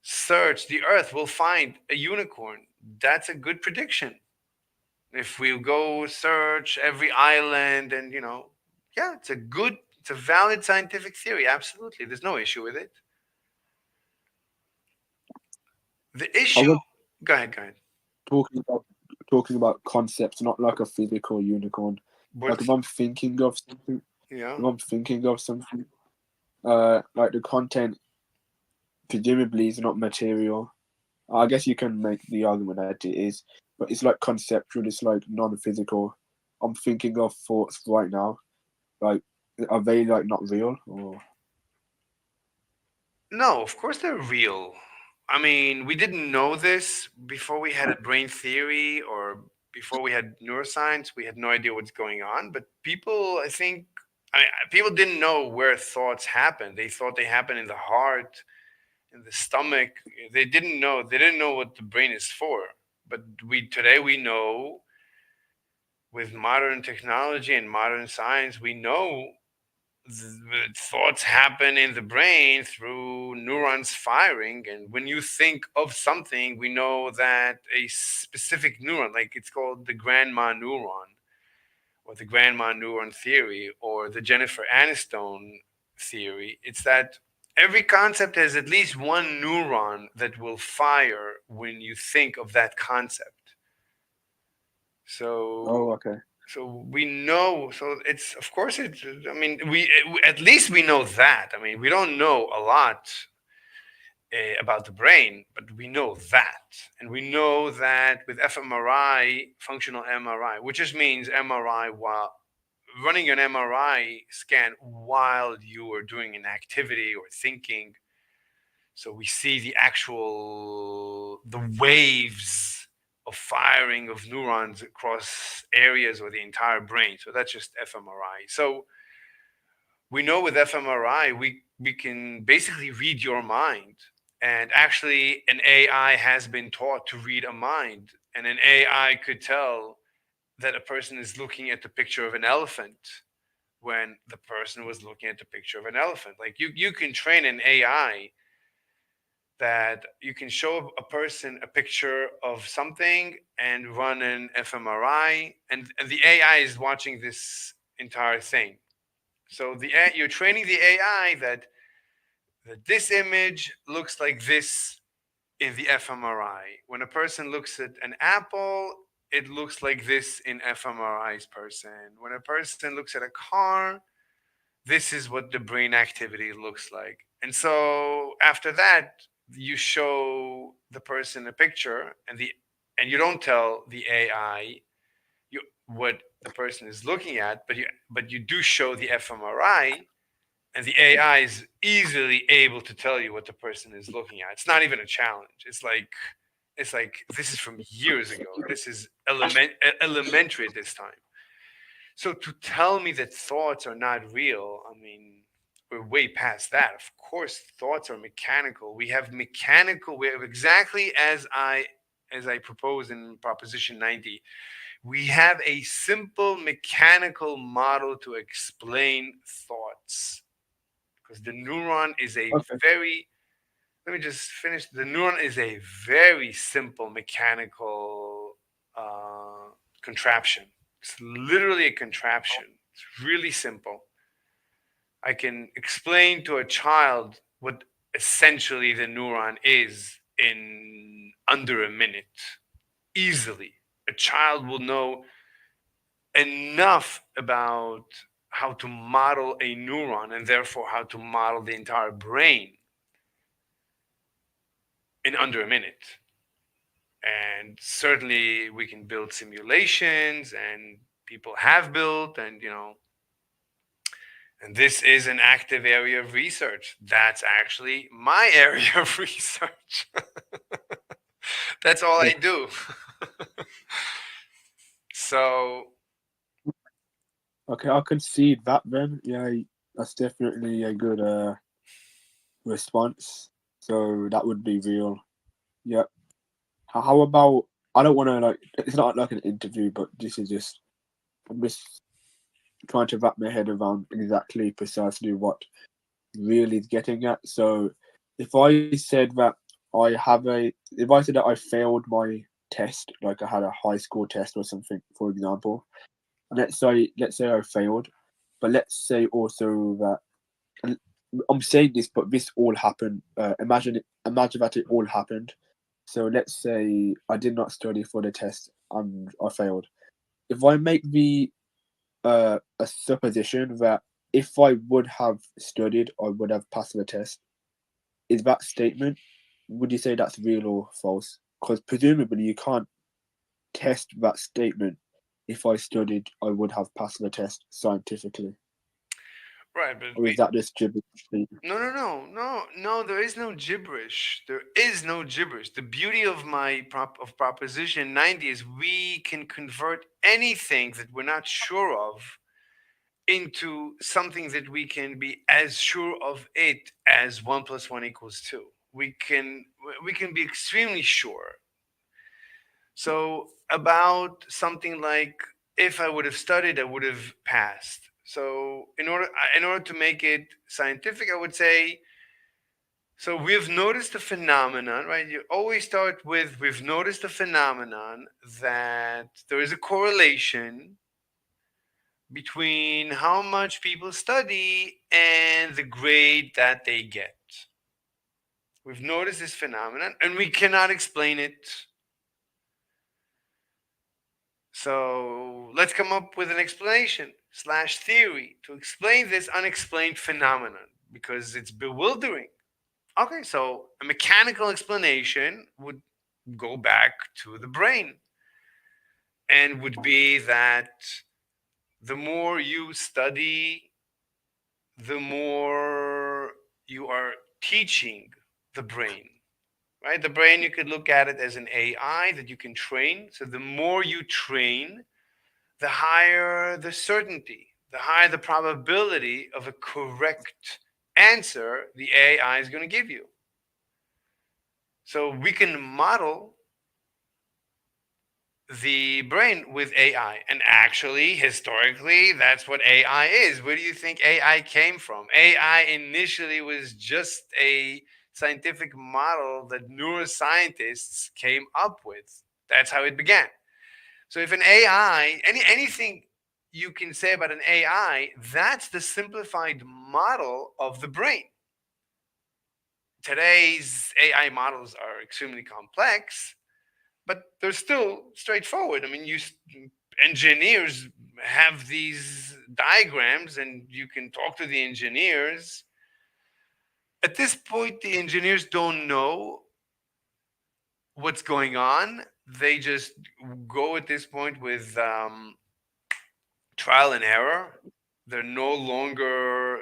Speaker 1: search the earth, we'll find a unicorn. That's a good prediction. If we go search every island, and yeah, it's a valid scientific theory. Absolutely, there's no issue with it. The
Speaker 2: I
Speaker 1: issue.
Speaker 2: was
Speaker 1: Go ahead. Go ahead.
Speaker 2: talking about talking about concepts, not like a physical unicorn. Like
Speaker 1: What's
Speaker 2: if I'm thinking of something,
Speaker 1: yeah?
Speaker 2: like the content presumably is not material. I guess you can make the argument that it is, but it's like conceptual. It's like non-physical. I'm thinking of thoughts right now. Like, are they like not real? Or
Speaker 1: No, of course they're real. I mean, we didn't know this before we had a brain theory or before we had neuroscience. We had no idea what's going on. But people, I mean, people didn't know where thoughts happen. They thought they happen in the heart, in the stomach. They didn't know. They didn't know what the brain is for. But we know with modern technology and modern science, we know thoughts happen in the brain through neurons firing, and when you think of something, we know that a specific neuron, like it's called the grandma neuron or the grandma neuron theory or the Jennifer Aniston theory, it's that every concept has at least one neuron that will fire when you think of that concept. So
Speaker 2: Oh, okay.
Speaker 1: we know. So it's, of course, it, I mean, at least we know that. I mean, we don't know a lot about the brain, but we know that. And we know that with fMRI, functional MRI, which just means MRI while running an MRI scan while you are doing an activity or thinking. So we see the actual the waves of firing of neurons across areas or the entire brain. So that's just fMRI. So we know with fMRI we can basically read your mind. And actually an AI has been taught to read a mind. And an AI could tell that a person is looking at the picture of an elephant when the person was looking at the picture of an elephant. Like you can train an AI that you can show a person a picture of something and run an fMRI, and the AI is watching this entire thing. So you're training the AI that this image looks like this in the fMRI. When a person looks at an apple, it looks like this in fMRI's person. When a person looks at a car, this is what the brain activity looks like. And so after that, you show the person a picture, and you don't tell the AI what the person is looking at, but you do show the fMRI, and the AI is easily able to tell you what the person is looking at. It's not even a challenge. It's like this is from years ago. This is elementary at this time. So to tell me that thoughts are not real, I mean, we're way past that. Of course, thoughts are mechanical. We have exactly as I propose in Proposition 90. We have a simple mechanical model to explain thoughts. Because the neuron is a
Speaker 2: Okay.
Speaker 1: very let me just finish. The neuron is a very simple mechanical contraption. It's literally a contraption. It's really simple. I can explain to a child what essentially the neuron is in under a minute, easily. A child will know enough about how to model a neuron and therefore how to model the entire brain in under a minute. And certainly we can build simulations, and people have built, and this is an active area of research. That's actually my area of research. That's all I
Speaker 2: Yeah.
Speaker 1: do. So
Speaker 2: Okay, I can see that then. Yeah, that's definitely a good response. So that would be real. Yeah. How about, I don't want to like, it's not like an interview, but this is just, I'm just trying to wrap my head around exactly precisely what really is getting at. So if I said that if I said that I failed my test, like I had a high school test or something, for example, and let's say I failed, but let's say also that, and I'm saying this, but this all happened. Imagine that it all happened. So let's say I did not study for the test and I failed. If I make the a supposition that if I would have studied, I would have passed the test, is that statement, would you say that's real or false? Because presumably you can't test that statement. If I studied, I would have passed the test scientifically.
Speaker 1: right, but
Speaker 2: Or is that just gibberish?
Speaker 1: no. There is no gibberish. There is no gibberish. The beauty of Proposition 90 is we can convert anything that we're not sure of into something that we can be as sure of it as 1 + 1 = 2. We can be extremely sure. So about something like, if I would have studied, I would have passed. So in order to make it scientific, I would say, so we've noticed a phenomenon, right? You always start with, we've noticed a phenomenon that there is a correlation between how much people study and the grade that they get. We've noticed this phenomenon and we cannot explain it. So let's come up with an explanation slash theory to explain this unexplained phenomenon because it's bewildering. Okay, so a mechanical explanation would go back to the brain and would be that the more you study, the more you are teaching the brain, right? The brain, you could look at it as an AI that you can train. So the more you train, the higher the certainty, the higher the probability of a correct answer the AI is going to give you. So we can model the brain with AI. And actually, historically, that's what AI is. Where do you think AI came from? AI initially was just a scientific model that neuroscientists came up with. That's how it began. So if an AI, anything you can say about an AI, that's the simplified model of the brain. Today's AI models are extremely complex, but they're still straightforward. I mean, engineers have these diagrams, and you can talk to the engineers. At this point, the engineers don't know what's going on. They just go at this point with trial and error. They're no longer,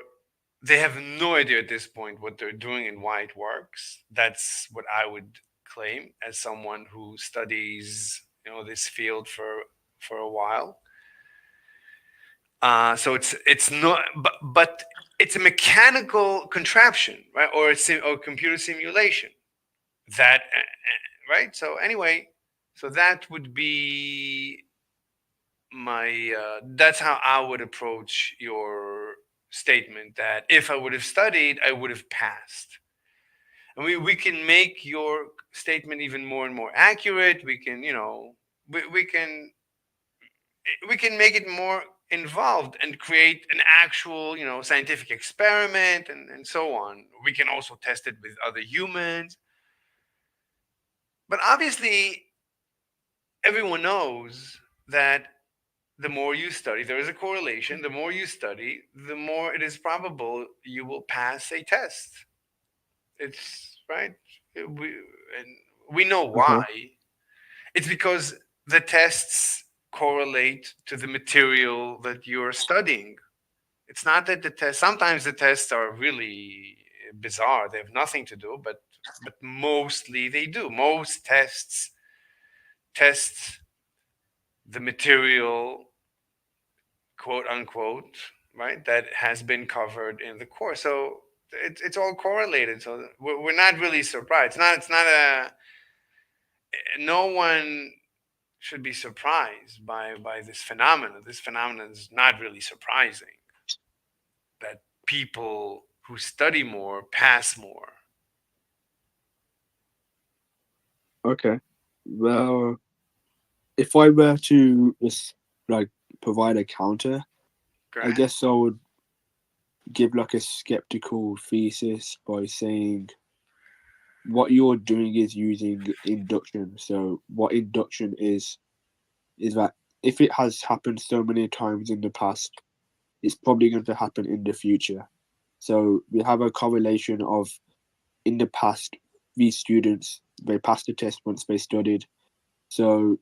Speaker 1: they have no idea at this point what they're doing and why it works. That's what I would claim as someone who studies, this field for a while. So it's not, but it's a mechanical contraption, right? Or or computer simulation that, right? So anyway, so that would be my that's how I would approach your statement that if I would have studied, I would have passed. And we can make your statement even more and more accurate. We can, we can make it more involved and create an actual, scientific experiment and so on. We can also test it with other humans. But obviously, everyone knows that the more you study, there is a correlation. The more you study, the more it is probable you will pass a test. It's right. And we know
Speaker 2: Uh-huh.
Speaker 1: why. It's because the tests correlate to the material that you're studying. It's not that the test. Sometimes the tests are really bizarre. They have nothing to do, but mostly they do. Most tests test the material, quote unquote, right, that has been covered in the course. So it's all correlated. So we're not really surprised. It's not a, no one should be surprised by this phenomenon. This phenomenon is not really surprising that people who study more pass more.
Speaker 2: Okay. Well, if I were to just like provide a counter,
Speaker 1: Go
Speaker 2: I
Speaker 1: ahead.
Speaker 2: guess I would give like a skeptical thesis by saying what you're doing is using induction. So what induction is that if it has happened so many times in the past, it's probably going to happen in the future. So we have a correlation of in the past, these students they passed the test once they studied. So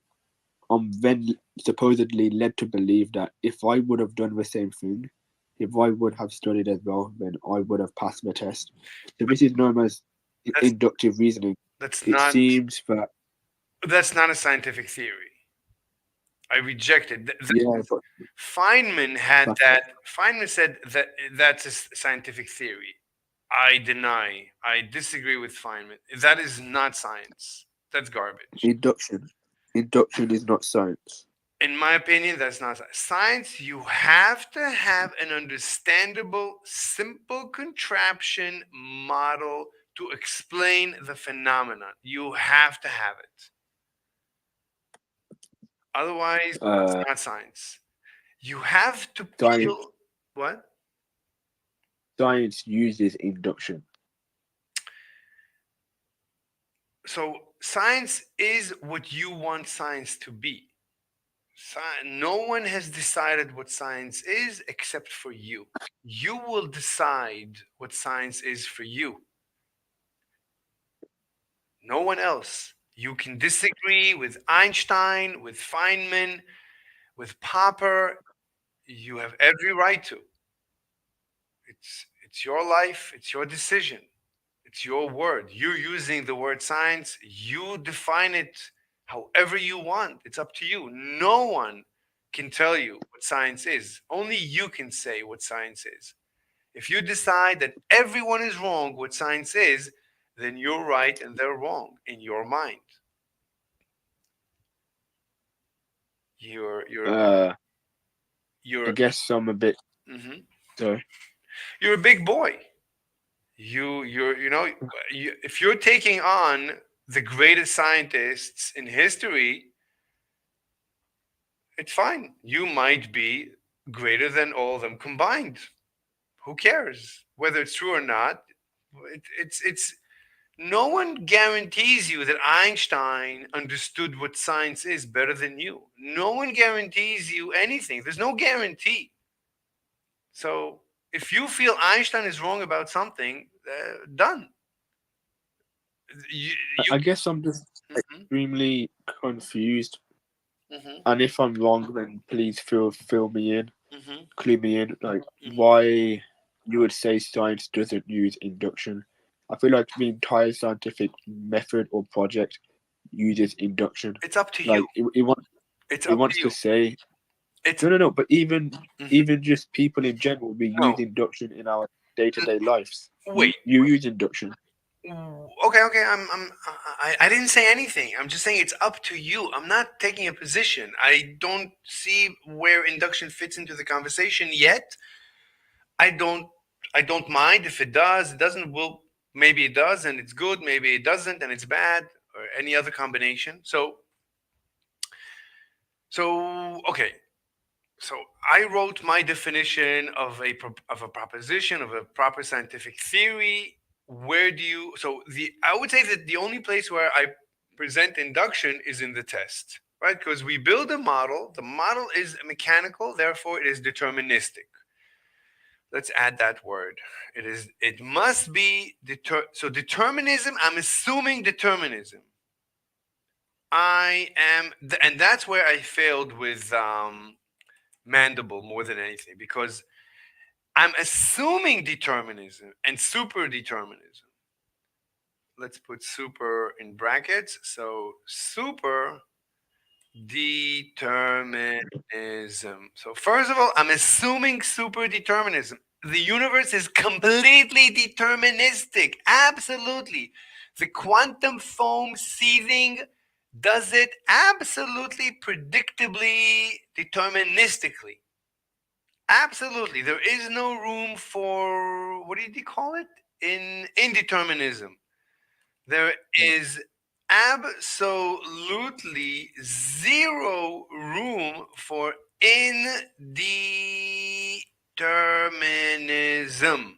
Speaker 2: I'm then supposedly led to believe that if I would have done the same thing, if I would have studied as well, then I would have passed the test. So
Speaker 1: But
Speaker 2: this is known as
Speaker 1: that's
Speaker 2: inductive reasoning.
Speaker 1: that's
Speaker 2: It
Speaker 1: not
Speaker 2: seems that
Speaker 1: that's not a scientific theory. I reject it.
Speaker 2: yeah,
Speaker 1: Feynman had
Speaker 2: but
Speaker 1: that. Feynman said that that's a scientific theory. I deny. I disagree with Feynman. That is not science. That's garbage.
Speaker 2: induction is not science.
Speaker 1: In my opinion, that's not science. Science, you have to have an understandable, simple contraption model to explain the phenomenon. You have to have it. Otherwise, it's
Speaker 2: Uh,
Speaker 1: not science. You have to
Speaker 2: science
Speaker 1: peel. What?
Speaker 2: science uses induction.
Speaker 1: So science is what you want science to be. No one has decided what science is except for you. You will decide what science is for you, no one else. You can disagree with Einstein, with Feynman, with Popper. You have every right to. It's your life, it's your decision. It's your word. You're using the word science. You define it however you want. It's up to you. No one can tell you what science is. Only you can say what science is. If you decide that everyone is wrong what science is, then you're right and they're wrong in your mind. You're you're
Speaker 2: Uh, I
Speaker 1: you're
Speaker 2: guess I'm a bit.
Speaker 1: mhm.
Speaker 2: Sorry.
Speaker 1: You're a big boy. If you're taking on the greatest scientists in history, it's fine. You might be greater than all of them combined. Who cares whether it's true or not? It's no one guarantees you that Einstein understood what science is better than you. No one guarantees you anything. There's no guarantee. So if you feel Einstein is wrong about something, done. You, you
Speaker 2: I guess I'm just
Speaker 1: Mhm,
Speaker 2: extremely confused.
Speaker 1: mhm,
Speaker 2: And if I'm wrong, then please fill me in,
Speaker 1: mhm,
Speaker 2: clue me in. Like
Speaker 1: mhm.
Speaker 2: why you would say science doesn't use induction. I feel like the entire scientific method or project uses induction.
Speaker 1: It's up to you.
Speaker 2: Like
Speaker 1: It's
Speaker 2: it
Speaker 1: up
Speaker 2: wants
Speaker 1: to
Speaker 2: to
Speaker 1: you.
Speaker 2: say
Speaker 1: It's
Speaker 2: no. But
Speaker 1: mhm.
Speaker 2: even just people in general, we use
Speaker 1: No.
Speaker 2: induction in our day to day lives.
Speaker 1: Wait.
Speaker 2: You use induction.
Speaker 1: Okay, okay. I didn't say anything. I'm just saying it's up to you. I'm not taking a position. I don't see where induction fits into the conversation yet. I don't. I don't mind if it does. It doesn't. Well, maybe it does, and it's good. Maybe it doesn't, and it's bad, or any other combination. Okay. So I wrote my definition of of a proposition of a proper scientific theory. Where do you? So the I would say that the only place where I present induction is in the test, right? Because we build a model. The model is mechanical, therefore it is deterministic. Let's add that word. It is. It must be so determinism. I'm assuming determinism. And that's where I failed with Mandible more than anything because I'm assuming determinism and super determinism. Let's put super in brackets. So super determinism. So first of all, I'm assuming super determinism. The universe is completely deterministic. Absolutely. The quantum foam seething does it absolutely predictably deterministically. Absolutely. There is no room for what did he call it? In indeterminism. There is absolutely zero room for indeterminism.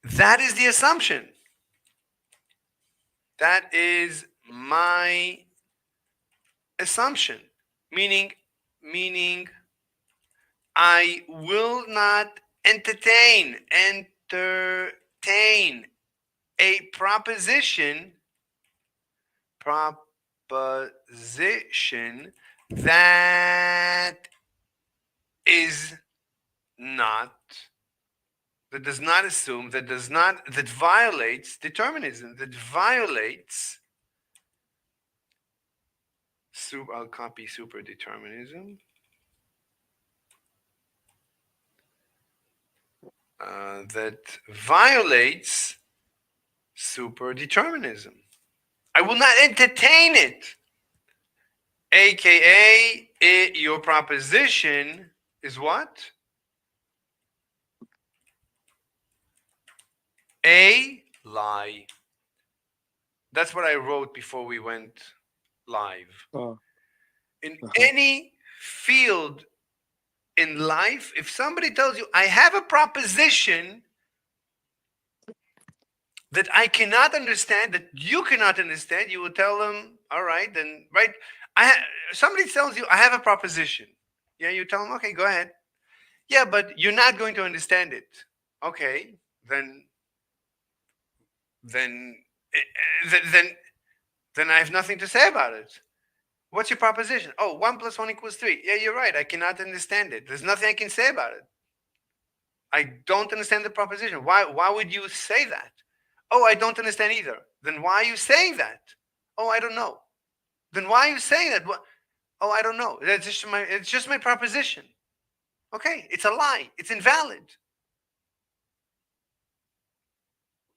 Speaker 1: That is the assumption. That is my assumption. Meaning, meaning I will not entertain a proposition that is not that does not assume that violates determinism, that violates I'll copy super determinism, that violates super determinism. I will not entertain it. AKA, your proposition is what? A lie. That's what I wrote before we went live.
Speaker 2: Oh,
Speaker 1: In
Speaker 2: uh-huh.
Speaker 1: any field in life, if somebody tells you, I have a proposition that I cannot understand, that you cannot understand, you will tell them, All right, then, right? Somebody tells you, I have a proposition. Yeah, you tell them, okay, go ahead. Yeah, but you're not going to understand it. Okay, then, then, then, then I have nothing to say about it. What's your proposition? Oh, 1 + 1 = 3. Yeah, you're right. I cannot understand it. There's nothing I can say about it. I don't understand the proposition. Why would you say that? Oh, I don't understand either. Then why are you saying that? Oh, I don't know. Then why are you saying that? Oh, I don't know. It's just my proposition. Okay, it's a lie. It's invalid.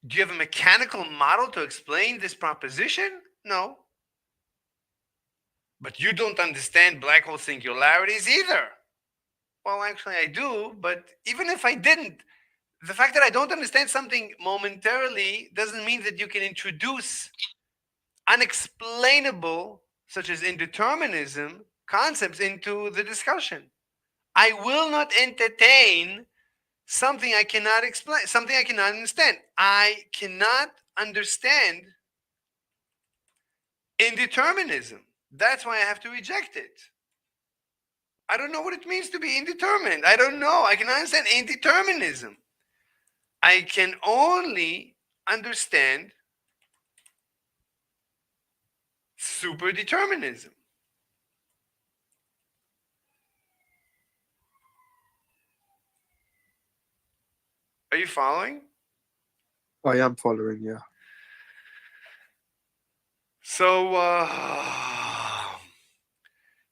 Speaker 1: Do you have a mechanical model to explain this proposition? No. But you don't understand black hole singularities either. Well, actually, I do, but even if I didn't, the fact that I don't understand something momentarily doesn't mean that you can introduce unexplainable, such as indeterminism, concepts into the discussion. I will not entertain something I cannot explain, something I cannot understand. I cannot understand indeterminism. That's why I have to reject it. I don't know what it means to be indeterminate. I don't know. I can understand indeterminism. I can only understand superdeterminism. Are you following?
Speaker 2: I am following, yeah.
Speaker 1: So,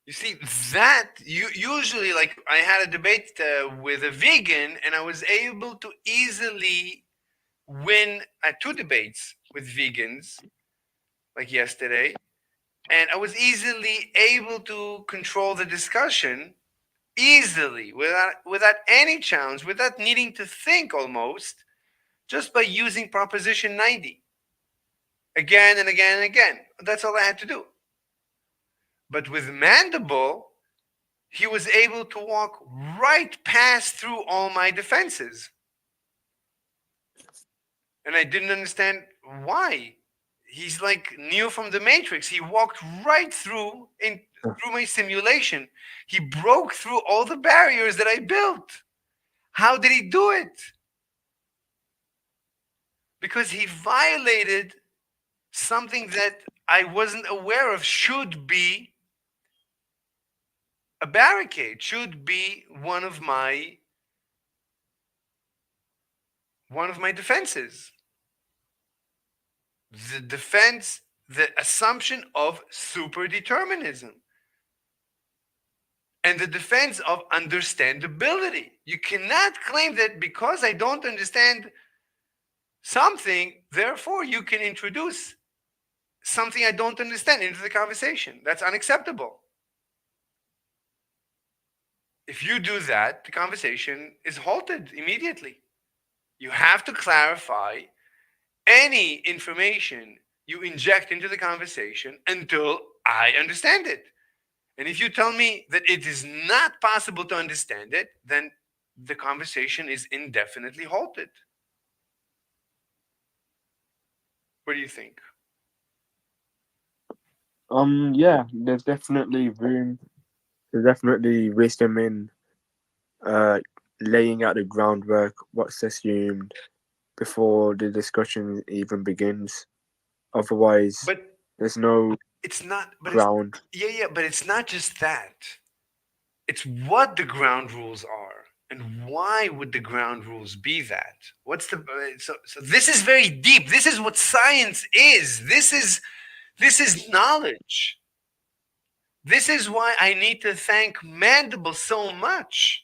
Speaker 1: you see that you usually, like, I had a debate with a vegan, and I was able to easily win at 2 debates with vegans, like yesterday, and I was easily able to control the discussion easily without any challenge, without needing to think almost, just by using Proposition 90 again and again and again. That's all I had to do. But with Mandible, he was able to walk right past through all my defenses. And I didn't understand why. He's like Neo from the Matrix. He walked right through my simulation. He broke through all the barriers that I built. How did he do it? Because he violated something that I wasn't aware of should be a barricade, should be one of my defenses. The defense, the assumption of superdeterminism, and the defense of understandability. You cannot claim that because I don't understand something, therefore you can introduce something I don't understand into the conversation. That's unacceptable. If you do that, the conversation is halted immediately. You have to clarify any information you inject into the conversation until I understand it. And if you tell me that it is not possible to understand it, then the conversation is indefinitely halted. What do you think?
Speaker 2: Yeah, there's definitely wisdom in uh laying out the groundwork, what's assumed before the discussion even begins. Otherwise,
Speaker 1: But
Speaker 2: there's no
Speaker 1: it's not, but it's,
Speaker 2: ground.
Speaker 1: yeah, but it's not just that. It's what the ground rules are. And why would the ground rules be that? So this is very deep. This is what science is. This is knowledge. This is why I need to thank Mandible so much.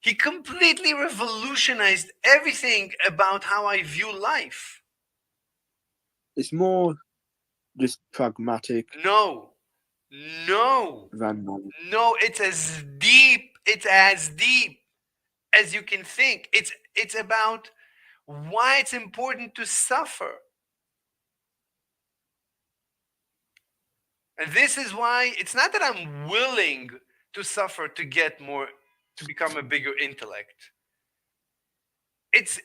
Speaker 1: He completely revolutionized everything about how I view life.
Speaker 2: It's more just pragmatic
Speaker 1: No, no,
Speaker 2: than knowledge.
Speaker 1: no, it's as deep as you can think. It's about why it's important to suffer. And this is why it's not that I'm willing to suffer to get more, to become a bigger intellect. It's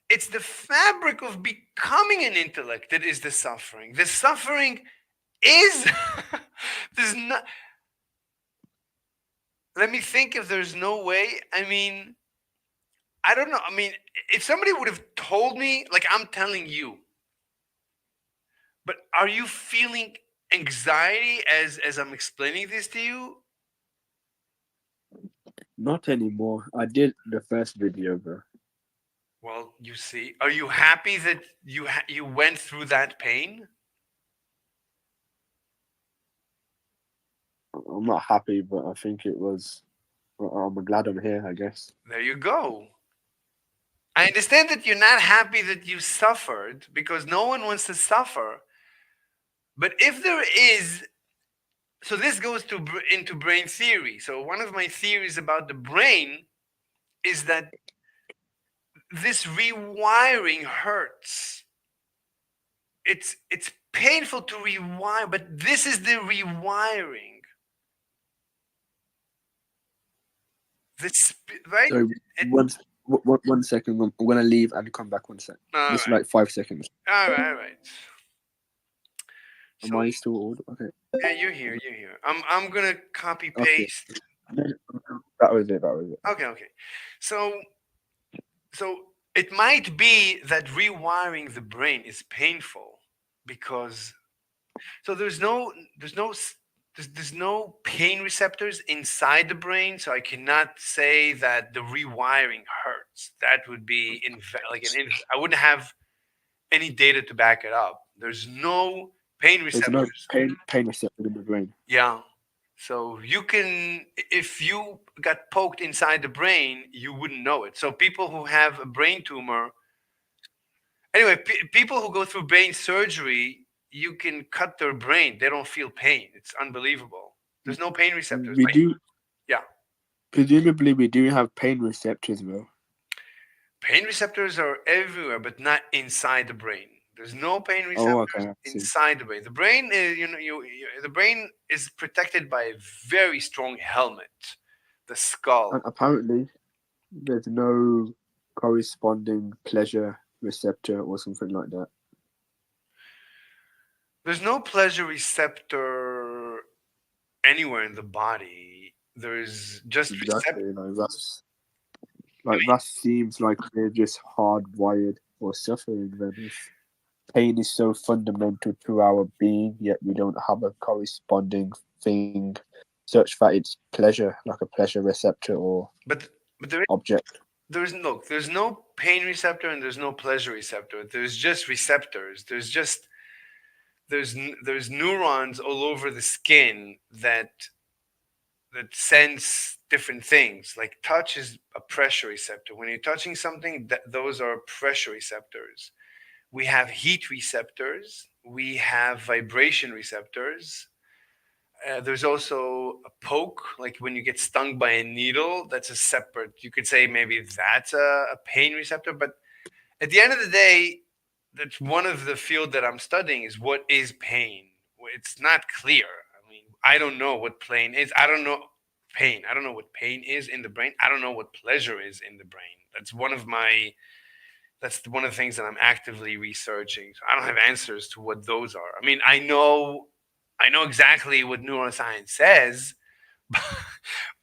Speaker 1: it's the fabric of becoming an intellect that is the suffering. The suffering is there's not. Let me think if there's no way. I mean, I don't know. I mean, if somebody would have told me, like I'm telling you, but are you feeling anxiety as I'm explaining this to you?
Speaker 2: Not anymore. I did the first video, bro.
Speaker 1: Well, you see, are you happy that you went through that pain?
Speaker 2: I'm not happy, but I think it was. I'm glad I'm here, I guess.
Speaker 1: There you go. I understand that you're not happy that you suffered because no one wants to suffer. But if there is, so this goes into brain theory. So one of my theories about the brain is that this rewiring hurts. It's painful to rewire, but this is the rewiring. This right?
Speaker 2: So
Speaker 1: It,
Speaker 2: one second. I'm gonna leave and come back 1 sec.
Speaker 1: all
Speaker 2: Just
Speaker 1: right,
Speaker 2: like 5 seconds.
Speaker 1: all right.
Speaker 2: Am
Speaker 1: So
Speaker 2: I still old? Okay.
Speaker 1: yeah, you're here, you're here. I'm gonna copy
Speaker 2: Okay.
Speaker 1: paste.
Speaker 2: That was it. That was it.
Speaker 1: Okay, okay. So so it might be that rewiring the brain is painful because so there's no pain receptors inside the brain, so I cannot say that the rewiring hurts. That would be I wouldn't have any data to back it up. There's no pain
Speaker 2: There's no
Speaker 1: receptors.
Speaker 2: pain receptor in the brain.
Speaker 1: Yeah. So you can, if you got poked inside the brain, you wouldn't know it. So people who have a brain tumor, anyway, people who go through brain surgery, you can cut their brain. They don't feel pain. It's unbelievable. There's no pain receptors.
Speaker 2: We
Speaker 1: Like,
Speaker 2: do.
Speaker 1: yeah,
Speaker 2: Presumably, we do have pain receptors, bro.
Speaker 1: pain receptors are everywhere, but not inside the brain. There's no pain
Speaker 2: Oh,
Speaker 1: receptors
Speaker 2: okay. I see.
Speaker 1: inside the brain. The brain is, the brain is protected by a very strong helmet, the skull.
Speaker 2: And apparently, there's no corresponding pleasure receptor or something like that.
Speaker 1: There's no pleasure receptor anywhere in the body. There's just receptor.
Speaker 2: Exactly. That seems like we're just hardwired for suffering. Then if pain is so fundamental to our being, yet we don't have a corresponding thing, such that it's pleasure, like a pleasure receptor or
Speaker 1: But there
Speaker 2: object.
Speaker 1: there's no pain receptor and there's no pleasure receptor. There's just receptors. There's neurons all over the skin that sense different things. Like touch is a pressure receptor. When you're touching something, those are pressure receptors. We have heat receptors. We have vibration receptors. There's also a poke, like when you get stung by a needle. That's a separate. You could say maybe that's a pain receptor, but at the end of the day, that's one of the field that I'm studying is what is pain. It's not clear. I mean, I don't know what pain is. I don't know pain. I don't know what pain is in the brain. I don't know what pleasure is in the brain. That's one of the things that I'm actively researching. So I don't have answers to what those are. I mean, I know exactly what neuroscience says,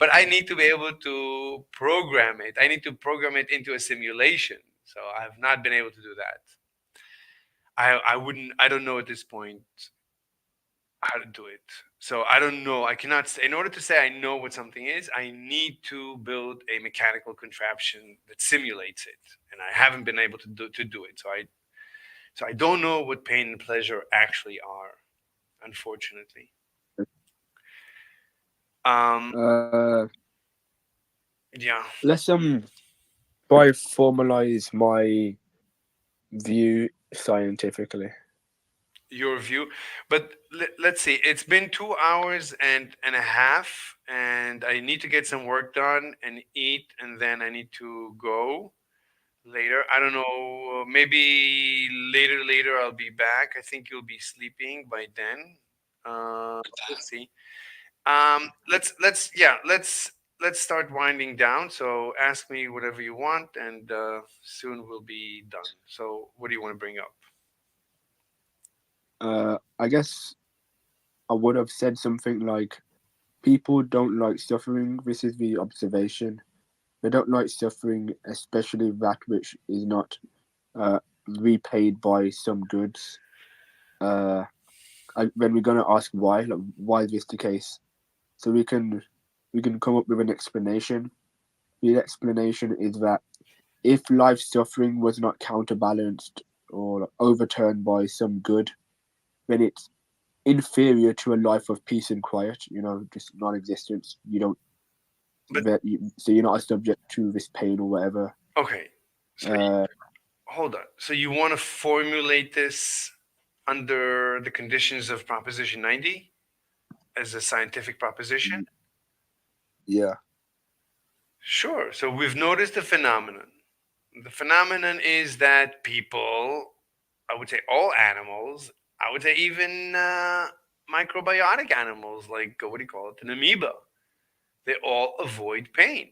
Speaker 1: but I need to be able to program it. I need to program it into a simulation. So I have not been able to do that. I don't know at this point how to do it. So I don't know. I cannot say, in order to say I know what something is, I need to build a mechanical contraption that simulates it. And I haven't been able to do it. So I don't know what pain and pleasure actually are, unfortunately. Um yeah.
Speaker 2: Let's try formalize my view scientifically.
Speaker 1: Your view, but let's see, it's been 2 hours and a half, and I need to get some work done and eat, and then I need to go later. I don't know, maybe later I'll be back. I think you'll be sleeping by then. Let's see. Let's let's start winding down. So ask me whatever you want, and soon we'll be done. So what do you want to bring up?
Speaker 2: I guess I would have said something like, people don't like suffering. This is the observation. They don't like suffering, especially that which is not uh, repaid by some goods. Uh, when we're gonna ask why, like, why is this the case? So we can come up with an explanation. The explanation is that if life's suffering was not counterbalanced or overturned by some good, then it's inferior to a life of peace and quiet. Just non-existence. You don't
Speaker 1: But
Speaker 2: so you're not a subject to this pain or whatever.
Speaker 1: okay, so
Speaker 2: Uh,
Speaker 1: hold on. So you want to formulate this under the conditions of Proposition 90 as a scientific proposition?
Speaker 2: yeah.
Speaker 1: Sure. So we've noticed a phenomenon. The phenomenon is that people, I would say all animals, I would say even microbiotic animals, like what do you call it, an amoeba, they all avoid pain.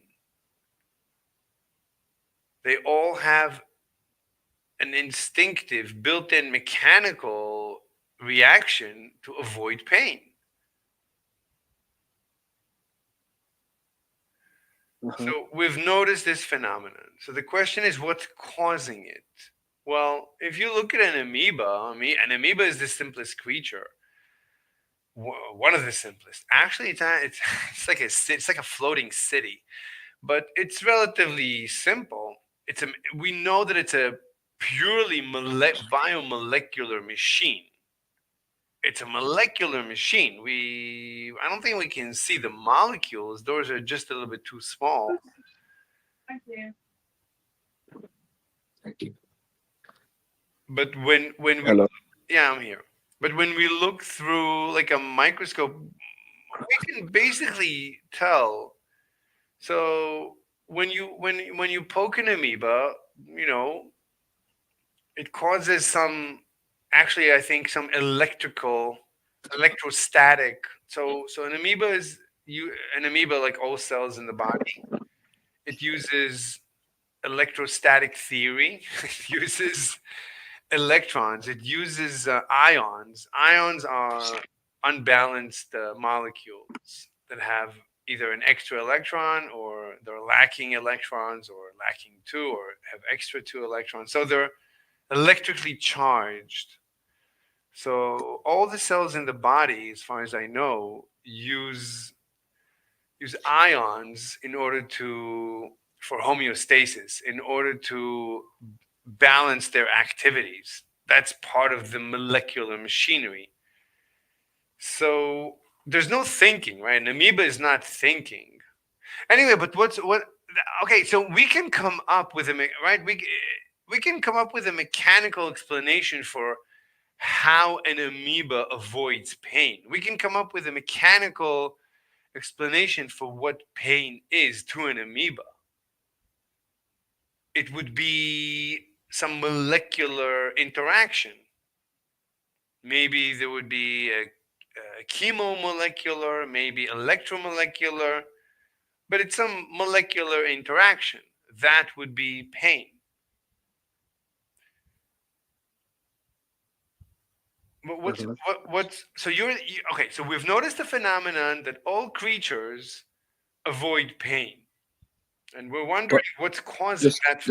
Speaker 1: They all have an instinctive, built in mechanical reaction to avoid pain.
Speaker 2: Uh-huh.
Speaker 1: So we've noticed this phenomenon. So the question is, what's causing it? Well, if you look at an amoeba, I mean, an amoeba is the simplest creature, one of the simplest. Actually, it's like it's like a floating city, but it's relatively simple. We know that it's a purely biomolecular machine. It's a molecular machine. I don't think we can see the molecules. Those are just a little bit too small.
Speaker 2: Thank you.
Speaker 1: But when we
Speaker 2: Hello.
Speaker 1: yeah, I'm here. But when we look through like a microscope, we can basically tell. So when you poke an amoeba, you know, it causes some, actually I think some electrostatic. So an amoeba, like all cells in the body, it uses electrostatic theory. It uses electrons. It uses ions. Ions are unbalanced molecules that have either an extra electron, or they're lacking electrons, or lacking two, or have extra two electrons. So they're electrically charged. So all the cells in the body, as far as I know, use ions in order to for homeostasis, in order to balance their activities. That's part of the molecular machinery. So there's no thinking, right? An amoeba is not thinking. Anyway, but what? Okay, so we can come up with right. We can come up with a mechanical explanation for how an amoeba avoids pain. We can come up with a mechanical explanation for what pain is to an amoeba. It would be some molecular interaction. Maybe there would be a chemomolecular, maybe electromolecular, but it's some molecular interaction. That would be pain. But
Speaker 2: Uh-huh.
Speaker 1: what's so okay? So we've noticed the phenomenon that all creatures avoid pain, and we're wondering
Speaker 2: But
Speaker 1: what's causing
Speaker 2: just
Speaker 1: that.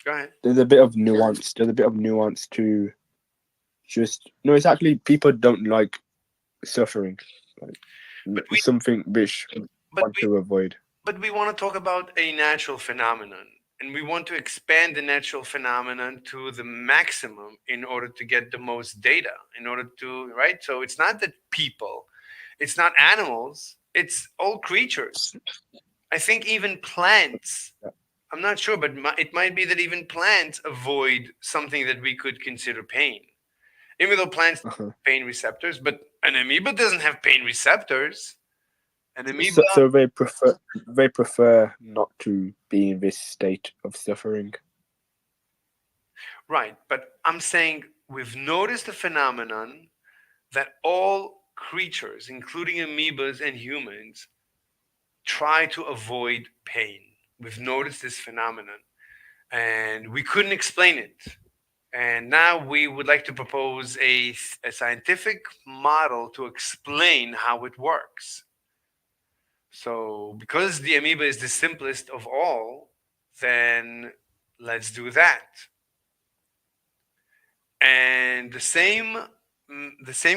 Speaker 1: Go ahead.
Speaker 2: there's a bit of nuance. There's a bit of nuance to just no. It's actually people don't like suffering. Like,
Speaker 1: But we
Speaker 2: it's something which I
Speaker 1: but
Speaker 2: want
Speaker 1: we
Speaker 2: to avoid.
Speaker 1: but we want to talk about a natural phenomenon, and we want to expand the natural phenomenon to the maximum in order to get the most data, in order to, right? So it's not that people, it's not animals, it's all creatures. I think even plants,
Speaker 2: Yeah.
Speaker 1: I'm not sure, but it might be that even plants avoid something that we could consider pain, even though plants don't
Speaker 2: Uh-huh.
Speaker 1: have pain receptors. But an amoeba doesn't have pain receptors. An amoeba.
Speaker 2: So they prefer not to be in this state of suffering.
Speaker 1: Right, but I'm saying we've noticed a phenomenon that all creatures, including amoebas and humans, try to avoid pain. We've noticed this phenomenon and we couldn't explain it. And now we would like to propose a scientific model to explain how it works. So, because the amoeba is the simplest of all, then let's do that. And the same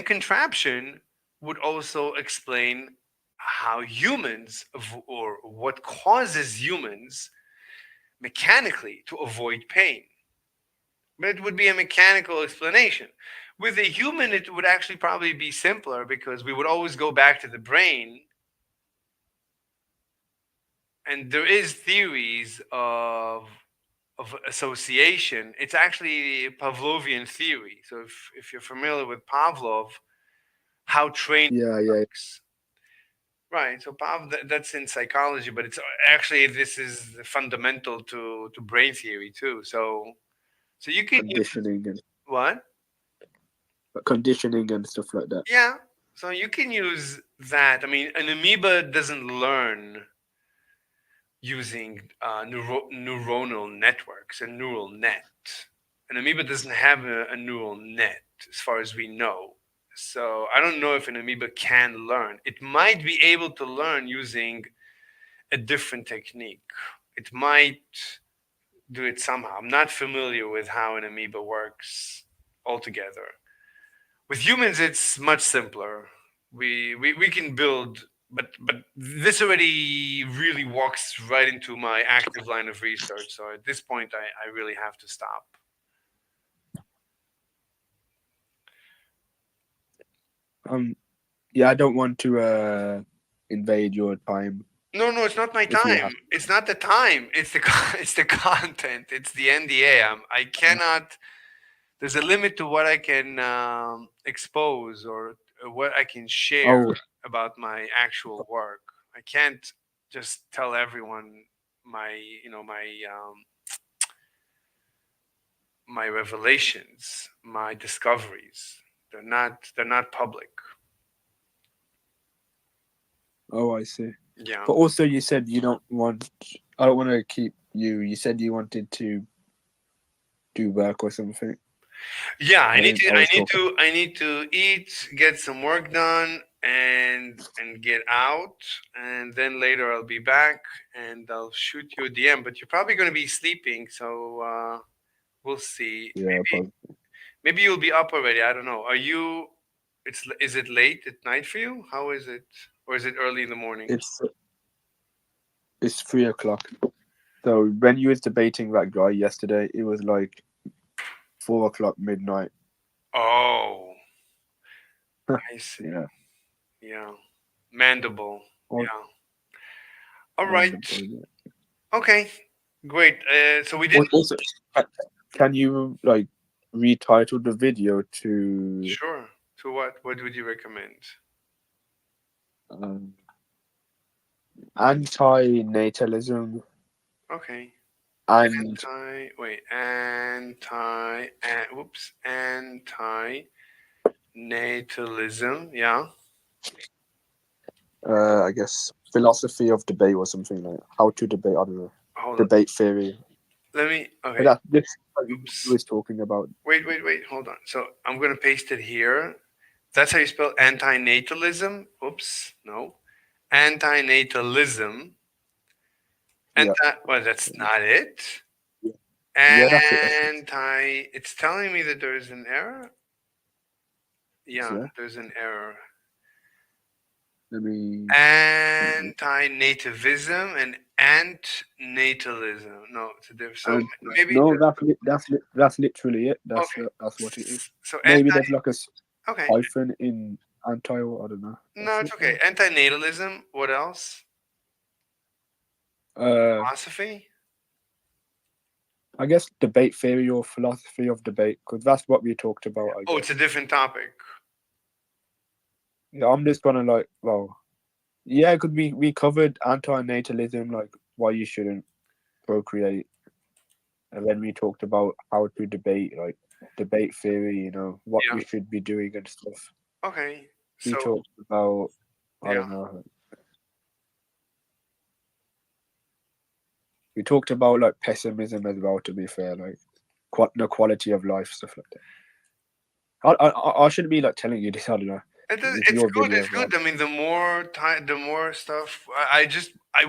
Speaker 1: contraption would also explain how humans or what causes humans mechanically to avoid pain. But it would be a mechanical explanation. With a human, it would actually probably be simpler because we would always go back to the brain, and there is theories of association. It's actually a Pavlovian theory. So if you're familiar with Pavlov, how training
Speaker 2: Yeah, yeah.
Speaker 1: works. Right. So that's in psychology, but it's actually this is fundamental to brain theory too. So you can use
Speaker 2: Conditioning and
Speaker 1: what?
Speaker 2: conditioning and stuff like that.
Speaker 1: Yeah. So you can use that. I mean, an amoeba doesn't learn using neuronal networks, a neural net. An amoeba doesn't have a neural net, as far as we know. So I don't know if an amoeba can learn. It might be able to learn using a different technique. It might do it somehow. I'm not familiar with how an amoeba works altogether. With humans, it's much simpler. We can build, but this already really walks right into my active line of research. So at this point, I really have to stop.
Speaker 2: Um, yeah, I don't want to invade your time.
Speaker 1: No, no, it's not my
Speaker 2: If you
Speaker 1: time.
Speaker 2: have,
Speaker 1: It's not the time. It's the it's the content. It's the NDA. I cannot. There's a limit to what I can expose or what I can share
Speaker 2: oh,
Speaker 1: about my actual work. I can't just tell everyone my my revelations, my discoveries. They're not public.
Speaker 2: oh, I see.
Speaker 1: Yeah.
Speaker 2: But also, you said you don't want. I don't want to keep you. You said you wanted to do work or something.
Speaker 1: Yeah,
Speaker 2: I think I
Speaker 1: I
Speaker 2: was
Speaker 1: need
Speaker 2: talking.
Speaker 1: to I need to eat, get some work done, and get out, and then later I'll be back and I'll shoot you a DM. But you're probably going to be sleeping, so we'll see.
Speaker 2: Yeah, probably.
Speaker 1: Maybe you'll be up already. I don't know. Are you? Is it late at night for you? How is it, or is it early in the morning?
Speaker 2: It's 3 o'clock. So when you was debating that guy yesterday, it was like 4 o'clock midnight.
Speaker 1: Oh, I see.
Speaker 2: Yeah.
Speaker 1: Yeah, mandible.
Speaker 2: Or
Speaker 1: Yeah. All right.
Speaker 2: mandible, yeah.
Speaker 1: Okay. Great. So we didn't.
Speaker 2: Also, can you like retitle the video to
Speaker 1: Sure. So what? What would you recommend?
Speaker 2: um, anti-natalism
Speaker 1: Okay.
Speaker 2: and
Speaker 1: Anti-natalism. Yeah.
Speaker 2: I guess philosophy of debate or something like how to debate. I don't know,
Speaker 1: Hold on.
Speaker 2: debate theory.
Speaker 1: Let me.
Speaker 2: But
Speaker 1: Okay.
Speaker 2: that's this what
Speaker 1: Oops.
Speaker 2: he was talking about.
Speaker 1: Wait. Hold on. So I'm gonna paste it here. That's how you spell antinatalism. Oops. No. Antinatalism.
Speaker 2: Yeah,
Speaker 1: Well, that's not it.
Speaker 2: yeah, that's it. That's it.
Speaker 1: It's telling me that there's an error. Yeah,
Speaker 2: Yeah.
Speaker 1: there's an error.
Speaker 2: Let me.
Speaker 1: Anti-nativism and ant-natalism. No, it's a different. So
Speaker 2: And
Speaker 1: maybe
Speaker 2: no, that's literally it.
Speaker 1: okay.
Speaker 2: That's what it is.
Speaker 1: So
Speaker 2: Maybe there's like a
Speaker 1: okay.
Speaker 2: hyphen in anti or I don't know.
Speaker 1: No, it's okay. Antinatalism. What else?
Speaker 2: Uh,
Speaker 1: Philosophy.
Speaker 2: I guess debate theory or philosophy of debate, because that's what we talked about. I
Speaker 1: Oh,
Speaker 2: guess.
Speaker 1: it's a different topic.
Speaker 2: Yeah, I'm just gonna like, well, yeah, because we covered anti-natalism, like why you shouldn't procreate, and then we talked about how to debate, like debate theory, what
Speaker 1: Yeah.
Speaker 2: you should be doing and stuff.
Speaker 1: Okay.
Speaker 2: We
Speaker 1: So
Speaker 2: talked about, I
Speaker 1: yeah.
Speaker 2: don't know, We talked about like pessimism as well. To be fair, like the quality of life, stuff like that. I shouldn't be like telling you this. I don't know. It's
Speaker 1: It's
Speaker 2: your
Speaker 1: good.
Speaker 2: video,
Speaker 1: It's
Speaker 2: man.
Speaker 1: good. I mean, the more time, the more stuff. I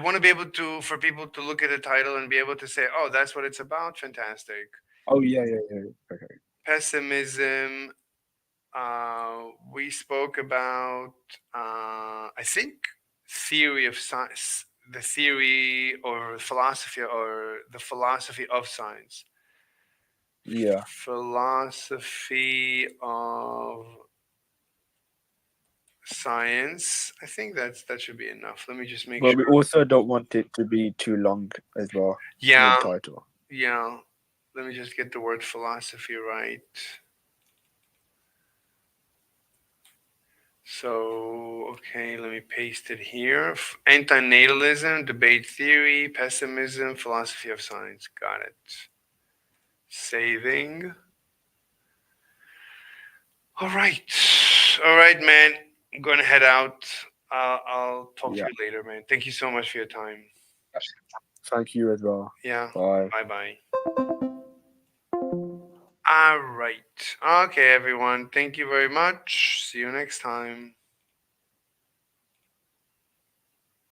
Speaker 1: want to be able to for people to look at the title and be able to say, "Oh, that's what it's about." Fantastic.
Speaker 2: Oh yeah, yeah, yeah. Okay.
Speaker 1: Pessimism. We spoke about. I think theory of science, the theory or philosophy or the philosophy of science.
Speaker 2: Yeah,
Speaker 1: Philosophy of science. I think that should be enough. Let me just make
Speaker 2: but we
Speaker 1: sure.
Speaker 2: also don't want it to be too long as well.
Speaker 1: Yeah,
Speaker 2: The title.
Speaker 1: yeah. Let me just get the word philosophy right. So, okay, let me paste it here. Antinatalism, debate theory, pessimism, philosophy of science. Got it. Saving. All right. All right, man. I'm going to head out. I'll talk to
Speaker 2: Yeah.
Speaker 1: you later, man. Thank you so much for your time.
Speaker 2: Thank you as well.
Speaker 1: Yeah.
Speaker 2: Bye.
Speaker 1: Bye bye. All right. Okay, everyone. Thank you very much. See you next time.